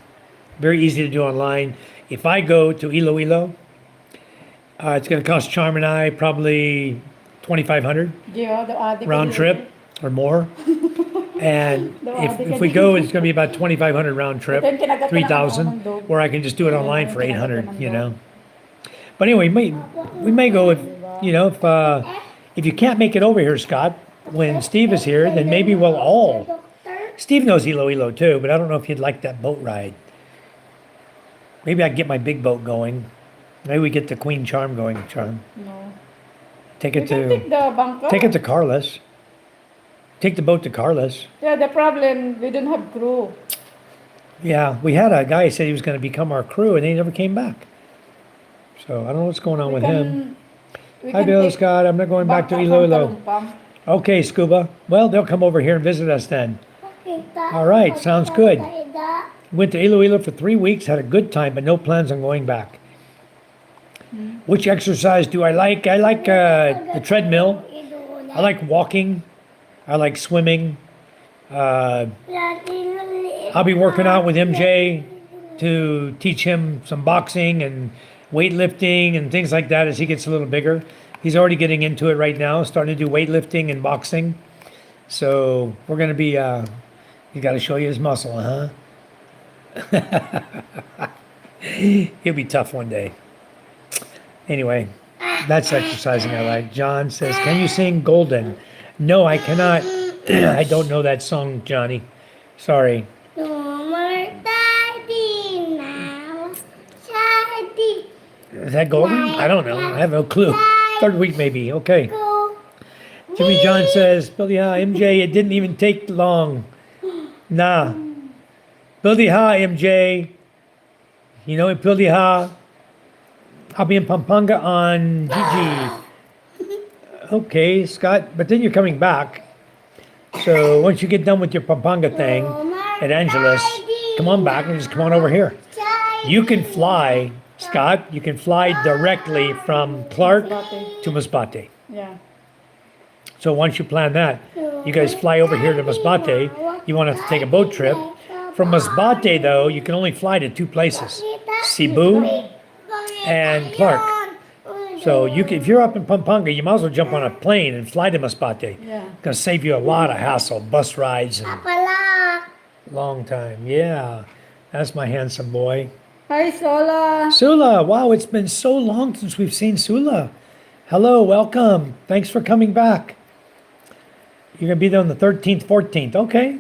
Very easy to do online. If I go to Iloilo, it's going to cost Charm and I probably 2,500 Yeah, the adik round trip or more. And if we go, it's going to be about 2,500 round trip, 3,000, or I can just do it online for 800, you know. But anyway, we may go if, you know, if you can't make it over here, Scott, when Steve is here, then maybe we'll all. Steve knows Iloilo too, but I don't know if he'd like that boat ride. Maybe I get my big boat going. Maybe we get the Queen Charm going, Charm. No. Take We it can take to the bangka. take it to Carlos. Take the boat to Carlos. Yeah, the problem, we don't have crew. Yeah, we had a guy say he was going to become our crew, and he never came back. So I don't know what's going on with him. We Hi, can Bill, take Scott. I'm not going back to bangka from Iloilo. Talumpang. Okay, Scuba. Well, they'll come over here and visit us then. All All right, sounds good. Went to Iloilo for 3 weeks, had a good time, but no plans on going back. Which exercise do I like? I like the treadmill. I like walking. I like swimming. I'll be working out with MJ to teach him some boxing and weightlifting and things like that as he gets a little bigger. He's already getting into it right now, starting to do weightlifting and boxing. So we're going to be, he's got to show you his muscle, huh? He'll be tough one day. Anyway, that's exercising I like. John says, can you sing Golden? No, I cannot. I don't know that song, Johnny. Sorry. No more daddy now. Daddy. Is that Golden? I don't know. I have no clue. Third week maybe. Okay. Go. Jimmy John says, Billy Ha, MJ, it didn't even take long. Nah. Billy Ha, MJ. You know it, Billy Ha. I'll be in Pampanga on GG. Okay, Scott, but then you're coming back. So once you get done with your Pampanga thing at Angeles, come on back and just come on over here. You can fly, Scott, you can fly directly from Clark to Masbate. Yeah. So once you plan that, you guys fly over here to Masbate. You won't have to take a boat trip. From Masbate, though, you can only fly to two places, Cebu and Clark. So you can, if you're up in Pampanga, you might as well jump on a plane and fly to Masbate. Yeah. It's going to save you a lot of hassle, bus rides and Pala. long time. Yeah, that's my handsome boy. Hi, Sola. Sula, wow, it's been so long since we've seen Sula. Hello, welcome. Thanks for coming back. You're going to be there on the 13th, 14th. Okay.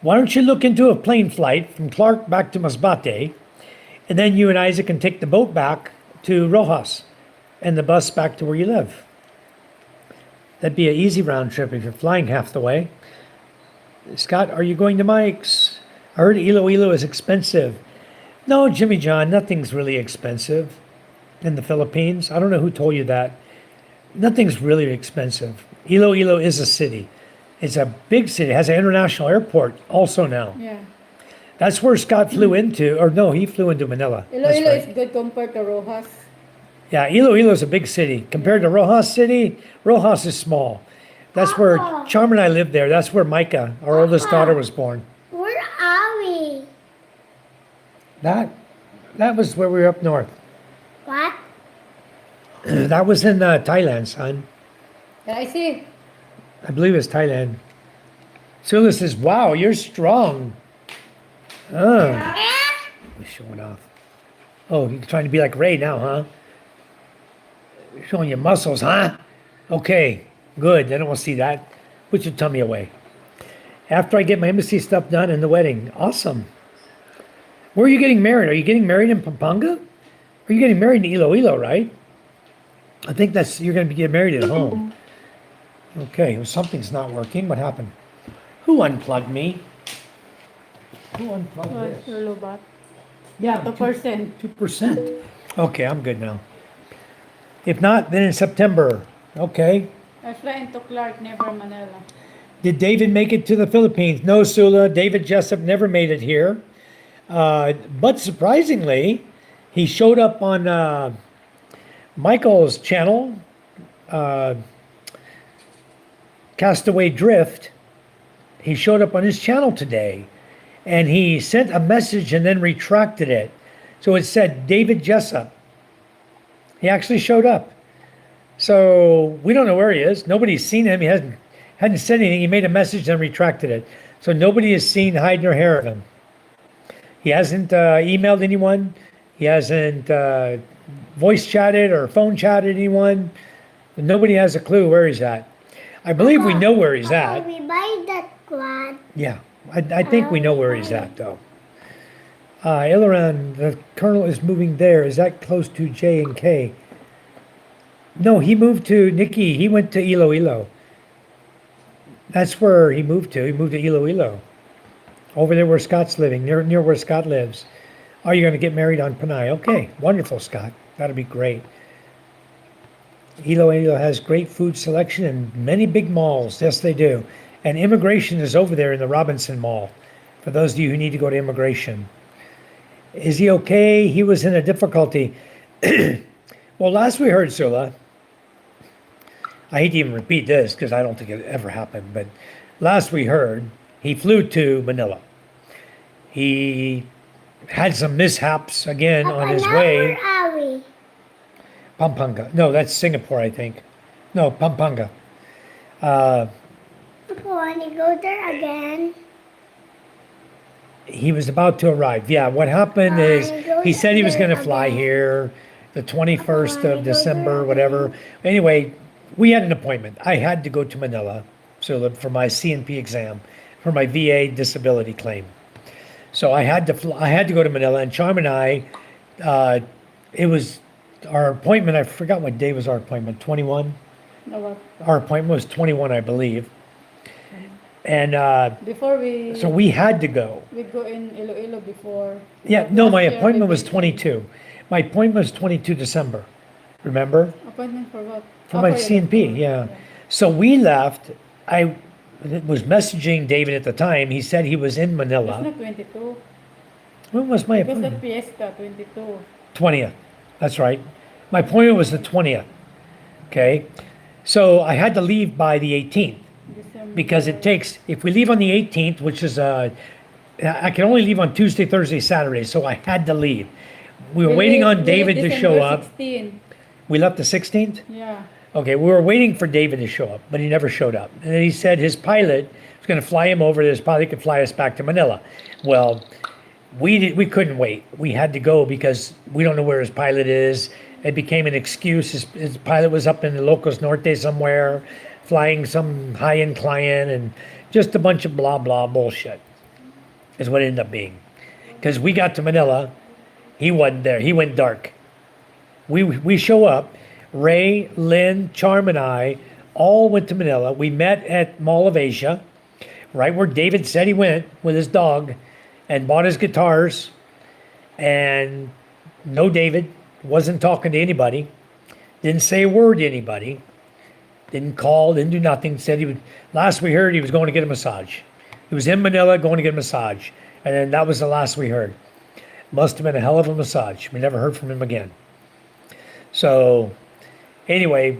Why don't you look into a plane flight from Clark back to Masbate, and then you and Isaac can take the boat back to Rojas and the bus back to where you live. That'd be an easy round trip if you're flying half the way. Scott, are you going to Mike's? I heard Iloilo is expensive. No, Jimmy John, nothing's really expensive in the Philippines. I don't know who told you that. Nothing's really expensive. Iloilo is a city. It's a big city. It has an international airport also now. Yeah. That's where Scott flew into, or no, he flew into Manila. That's Iloilo right. is good compared to Rojas. Yeah, Iloilo is a big city. Compared to Rojas City, Rojas is small. That's where Charm and I lived there. That's where Micah, our oldest daughter, was born. Where are we? That was where we were up north. What? That was in Thailand, son. Yeah, I see. I believe it's Thailand. Sula says, wow, you're strong. Oh, he's showing off. Oh, you're trying to be like Ray now, huh? You're showing your muscles, huh? Okay, good. I don't want to see that. Put your tummy away. After I get my embassy stuff done and the wedding. Awesome. Where are you getting married? Are you getting married in Pampanga? Or are you getting married in Iloilo, right? I think that's, you're going to be getting married at home. Okay, well, something's not working. What happened? Who unplugged me? Who unplugged this? Your lobat. Yeah, 2%. 2%. Okay, I'm good now. If not, then in September. Okay. I fly into Clark, never Manila. Did David make it to the Philippines? No, Sula. David Jessup never made it here. But surprisingly, he showed up on Michael's channel, Castaway Drift. He showed up on his channel today, and he sent a message and then retracted it. So it said David Jessup. He actually showed up. So we don't know where he is. Nobody's seen him. He hadn't said anything. He made a message and retracted it. So nobody has seen hide nor hair of him. He hasn't emailed anyone. He hasn't voice chatted or phone chatted anyone. Nobody has a clue where he's at. I believe we know where he's at. We buy that one. Yeah, I think we know where he's at, though. Ilaran, the colonel is moving there. Is that close to J and K? No, he moved to Nikki. He went to Iloilo. That's where he moved to. He moved to Iloilo. Over there where Scott's living, near where Scott lives. Are you going to get married on Panay? Okay, wonderful, Scott. That'll be great. Iloilo has great food selection and many big malls. Yes, they do. And immigration is over there in the Robinson Mall, for those of you who need to go to immigration. Is he okay? He was in a difficulty. Well, last we heard, Sula, I hate to even repeat this because I don't think it ever happened, but last we heard, he flew to Manila. He had some mishaps again on his Now way. where are we? Pampanga. No, that's Singapore, I think. No, Pampanga. Uh, Papa, want to go there again? he was about to arrive. Yeah, what happened is he said he was going to fly here the 21st of December, whatever. Anyway, we had an appointment. I had to go to Manila for my CNP exam, for my VA disability claim. So I had to go to Manila, and Charm and I, it was our appointment. I forgot what day was our appointment. 21. No, what? Our appointment was 21, I believe. And Before we so we had to go. we go in Iloilo before. Yeah, no, my Last year appointment we was did. 22. My appointment was 22 December. Remember? Appointment for what? For Oh, my your CNP, doctor. yeah. So we left. I was messaging David at the time. He said he was in It's Manila. not 22. When was my Because that appointment? Fiesta 22. 20th. That's right. My appointment was the 20th. Okay. So I had to leave by the 18th. December. Because it takes, if we leave on the 18th, which is I can only leave on Tuesday, Thursday, Saturday, so I had to leave. We were waiting on David to show up. 16. We left the 16th. Yeah. Okay, we were waiting for David to show up, but he never showed up. And then he said his pilot was going to fly him over. His pilot could fly us back to Manila. Well, we couldn't wait. We had to go because we don't know where his pilot is. It became an excuse. His pilot was up in the Locos Norte somewhere, flying some high-end client, and just a bunch of blah, blah bullshit is what it ended up being. Because we got to Manila, he wasn't there. He went dark. We show up, Ray, Lynn, Charm, and I all went to Manila. We met at Mall of Asia, right where David said he went with his dog, and bought his guitars. And no David, wasn't talking to anybody, didn't say a word to anybody. Didn't call, didn't do nothing. Said he would. Last we heard, he was going to get a massage. He was in Manila going to get a massage, and then that was the last we heard. Must have been a hell of a massage. We never heard from him again. So, anyway,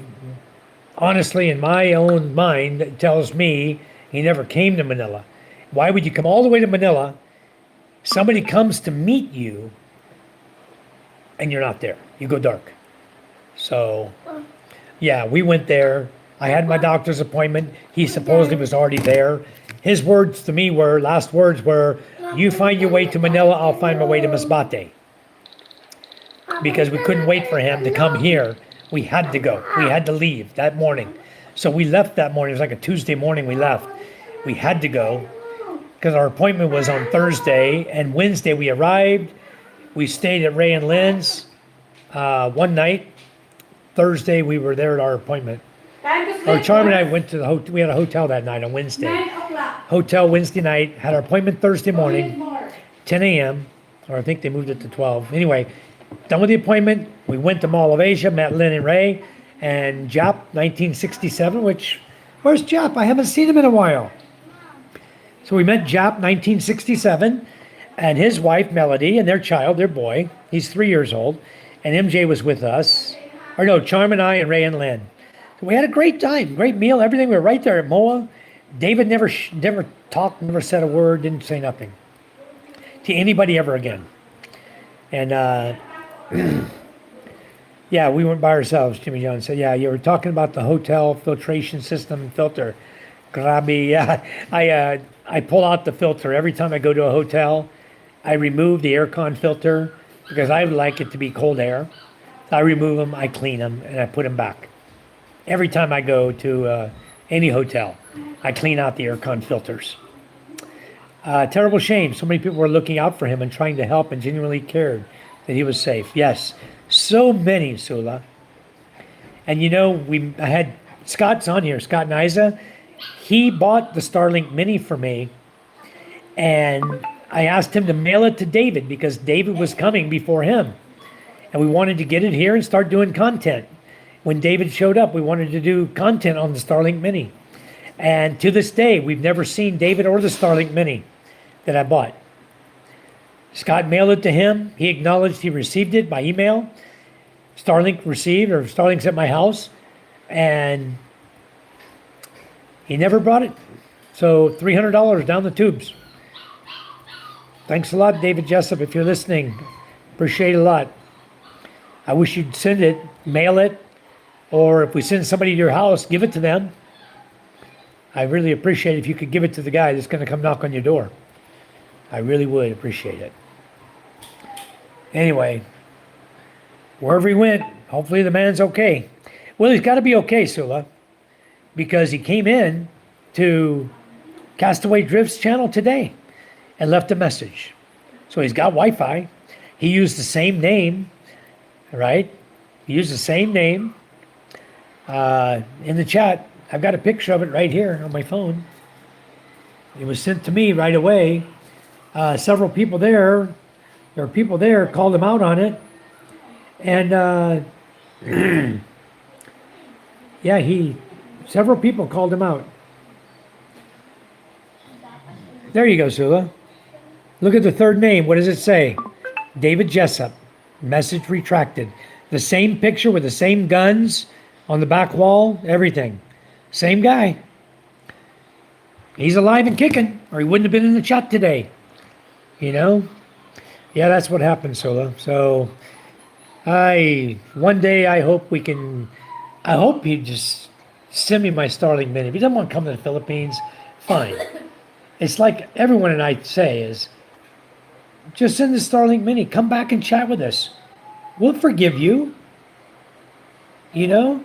honestly, in my own mind, it tells me he never came to Manila. Why would you come all the way to Manila? Somebody comes to meet you, and you're not there. You go dark. So, yeah, we went there. I had my doctor's appointment. He supposedly was already there. His words to me were, last words were, you find your way to Manila, I'll find my way to Masbate. Because we couldn't wait for him to come here. We had to go. We had to leave that morning. So we left that morning. It was like a Tuesday morning we left. We had to go because our appointment was on Thursday, and Wednesday we arrived. We stayed at Ray and Lynn's one night. Thursday we were there at our appointment. Time to sleep. Or Charm and I went to the we had a hotel that night on Wednesday. 9 o'clock. Hotel Wednesday night, had our appointment Thursday morning, More. 10 a.m. Or I think they moved it to 12. Anyway, done with the appointment. We went to Mall of Asia, met Lynn and Ray, and Jap 1967, which, where's Jap? I haven't seen him in a while. So we met Jap 1967 and his wife Melody and their child, their boy. He's 3 years old. And MJ was with us. Or no, Charm and I and Ray and Lynn. So we had a great time, great meal, everything. We were right there at MOA. David never talked, never said a word, didn't say nothing to anybody ever again. And yeah, we went by ourselves. Jimmy John said, yeah, you were talking about the hotel filtration system filter. Grabe, yeah. I pull out the filter every time I go to a hotel. I remove the aircon filter because I like it to be cold air. I remove them, I clean them, and I put them back. Every time I go to any hotel, I clean out the aircon filters. Terrible shame. So many people were looking out for him and trying to help and genuinely cared that he was safe. Yes, so many, Sula. And you know, I had Scott's on here, Scott Niza. He bought the Starlink Mini for me, and I asked him to mail it to David because David was coming before him. And we wanted to get it here and start doing content. When David showed up, we wanted to do content on the Starlink Mini. And to this day, we've never seen David or the Starlink Mini that I bought. Scott mailed it to him. He acknowledged he received it by email. Starlink received, or Starlink's at my house. And he never brought it. So $300 down the tubes. Thanks a lot, David Jessup, if you're listening. Appreciate it a lot. I wish you'd send it, mail it, or if we send somebody to your house, give it to them. I really appreciate it if you could give it to the guy that's going to come knock on your door. I really would appreciate it. Anyway, wherever he went, hopefully the man's okay. Well, he's got to be okay, Sula, because he came in to Castaway Drift's channel today and left a message. So he's got Wi-Fi. He used the same name, right? He used the same name in the chat. I've got a picture of it right here on my phone. It was sent to me right away. Several people there called him out on it. And yeah, several people called him out. There you go, Sula. Look at the third name. What does it say? David Jessup. Message retracted. The same picture with the same guns on the back wall, everything. Same guy. He's alive and kicking, or he wouldn't have been in the chat today. You know? Yeah, that's what happened, Sula. So, one day I hope he just send me my Starlink Mini. If he doesn't want to come to the Philippines, fine. It's like everyone and I say is, just send the Starlink Mini. Come back and chat with us. We'll forgive you. You know?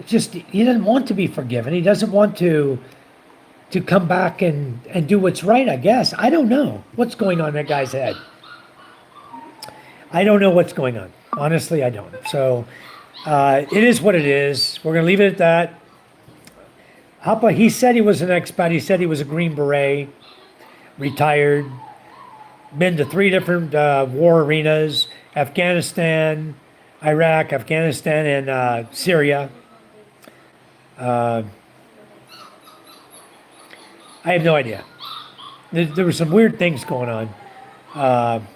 It's just, he doesn't want to be forgiven. He doesn't want to come back and do what's right, I guess. I don't know what's going on in that guy's head. I don't know what's going on. Honestly, I don't. So, it is what it is. We're going to leave it at that. Hapa, he said he was an expat. He said he was a Green Beret, retired, been to 3 different war arenas, Afghanistan, Iraq, Afghanistan, and Syria. I have no idea. There were some weird things going on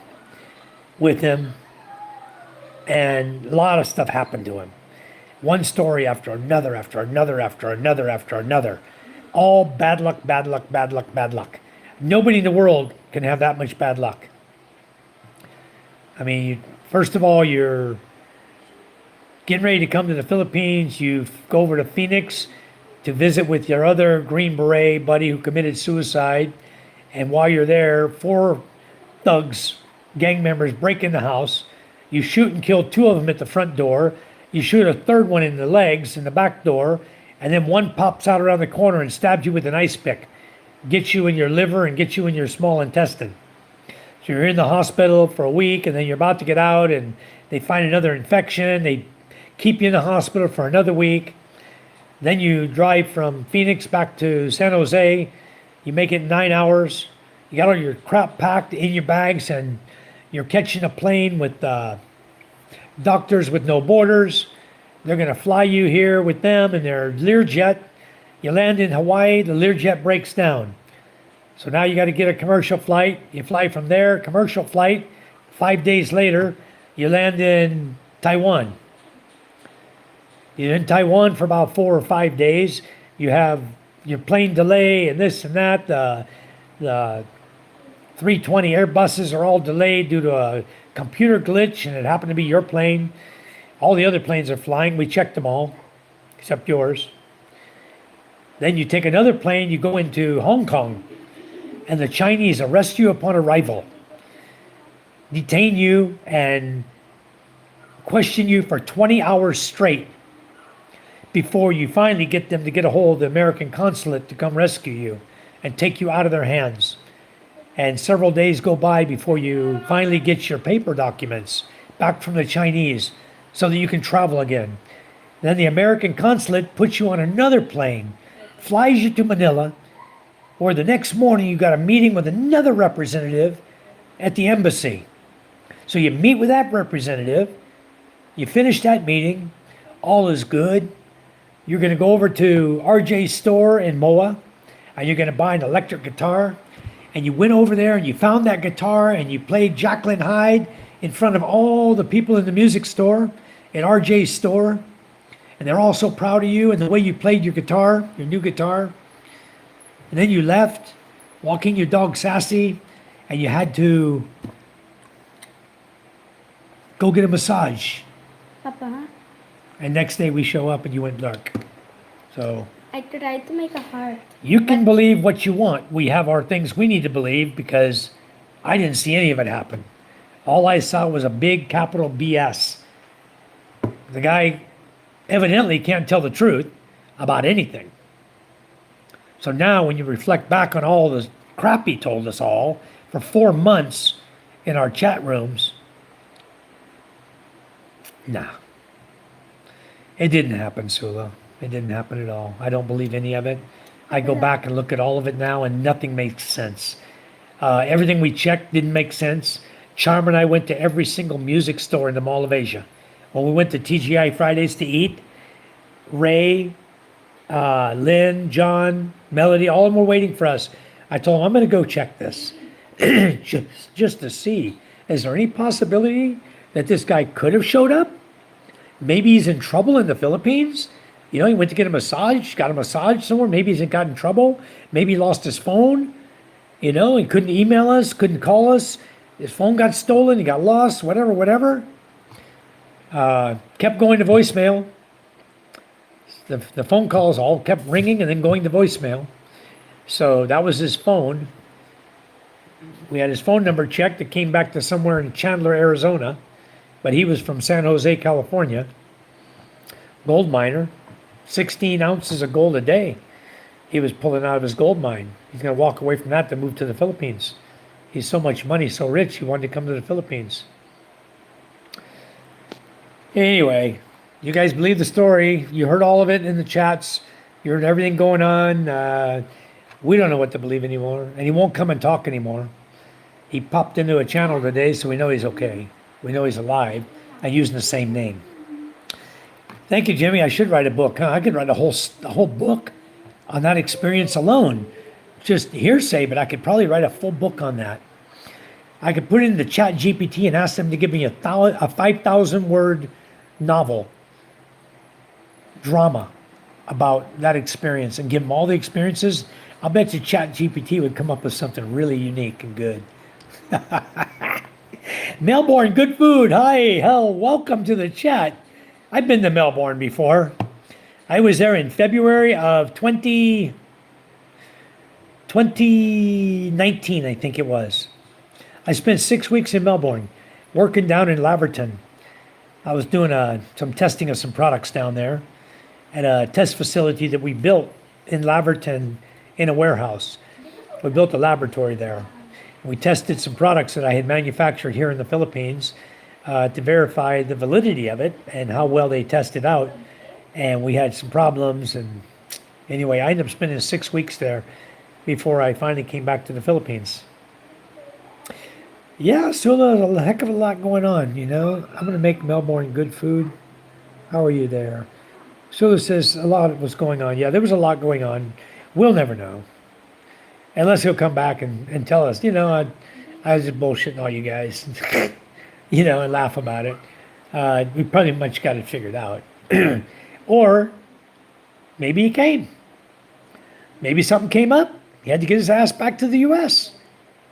with him, and a lot of stuff happened to him. One story after another, after another, after another, after another. All bad luck, bad luck, bad luck, bad luck. Nobody in the world can have that much bad luck. I mean, first of all, you're getting ready to come to the Philippines. You go over to Phoenix to visit with your other Green Beret buddy who committed suicide. And while you're there, 4 thugs, gang members, break in the house. You shoot and kill 2 of them at the front door. You shoot a 3rd one in the legs in the back door. And then one pops out around the corner and stabs you with an ice pick. Gets you in your liver and gets you in your small intestine. So you're in the hospital for a week, and then you're about to get out, and they find another infection. They keep you in the hospital for another week. Then you drive from Phoenix back to San Jose. You make it 9 hours. You got all your crap packed in your bags, and you're catching a plane with Doctors with No Borders. They're going to fly you here with them in their Learjet. You land in Hawaii, the Learjet breaks down. So now you got to get a commercial flight. You fly from there, commercial flight. 5 days later, you land in Taiwan. You're in Taiwan for about 4 or 5 days. You have your plane delay and this and that. The 320 Airbuses are all delayed due to a computer glitch, and it happened to be your plane. All the other planes are flying. We checked them all, except yours. Then you take another plane, you go into Hong Kong, and the Chinese arrest you upon arrival, detain you, and question you for 20 hours straight before you finally get them to get a hold of the American consulate to come rescue you and take you out of their hands. And several days go by before you finally get your paper documents back from the Chinese so that you can travel again. Then the American consulate puts you on another plane, flies you to Manila, or the next morning you got a meeting with another representative at the embassy. So you meet with that representative, you finish that meeting, all is good. You're going to go over to RJ's store in Moa, and you're going to buy an electric guitar. And you went over there and you found that guitar and you played Jacqueline Hyde in front of all the people in the music store, at RJ's store. And they're all so proud of you and the way you played your guitar, your new guitar. And then you left, walking your dog Sassy, and you had to go get a massage. Papa, And next day we show up and you went dark. So I tried to make a heart. you can believe what you want. We have our things we need to believe because I didn't see any of it happen. All I saw was a big capital BS. The guy evidently can't tell the truth about anything. So now when you reflect back on all the crap he told us all for 4 months in our chat rooms, nah. It didn't happen, Sula. It didn't happen at all. I don't believe any of it. I go back and look at all of it now and nothing makes sense. Everything we checked didn't make sense. Charm and I went to every single music store in the Mall of Asia. When we went to TGI Fridays to eat, Ray, Lynn, John, Melody, all of them were waiting for us. I told them, I'm going to go check this just to see. Is there any possibility that this guy could have showed up? Maybe he's in trouble in the Philippines. You know, he went to get a massage, got a massage somewhere. Maybe he's got in trouble. Maybe he lost his phone. You know, he couldn't email us, couldn't call us. His phone got stolen, he got lost, whatever. Kept going to voicemail. The phone calls all kept ringing and then going to voicemail. So that was his phone. We had his phone number checked. It came back to somewhere in Chandler, Arizona. But he was from San Jose, California. Gold miner. 16 ounces of gold a day he was pulling out of his gold mine. He's going to walk away from that to move to the Philippines. He's so much money, so rich, he wanted to come to the Philippines. Anyway, you guys believe the story. You heard all of it in the chats. You heard everything going on. We don't know what to believe anymore. And he won't come and talk anymore. He popped into a channel today, so we know he's okay. We know he's alive and using the same name. Thank you, Jimmy. I should write a book, huh? I could write a whole book on that experience alone. Just hearsay, but I could probably write a full book on that. I could put it into Chat GPT and ask them to give me a 5,000 word novel drama about that experience and give them all the experiences. I'll bet you Chat GPT would come up with something really unique and good. Melbourne, good food. Hi, hell, welcome to the chat. I've been to Melbourne before. I was there in February of 2019, I think it was. I spent 6 weeks in Melbourne, working down in Laverton. I was doing some testing of some products down there at a test facility that we built in Laverton in a warehouse. We built a laboratory there. We tested some products that I had manufactured here in the Philippines to verify the validity of it and how well they tested out. And we had some problems. And anyway, I ended up spending 6 weeks there before I finally came back to the Philippines. Yeah, so there's a heck of a lot going on, you know. I'm going to make Melbourne good food. How are you there? Sula says a lot was going on. Yeah, there was a lot going on. We'll never know. Unless he'll come back and tell us, you know, I was just bullshitting all you guys, you know, and laugh about it. We pretty much got it figured out. Or maybe he came. Maybe something came up. He had to get his ass back to the U.S.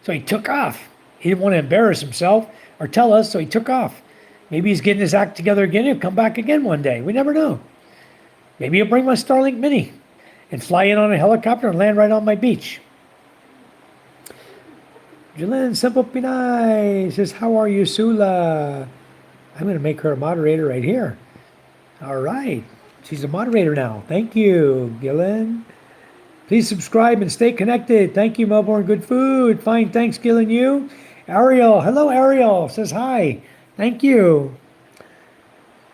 So he took off. He didn't want to embarrass himself or tell us, so he took off. Maybe he's getting his act together again. He'll come back again one day. We never know. Maybe he'll bring my Starlink Mini and fly in on a helicopter and land right on my beach. Jalen Simple Pinay says, how are you, Sula? I'm going to make her a moderator right here. All right. She's a moderator now. Thank you, Gillen. Please subscribe and stay connected. Thank you, Melbourne. Good food. Fine. Thanks, Gillen. You? Ariel. Hello, Ariel. Says hi. Thank you.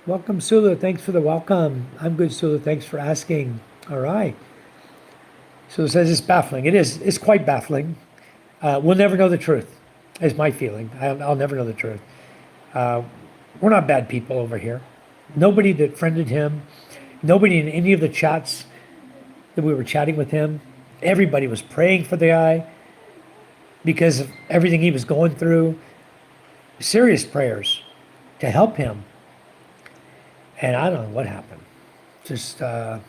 Welcome, Sula. Thanks for the welcome. I'm good, Sula. Thanks for asking. All right. Sula says it's baffling. It is. It's quite baffling. We'll never know the truth, is my feeling. I'll never know the truth. We're not bad people over here. Nobody that friended him, nobody in any of the chats that we were chatting with him, everybody was praying for the guy because of everything he was going through. Serious prayers to help him. And I don't know what happened. Just, how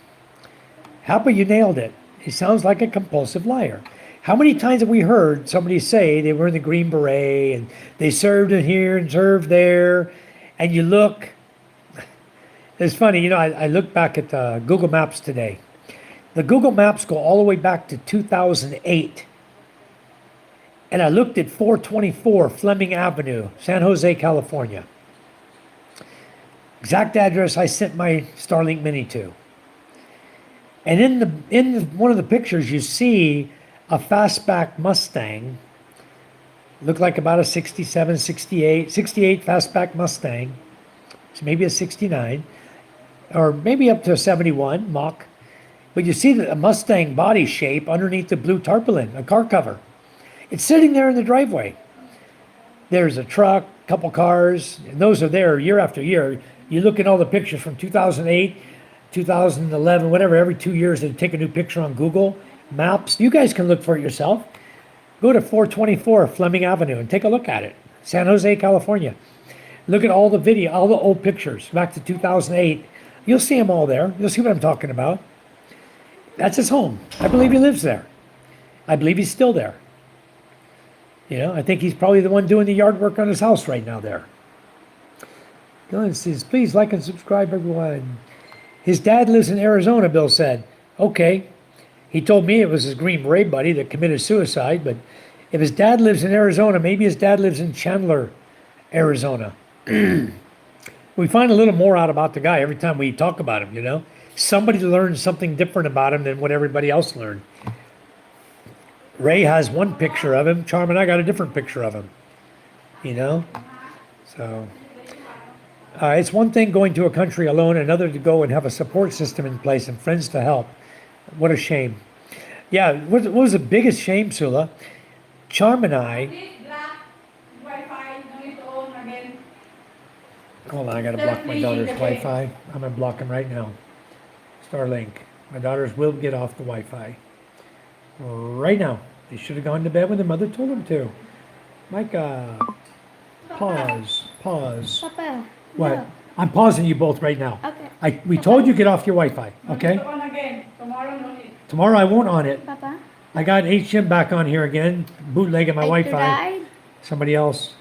about you nailed it? He sounds like a compulsive liar. How many times have we heard somebody say they were in the Green Beret and they served in here and served there, and you look, it's funny, you know, I look back at Google Maps today. The Google Maps go all the way back to 2008. And I looked at 424 Fleming Avenue, San Jose, California. Exact address I sent my Starlink Mini to. And in one of the pictures, you see a fastback Mustang. Looked like about a 67, 68 fastback Mustang. So maybe a 69, or maybe up to a 71 Mach. But you see a Mustang body shape underneath the blue tarpaulin, a car cover. It's sitting there in the driveway. There's a truck, couple cars, and those are there year after year. You look at all the pictures from 2008, 2011, whatever, every 2 years they take a new picture on Google Maps. You guys can look for it yourself. Go to 424 Fleming Avenue and take a look at it. San Jose, California. Look at all the video, all the old pictures back to 2008. You'll see them all there. You'll see what I'm talking about. That's his home. I believe he lives there. I believe he's still there. You know, I think he's probably the one doing the yard work on his house right now there. Dylan says, please like and subscribe, everyone. His dad lives in Arizona, Bill said. Okay. He told me it was his Green Beret buddy that committed suicide, but if his dad lives in Arizona, maybe his dad lives in Chandler, Arizona. We find a little more out about the guy every time we talk about him, you know. Somebody learns something different about him than what everybody else learned. Ray has one picture of him. Charm and I got a different picture of him. You know? So, it's one thing going to a country alone, another to go and have a support system in place and friends to help. What a shame. Yeah, what was the biggest shame, Sula? Charm and I... This black Wi-Fi, no need to own again. Hold on, I gotta block my daughter's Wi-Fi. I'm gonna block him right now. Starlink. My daughters will get off the Wi-Fi. Right now. They should have gone to bed when their mother told them to. Micah, pause. Papa. What? No. I'm pausing you both right now. Okay. We told you get off your Wi-Fi, No okay? need to own again. Tomorrow, no need. Tomorrow I won't on it. Papa. I got HM back on here again, bootlegging my I Wi-Fi. tried. Somebody else.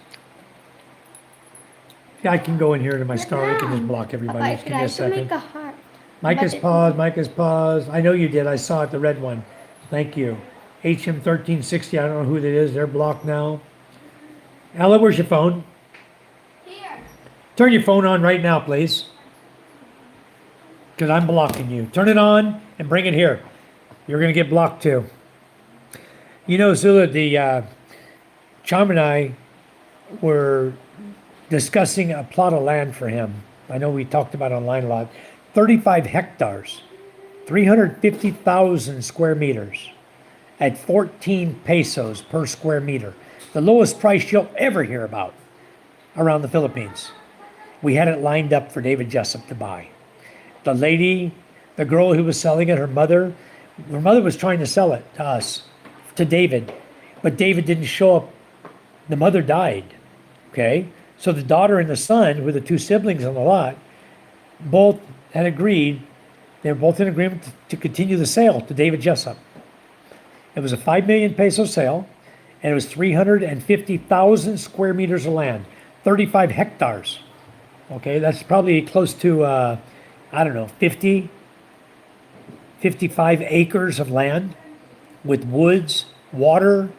Yeah, I can go in here to my Starlink and just block everybody. Papa, I Just give me tried a to make second. a heart. Micah's But it- paused, Micah's paused. I know you did. I saw it, the red one. Thank you. HM1360, I don't know who that is. They're blocked now. Ella, where's your phone? Here. Turn your phone on right now, please. Because I'm blocking you. Turn it on and bring it here. You're going to get blocked too. You know, Zula, the Charm and I were discussing a plot of land for him. I know we talked about it online a lot. 35 hectares, 350,000 square meters at 14 pesos per square meter. The lowest price you'll ever hear about around the Philippines. We had it lined up for David Jessup to buy. The lady, the girl who was selling it, her mother was trying to sell it to us, to David, but David didn't show up. The mother died, okay? So the daughter and the son, who were the two siblings on the lot, both had agreed, they were both in agreement to continue the sale to David Jessup. It was a 5 million peso sale, and it was 350,000 square meters of land, 35 hectares. Okay, that's probably close to, I don't know, 55 acres of land with woods, water,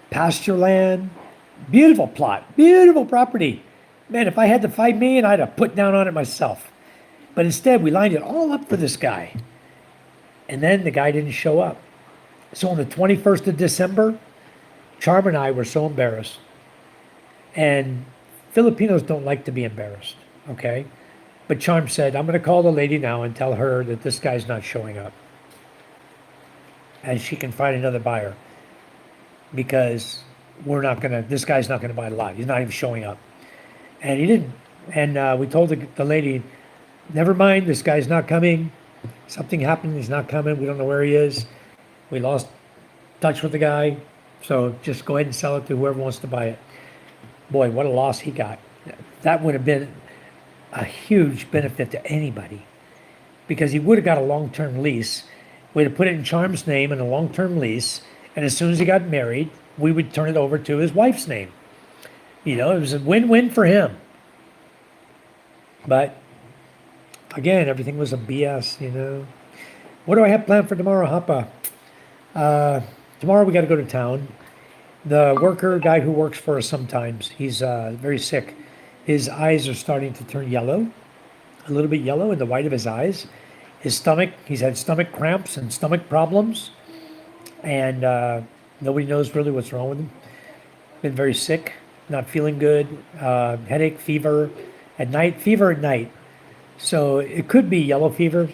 pasture land. Beautiful plot, beautiful property. Man, if I had the 5 million, I'd have put down on it myself. But instead, we lined it all up for this guy. And then the guy didn't show up. So on the 21st of December, Charm and I were so embarrassed. And Filipinos don't like to be embarrassed, okay? But Charm said, I'm going to call the lady now and tell her that this guy's not showing up. And she can find another buyer. Because this guy's not going to buy the lot. He's not even showing up. And he didn't. And we told the lady, never mind, this guy's not coming. Something happened, he's not coming. We don't know where he is. We lost touch with the guy. So just go ahead and sell it to whoever wants to buy it. Boy, what a loss he got. That would have been a huge benefit to anybody. Because he would have got a long-term lease. We'd have put it in Charm's name in a long-term lease. And as soon as he got married, we would turn it over to his wife's name. You know, it was a win-win for him. But again, everything was a BS, you know. What do I have planned for tomorrow, Hapa? Tomorrow we got to go to town. The worker guy who works for us sometimes, he's very sick. His eyes are starting to turn yellow, a little bit yellow in the white of his eyes. His stomach, he's had stomach cramps and stomach problems. And nobody knows really what's wrong with him. Been very sick, not feeling good, headache, fever at night. So it could be yellow fever.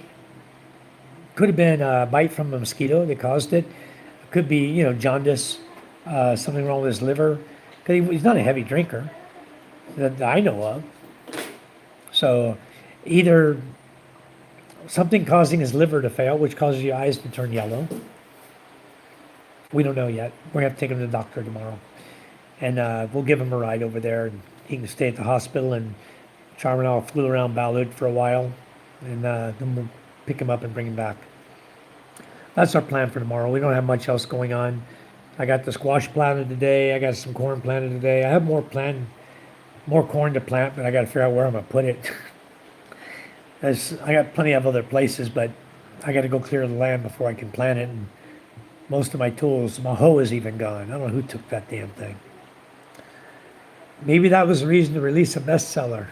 Could have been a bite from a mosquito that caused it. It could be, you know, jaundice, something wrong with his liver. Because he's not a heavy drinker that I know of. So either something causing his liver to fail, which causes your eyes to turn yellow. We don't know yet. We're going to have to take him to the doctor tomorrow. And we'll give him a ride over there. And he can stay at the hospital. And Charm and I flew around Balud for a while. And then we'll pick him up and bring him back. That's our plan for tomorrow. We don't have much else going on. I got the squash planted today. I got some corn planted today. I have more corn to plant, but I got to figure out where I'm going to put it. I got plenty of other places, but I got to go clear the land before I can plant it. And most of my tools, my hoe is even gone. I don't know who took that damn thing. Maybe that was the reason to release a bestseller.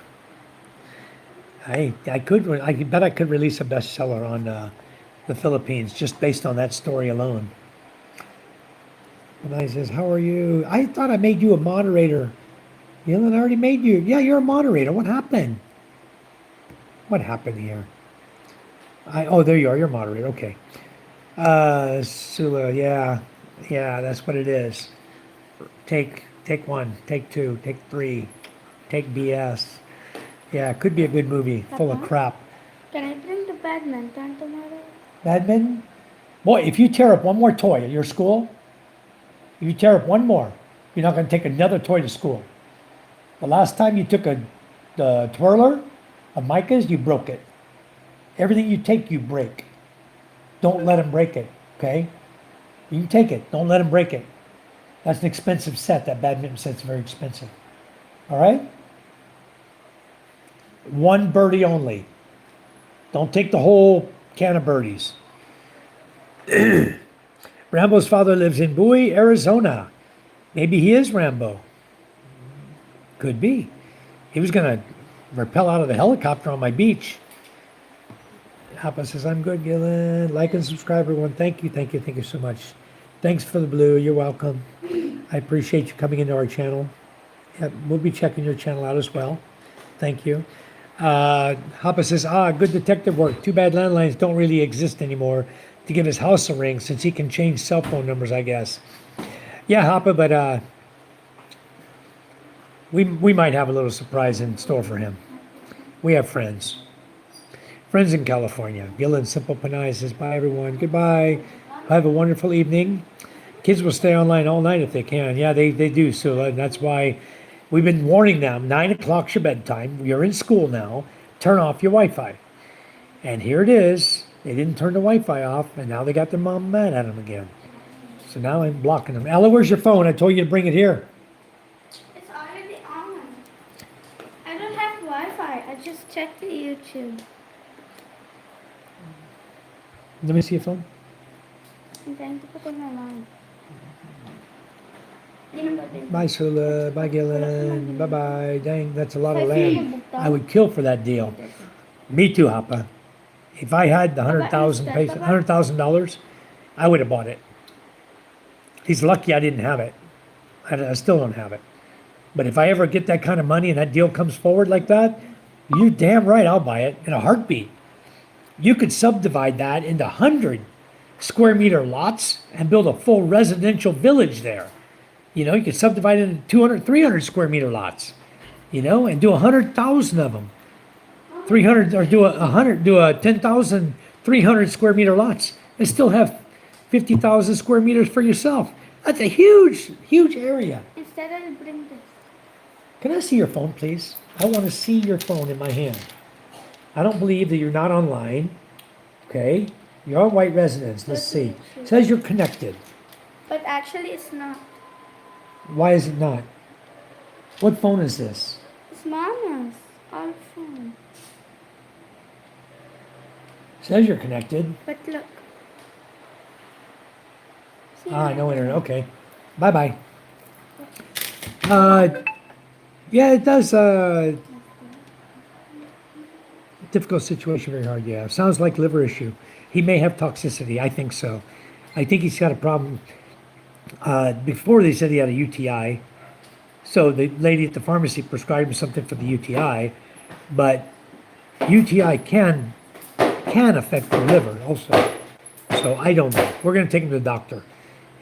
I bet I could release a bestseller on the Philippines just based on that story alone. And I says, how are you? I thought I made you a moderator. I already made you. Yeah, you're a moderator. What happened? What happened here? Oh, there you are. You're a moderator. Okay. Sula, yeah, that's what it is. Take one, take two, take three, take BS. Yeah, it could be a good movie full of crap. Can I bring the badminton tomorrow? Badminton? Boy, if you tear up one more toy at your school, if you tear up one more, you're not going to take another toy to school. The last time you took the twirler of Micah's, you broke it. Everything you take, you break. Don't let him break it, okay? You can take it. Don't let him break it. That's an expensive set. That badminton set's very expensive. All right? One birdie only. Don't take the whole can of birdies. Rambo's father lives in Bowie, Arizona. Maybe he is Rambo. Could be. He was going to rappel out of the helicopter on my beach. Papa says, I'm good, Gillen. Like and subscribe, everyone. Thank you so much. Thanks for the blue. You're welcome. I appreciate you coming into our channel. Yep, we'll be checking your channel out as well. Thank you. Hapa says, good detective work. Too bad landlines don't really exist anymore to give his house a ring since he can change cell phone numbers, I guess. Yeah, Hapa, but we might have a little surprise in store for him. We have friends. Friends in California. Gillen Simple Panay says, bye, everyone. Goodbye. Have a wonderful evening. Kids will stay online all night if they can. Yeah, they do, Sula. And that's why we've been warning them. 9 o'clock's your bedtime. You're in school now. Turn off your Wi-Fi. And here it is. They didn't turn the Wi-Fi off, and now they got their mom mad at them again. So now I'm blocking them. Ella, where's your phone? I told you to bring it here. It's already on. I don't have Wi-Fi. I just checked the YouTube. Let me see your phone. I'm trying to put it on. Bye, Sula. Bye, Gillen. Bye-bye. Dang, that's a lot of land. I would kill for that deal. Me too, Hapa. If I had the $100,000, I would have bought it. He's lucky I didn't have it. I still don't have it. But if I ever get that kind of money and that deal comes forward like that, you're damn right I'll buy it in a heartbeat. You could subdivide that into 100 square meter lots and build a full residential village there. You know, you could subdivide it into 200, 300 square meter lots, you know, and do 100,000 of them. 300 or do a 10,000, 300 square meter lots and still have 50,000 square meters for yourself. That's a huge, huge area. Instead, I'll bring this. Can I see your phone, please? I want to see your phone in my hand. I don't believe that you're not online. Okay? You're on White Residence. Let's see. It says you're connected. But actually, it's not. Why is it not? What phone is this? It's Mama's. Our phone. Says you're connected. But look. See No internet. Okay. Bye-bye. Yeah, it does. Difficult situation, very hard. Yeah, sounds like liver issue. He may have toxicity. I think so. I think he's got a problem. Before they said he had a UTI, so the lady at the pharmacy prescribed him something for the UTI, but UTI can affect the liver also. So I don't know. We're going to take him to the doctor.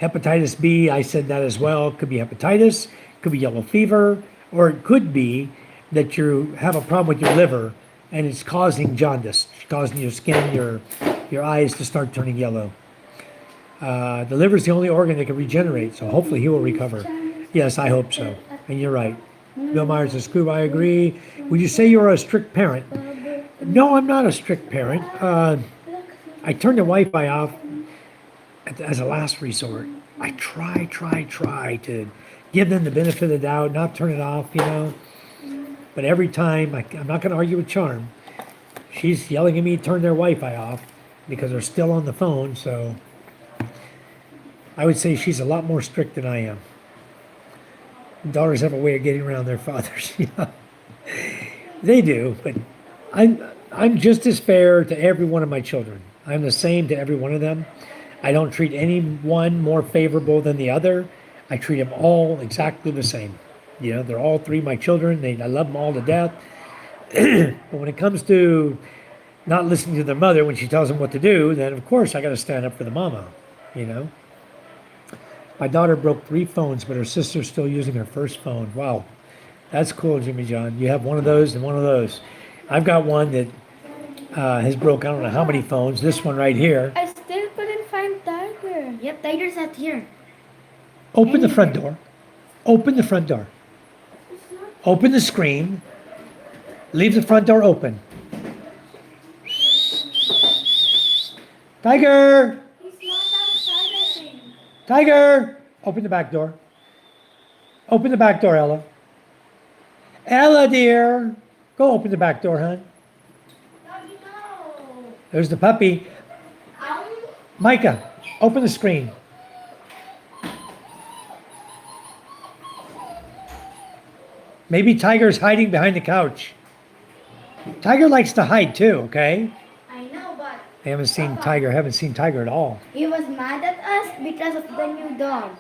Hepatitis B, I said that as well. Could be hepatitis, could be yellow fever, or it could be that you have a problem with your liver and it's causing jaundice, causing your skin, your eyes to start turning yellow. The liver is the only organ that can regenerate, so hopefully he will recover. Yes, I hope so. And you're right. Bill Myers says, Scoob, I agree. Would you say you're a strict parent? No, I'm not a strict parent. I turn the Wi-Fi off as a last resort. I try to give them the benefit of the doubt, not turn it off, you know. But every time, I'm not going to argue with Charm. She's yelling at me to turn their Wi-Fi off because they're still on the phone, so I would say she's a lot more strict than I am. Daughters have a way of getting around their fathers, you know. They do, but I'm just as fair to every one of my children. I'm the same to every one of them. I don't treat any one more favorable than the other. I treat them all exactly the same. You know, they're all three my children. I love them all to death. But when it comes to not listening to their mother when she tells them what to do, then of course I got to stand up for the mama, you know. My daughter broke 3 phones, but her sister's still using her first phone. Wow, that's cool, Jimmy John. You have one of those and one of those. I've got one that has broke, I don't know how many phones. This one right here. I still couldn't find Tiger. Yep, Tiger's out here. Open the front door. Open the front door. Open the screen. Leave the front door open. Tiger! He's not outside, I think. Tiger! Open the back door. Open the back door, Ella. Ella, dear. Go open the back door, hon. Doggy, no. There's the puppy. Micah, open the screen. Maybe Tiger's hiding behind the couch. Tiger likes to hide too, okay? I know, but I haven't seen Tiger at all. he was mad at us because of the new dog.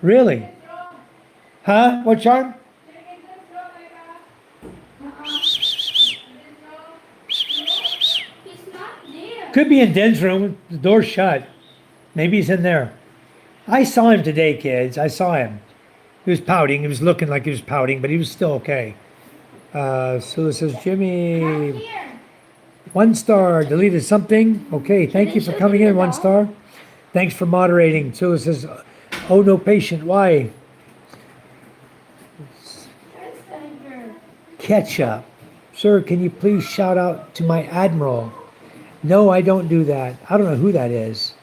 Really? Huh? What, Charm? He's not there. Could be in Den's room. The door's shut. Maybe he's in there. I saw him today, kids. I saw him. He was pouting. He was looking like he was pouting, but he was still okay. Sula says, Jimmy, Here. 1 star, deleted something. Okay, thank you for coming in, 1 star. Thanks for moderating. Sula says, oh, no patient. Why? There's Tiger. Ketchup. Sir, can you please shout out to my admiral? No, I don't do that. I don't know who that is.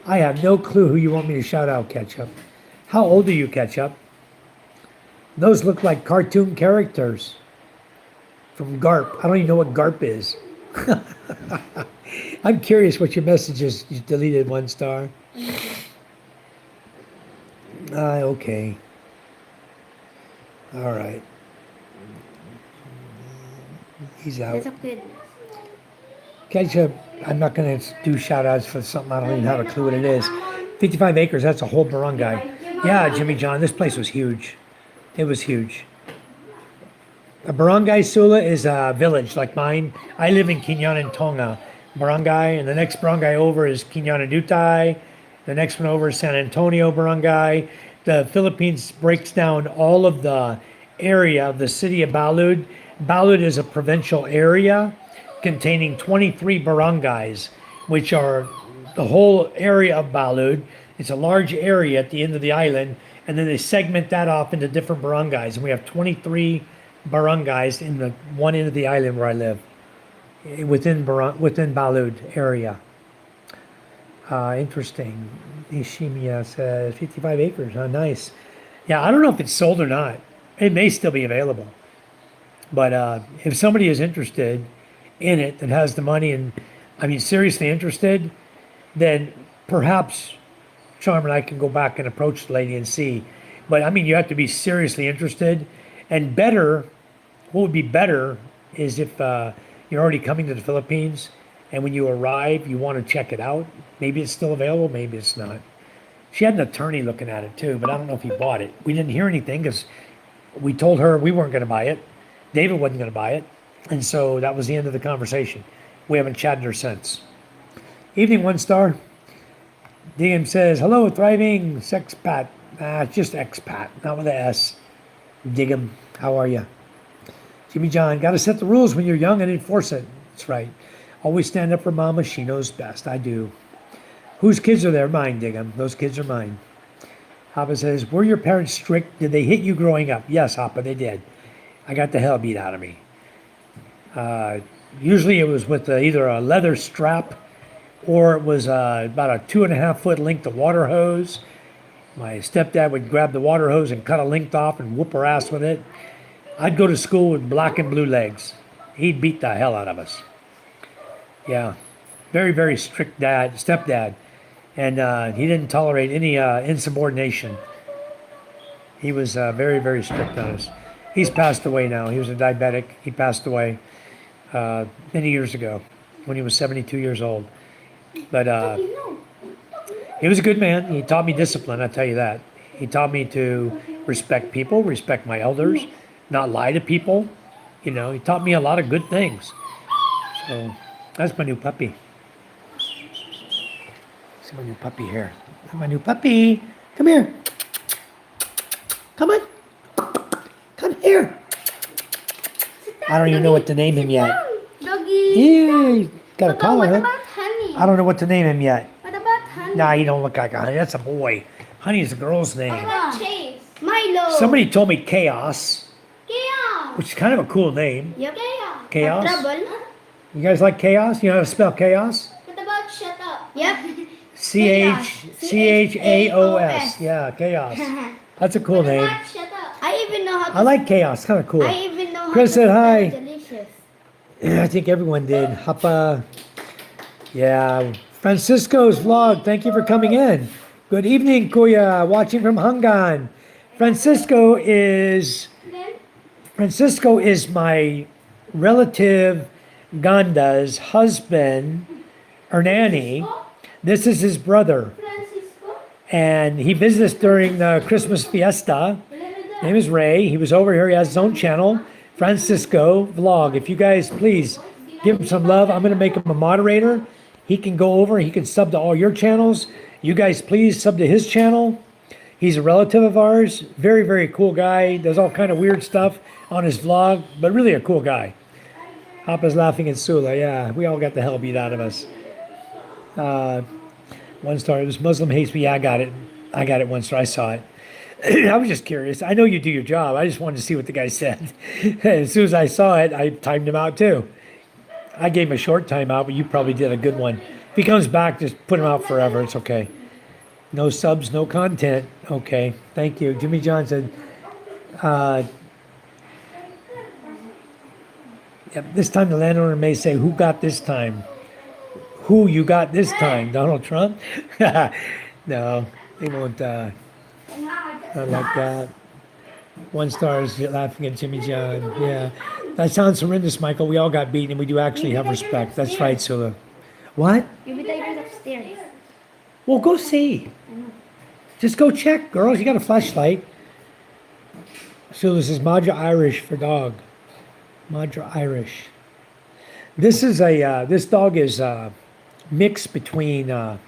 I have no clue who you want me to shout out, Ketchup. How old are you, Ketchup? Those look like cartoon characters from GARP. I don't even know what GARP is. I'm curious what your message is. You deleted 1 star. Okay. All right. He's out. That's a kid. Ketchup, I'm not going to do shout outs for something I don't even have a clue what it is. 55 acres, that's a whole barangay. Yeah, Jimmy John, this place was huge. It was huge. A barangay, Sula, is a village like mine. I live in Quinantonga barangay, and the next barangay over is Quinanadutay. The next one over is San Antonio barangay. The Philippines breaks down all of the area of the city of Balud. Balud is a provincial area containing 23 barangays, which are the whole area of Balud. It's a large area at the end of the island, and then they segment that off into different barangays. And we have 23 barangays in the one end of the island where I live, within Balud area. Interesting. Ishimiya says 55 acres. Oh, nice. Yeah, I don't know if it's sold or not. It may still be available. But if somebody is interested in it that has the money and, I mean, seriously interested, then perhaps Charm and I can go back and approach the lady and see. But I mean, you have to be seriously interested. And better, what would be better is if you're already coming to the Philippines and when you arrive, you want to check it out. Maybe it's still available, maybe it's not. She had an attorney looking at it too, but I don't know if he bought it. We didn't hear anything because we told her we weren't going to buy it. David wasn't going to buy it. And so that was the end of the conversation. We haven't chatted her since. Evening, 1 star. DM says, hello, thriving sexpat. It's just expat, not with an S. Diggum, how are you? Jimmy John, got to set the rules when you're young and enforce it. That's right. Always stand up for mama. She knows best. I do. Whose kids are there? Mine, Diggum. Those kids are mine. Hoppa says, were your parents strict? Did they hit you growing up? Yes, Hoppa, they did. I got the hell beat out of me. Usually it was with either a leather strap or it was about a 2.5 foot length of water hose. My stepdad would grab the water hose and cut a length off and whoop her ass with it. I'd go to school with black and blue legs. He'd beat the hell out of us. Yeah, very, very strict stepdad. And he didn't tolerate any insubordination. He was very, very strict on us. He's passed away now. He was a diabetic. He passed away many years ago when he was 72 years old. But he was a good man. He taught me discipline, I'll tell you that. He taught me to respect people, respect my elders, not lie to people. You know, he taught me a lot of good things. So that's my new puppy. See my new puppy here. My new puppy. Come here. Come on. Come here. I don't even know what to name him yet. Doggy. Yeah, got a collar, What huh? about Honey? I don't know what to name him yet. What about Honey? Nah, he don't look like a honey. That's a boy. Honey is a girl's What name. about Chase? Milo. Somebody told me Chaos, Chaos. which is kind of a cool name. Yep. Chaos. Chaos? Trouble. You guys like Chaos? You know how to spell Chaos? What about Shut Up? Yep. Chaos. Yeah, Chaos. That's a cool What name. about Shut Up? I even know how to. I like Chaos. Kind of cool. I even know how Chris to said spell hi. delicious. I think everyone did. Hapa. Yeah. Francisco's vlog. Thank you for coming in. Good evening, Kuya. Watching from Hangan. Francisco is my relative Ganda's husband, Hernani. This is his brother. Francisco. And he visits during the Christmas fiesta. His name is Ray. He was over here. He has his own channel, Francisco Vlog. If you guys please give him some love, I'm going to make him a moderator. He can go over. He can sub to all your channels. You guys please sub to his channel. He's a relative of ours. Very, very cool guy. Does all kind of weird stuff on his vlog, but really a cool guy. Papa's laughing at Sula. Yeah, we all got the hell beat out of us. 1 star. It was Muslim hates me. Yeah, I got it. 1 star. I saw it. I was just curious. I know you do your job. I just wanted to see what the guy said. As soon as I saw it, I timed him out too. I gave him a short timeout, but you probably did a good one. If he comes back, just put him out forever. It's okay. No subs, no content. Okay. Thank you. Jimmy John said, this time the landowner may say, who got this time? Who you got this time? Donald Trump? No, they won't. Not like that. 1 star is laughing at Jimmy John. Yeah. That sounds horrendous, Michael. We all got beaten and we do actually have respect. That's right, Sula. What? Maybe Tiger's upstairs. Well, go see. Just go check, girls. You got a flashlight. So this is Madra Irish for dog. Madra Irish. This is this dog is a mix between Belgian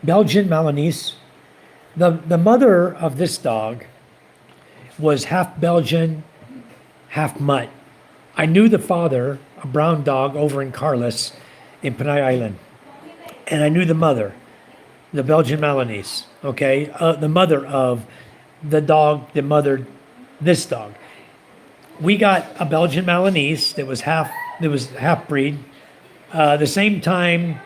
Malinois. The mother of this dog was half Belgian, half mutt. I knew the father, a brown dog over in Carlos in Panay Island. And I knew the mother, the Belgian Malinois, okay? The mother of the dog that mothered this dog. We got a Belgian Malinois that was half breed. The same time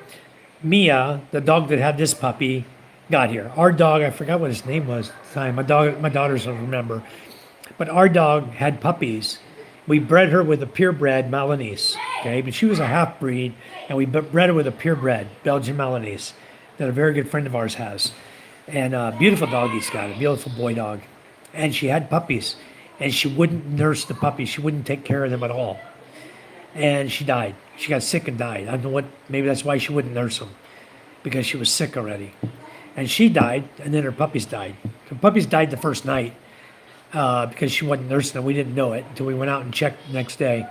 Mia, the dog that had this puppy, got here. Our dog, I forgot what his name was at the time. My daughters don't remember. But our dog had puppies. We bred her with a purebred Malinese. Okay, but she was a half breed, and we bred her with a purebred Belgian Malinese that a very good friend of ours has. And a beautiful dog he's got, a beautiful boy dog. And she had puppies, and she wouldn't nurse the puppies. She wouldn't take care of them at all. And she died. She got sick and died. I don't know what, maybe that's why she wouldn't nurse them, because she was sick already. And she died, and then her puppies died. The puppies died the first night because she wasn't nursing them. We didn't know it until we went out and checked the next day.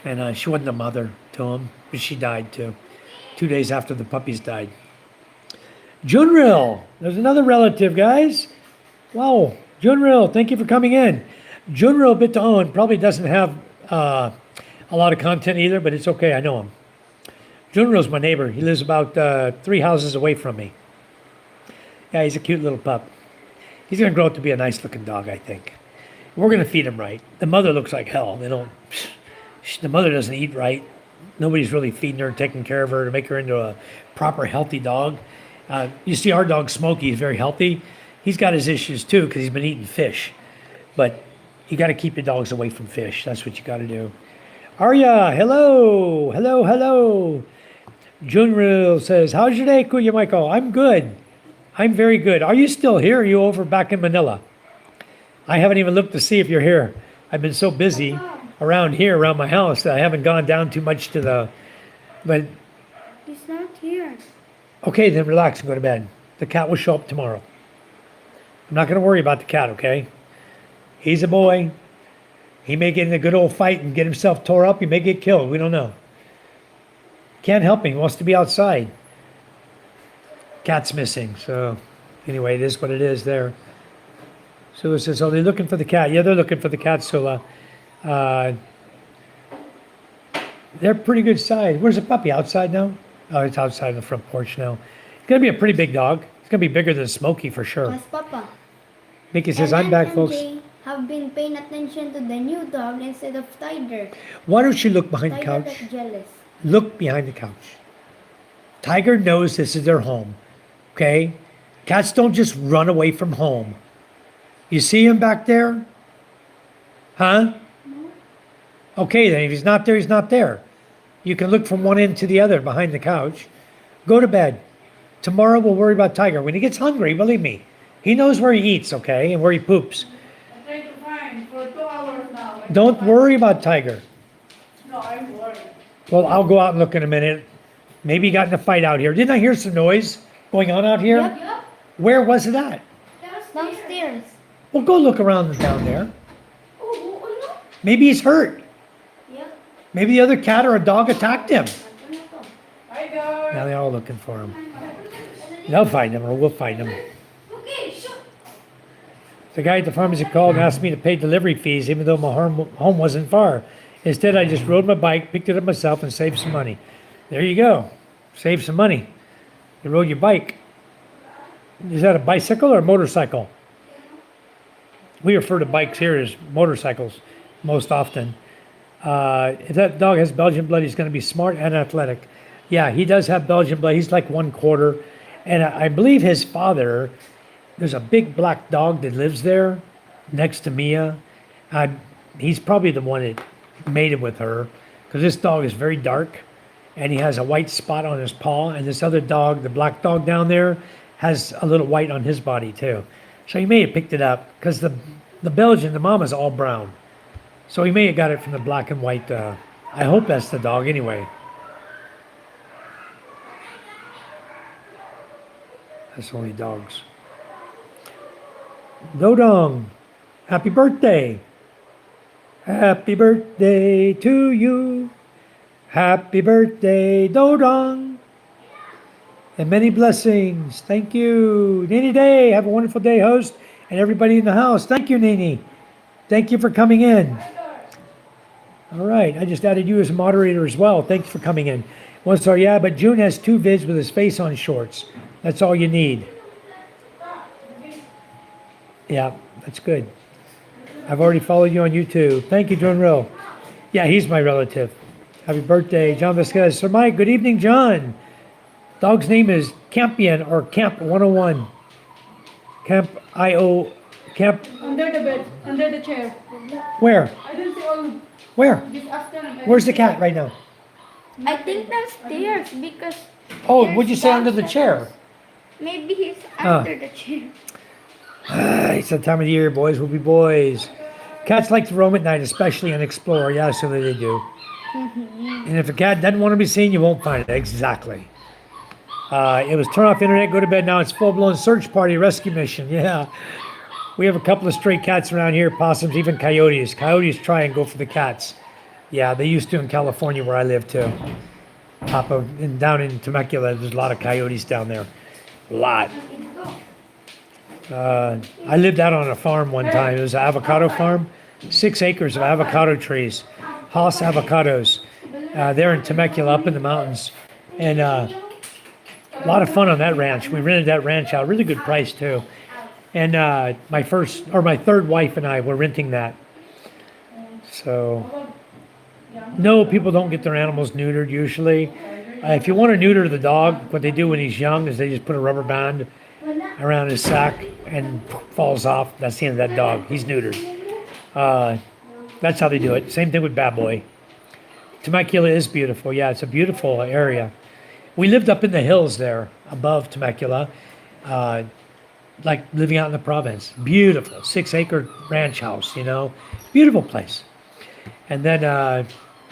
And she wasn't a mother to them, but she died too. 2 days after the puppies died. Junril, there's another relative, guys. Wow, Junril, thank you for coming in. Junril Bitaon probably doesn't have a lot of content either, but it's okay, I know him. Junril's my neighbor. He lives about 3 houses away from me. Yeah, he's a cute little pup. He's going to grow up to be a nice looking dog, I think. We're going to feed him right. The mother looks like hell. The mother doesn't eat right. Nobody's really feeding her and taking care of her to make her into a proper healthy dog. You see our dog Smokey, he's very healthy. He's got his issues too because he's been eating fish. But you got to keep your dogs away from fish. That's what you got to do. Arya, hello. Hello, hello. Junril says, how's your day, Kuya Michael? I'm good. I'm very good. Are you still here? Or are you over back in Manila? I haven't even looked to see if you're here. I've been so busy around here, around my house, that I haven't gone down too much to the... But He's not here. okay, then relax and go to bed. The cat will show up tomorrow. I'm not going to worry about the cat, okay? He's a boy. He may get in a good old fight and get himself tore up. He may get killed. We don't know. Can't help him. He wants to be outside. Cat's missing. So anyway, it is what it is there. Sula says, oh, they're looking for the cat. Yeah, they're looking for the cat, Sula. They're pretty good size. Where's the puppy? Outside now? Oh, it's outside on the front porch now. It's going to be a pretty big dog. It's going to be bigger than Smokey for sure. Yes, Papa. Mickey says, I'm back, folks. Have been paying attention to the new dog instead of Tiger. Why don't you look behind the Tiger couch? got jealous. Look behind the couch. Tiger knows this is their home. Okay? Cats don't just run away from home. You see him back there? Huh? Okay, then if he's not there, he's not there. You can look from one end to the other behind the couch. Go to bed. Tomorrow we'll worry about Tiger. When he gets hungry, believe me, he knows where he eats, okay, and where he poops. I think you're fine for 2 hours now. Don't worry about Tiger. No, I'm worried. Well, I'll go out and look in a minute. Maybe he got in a fight out here. Didn't I hear some noise going on out here? Yep. Where was it at? Downstairs. Well, go look around down there. Oh, Maybe he's hurt. yeah. Maybe the other cat or a dog attacked him. Hi, guys. Now they're all looking for him. They'll find him, or we'll find him. Okay, sure. The guy at the pharmacy called and asked me to pay delivery fees, even though my home wasn't far. Instead, I just rode my bike, picked it up myself, and saved some money. There you go. Save some money. You rode your bike. Is that a bicycle or a motorcycle? We refer to bikes here as motorcycles most often. If that dog has Belgian blood, he's going to be smart and athletic. Yeah, he does have Belgian blood. He's like 1/4. And I believe his father, there's a big black dog that lives there next to Mia. He's probably the one that mated with her, because this dog is very dark and he has a white spot on his paw. And this other dog, the black dog down there, has a little white on his body too. So he may have picked it up because the Belgian, the mama's all brown. So he may have got it from the black and white. I hope that's the dog anyway. That's only dogs. Dodong, happy birthday. Happy birthday to you. Happy birthday, Dodong. And many blessings. Thank you. Nini Day, have a wonderful day, host, and everybody in the house. Thank you, Nini. Thank you for coming in. All right, I just added you as a moderator as well. Thanks for coming in. Yeah, but June has 2 vids with his face on shorts. That's all you need. Yeah, that's good. I've already followed you on YouTube. Thank you, John Rowe. Yeah, he's my relative. Happy birthday, John Vasquez. Sir Mike, good evening, John. Dog's name is Campion or Camp 101. Camp IO. Camp. Under the bed, under the chair. Where? I don't see all Where? this afternoon. Where's the cat right now? I think downstairs because Oh, what'd you say under the chair? maybe he's under the chair. It's that time of the year, boys will be boys. Cats like to roam at night, especially and explore. Yeah, so they do. And if a cat doesn't want to be seen, you won't find it. Exactly. It was turn off internet, go to bed. Now it's full-blown search party rescue mission. Yeah. We have a couple of stray cats around here, possums, even coyotes. Coyotes try and go for the cats. Yeah, they used to in California where I live too. Down in Temecula, there's a lot of coyotes down there. A lot. I lived out on a farm one time. It was an avocado farm. 6 acres of avocado trees. Haas avocados. There in Temecula, up in the mountains. And a lot of fun on that ranch. We rented that ranch out. Really good price too. And my third wife and I were renting that. So, no, people don't get their animals neutered usually. If you want to neuter the dog, what they do when he's young is they just put a rubber band around his sack and falls off. That's the end of that dog. He's neutered. That's how they do it. Same thing with Bad Boy. Temecula is beautiful. Yeah, it's a beautiful area. We lived up in the hills there above Temecula. Like living out in the province. Beautiful. 6-acre ranch house, Beautiful place. And then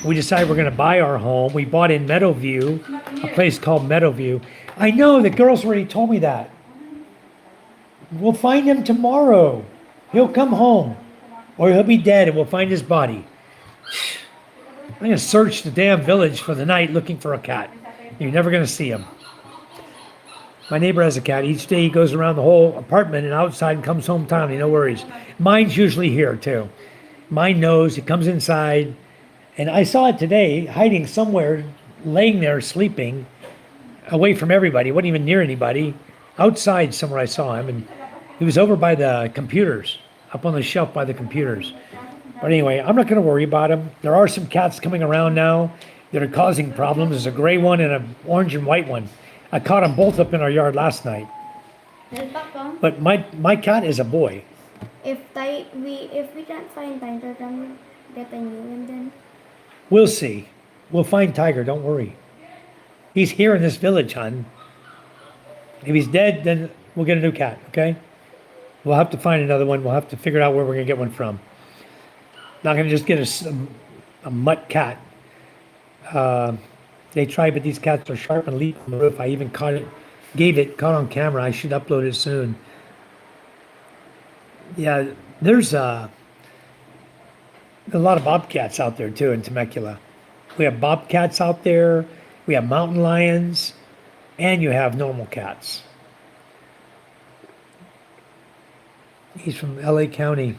we decided we're going to buy our home. We bought in Meadowview, a place called Meadowview. I know, the girls already told me that. We'll find him tomorrow. He'll come home. Or he'll be dead and we'll find his body. I'm going to search the damn village for the night looking for a cat. You're never going to see him. My neighbor has a cat. Each day he goes around the whole apartment and outside and comes home timely, no worries. Mine's usually here too. Mine knows, he comes inside. And I saw it today, hiding somewhere, laying there sleeping, away from everybody. He wasn't even near anybody. Outside somewhere I saw him. And he was over by the computers, up on the shelf by the computers. But anyway, I'm not going to worry about him. There are some cats coming around now that are causing problems. There's a gray one and an orange and white one. I caught them both up in our yard last night. But my cat is a boy. If we can't find Tiger, then get a new one then. We'll see. We'll find Tiger, don't worry. He's here in this village, hon. If he's dead, then we'll get a new cat, okay? We'll have to find another one. We'll have to figure out where we're going to get one from. Not going to just get a mutt cat. They tried, but these cats are sharp and leap on the roof. I even caught on camera. I should upload it soon. Yeah, there's a lot of bobcats out there too in Temecula. We have bobcats out there. We have mountain lions, and you have normal cats. He's from LA County.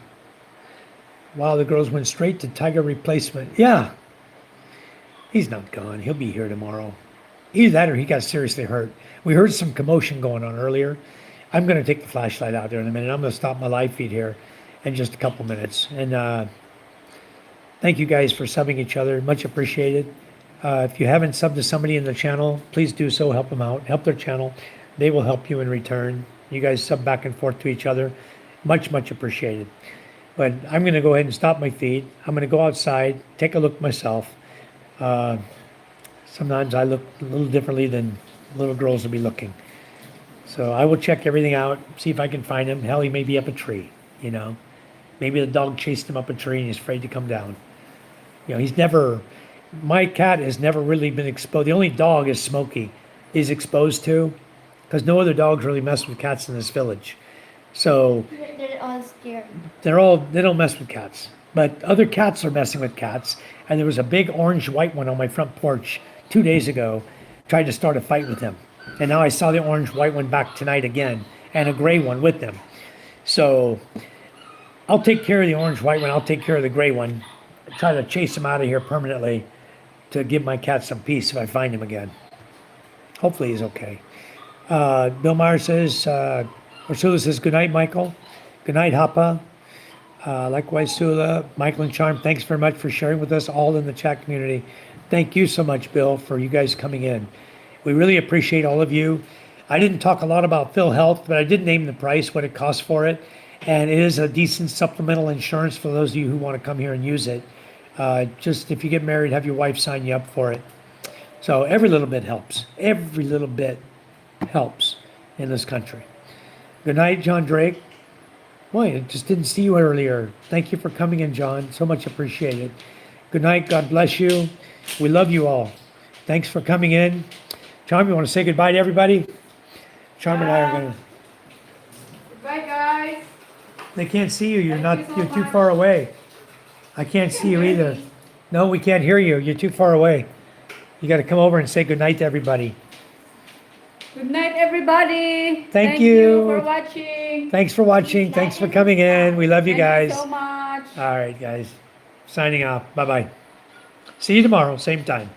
Wow, the girls went straight to tiger replacement. Yeah. He's not gone. He'll be here tomorrow. Either that or he got seriously hurt. We heard some commotion going on earlier. I'm going to take the flashlight out there in a minute. I'm going to stop my live feed here in just a couple minutes. And thank you guys for subbing each other. Much appreciated. If you haven't subbed to somebody in the channel, please do so. Help them out. Help their channel. They will help you in return. You guys sub back and forth to each other. Much, much appreciated. But I'm going to go ahead and stop my feed. I'm going to go outside, take a look myself. Sometimes I look a little differently than little girls will be looking. So I will check everything out, see if I can find him. Hell, he may be up a tree, Maybe the dog chased him up a tree and he's afraid to come down. My cat has never really been exposed. The only dog is Smokey he's exposed to, because no other dogs really mess with cats in this village. So They're all scared. they don't mess with cats. But other cats are messing with cats. And there was a big orange white one on my front porch 2 days ago. Tried to start a fight with him. And now I saw the orange white one back tonight again. And a gray one with them. So I'll take care of the orange white one. I'll take care of the gray one. Try to chase him out of here permanently to give my cat some peace if I find him again. Hopefully he's okay. Bill Meyer says, Ursula says, good night, Michael. Good night, Hapa. Likewise, Sula, Michael and Charm, thanks very much for sharing with us all in the chat community. Thank you so much, Bill, for you guys coming in. We really appreciate all of you. I didn't talk a lot about PhilHealth, but I did name the price, what it costs for it. And it is a decent supplemental insurance for those of you who want to come here and use it. Just if you get married, have your wife sign you up for it. So every little bit helps. Every little bit helps in this country. Good night, John Drake. Boy, I just didn't see you earlier. Thank you for coming in, John. So much appreciated. Good night. God bless you. We love you all. Thanks for coming in. Charm, you want to say goodbye to everybody? Charm and I are going to... Bye, guys. They can't see you. You're Thank you so you're too much. far away. I can't see you either. No, we can't hear you. You're too far away. You got to come over and say goodnight to everybody. Good night, everybody. Thank you. for watching. Thanks for watching. Thanks for coming in. We love you Thank guys. you so much. All right, guys. Signing off. Bye-bye. See you tomorrow, same time.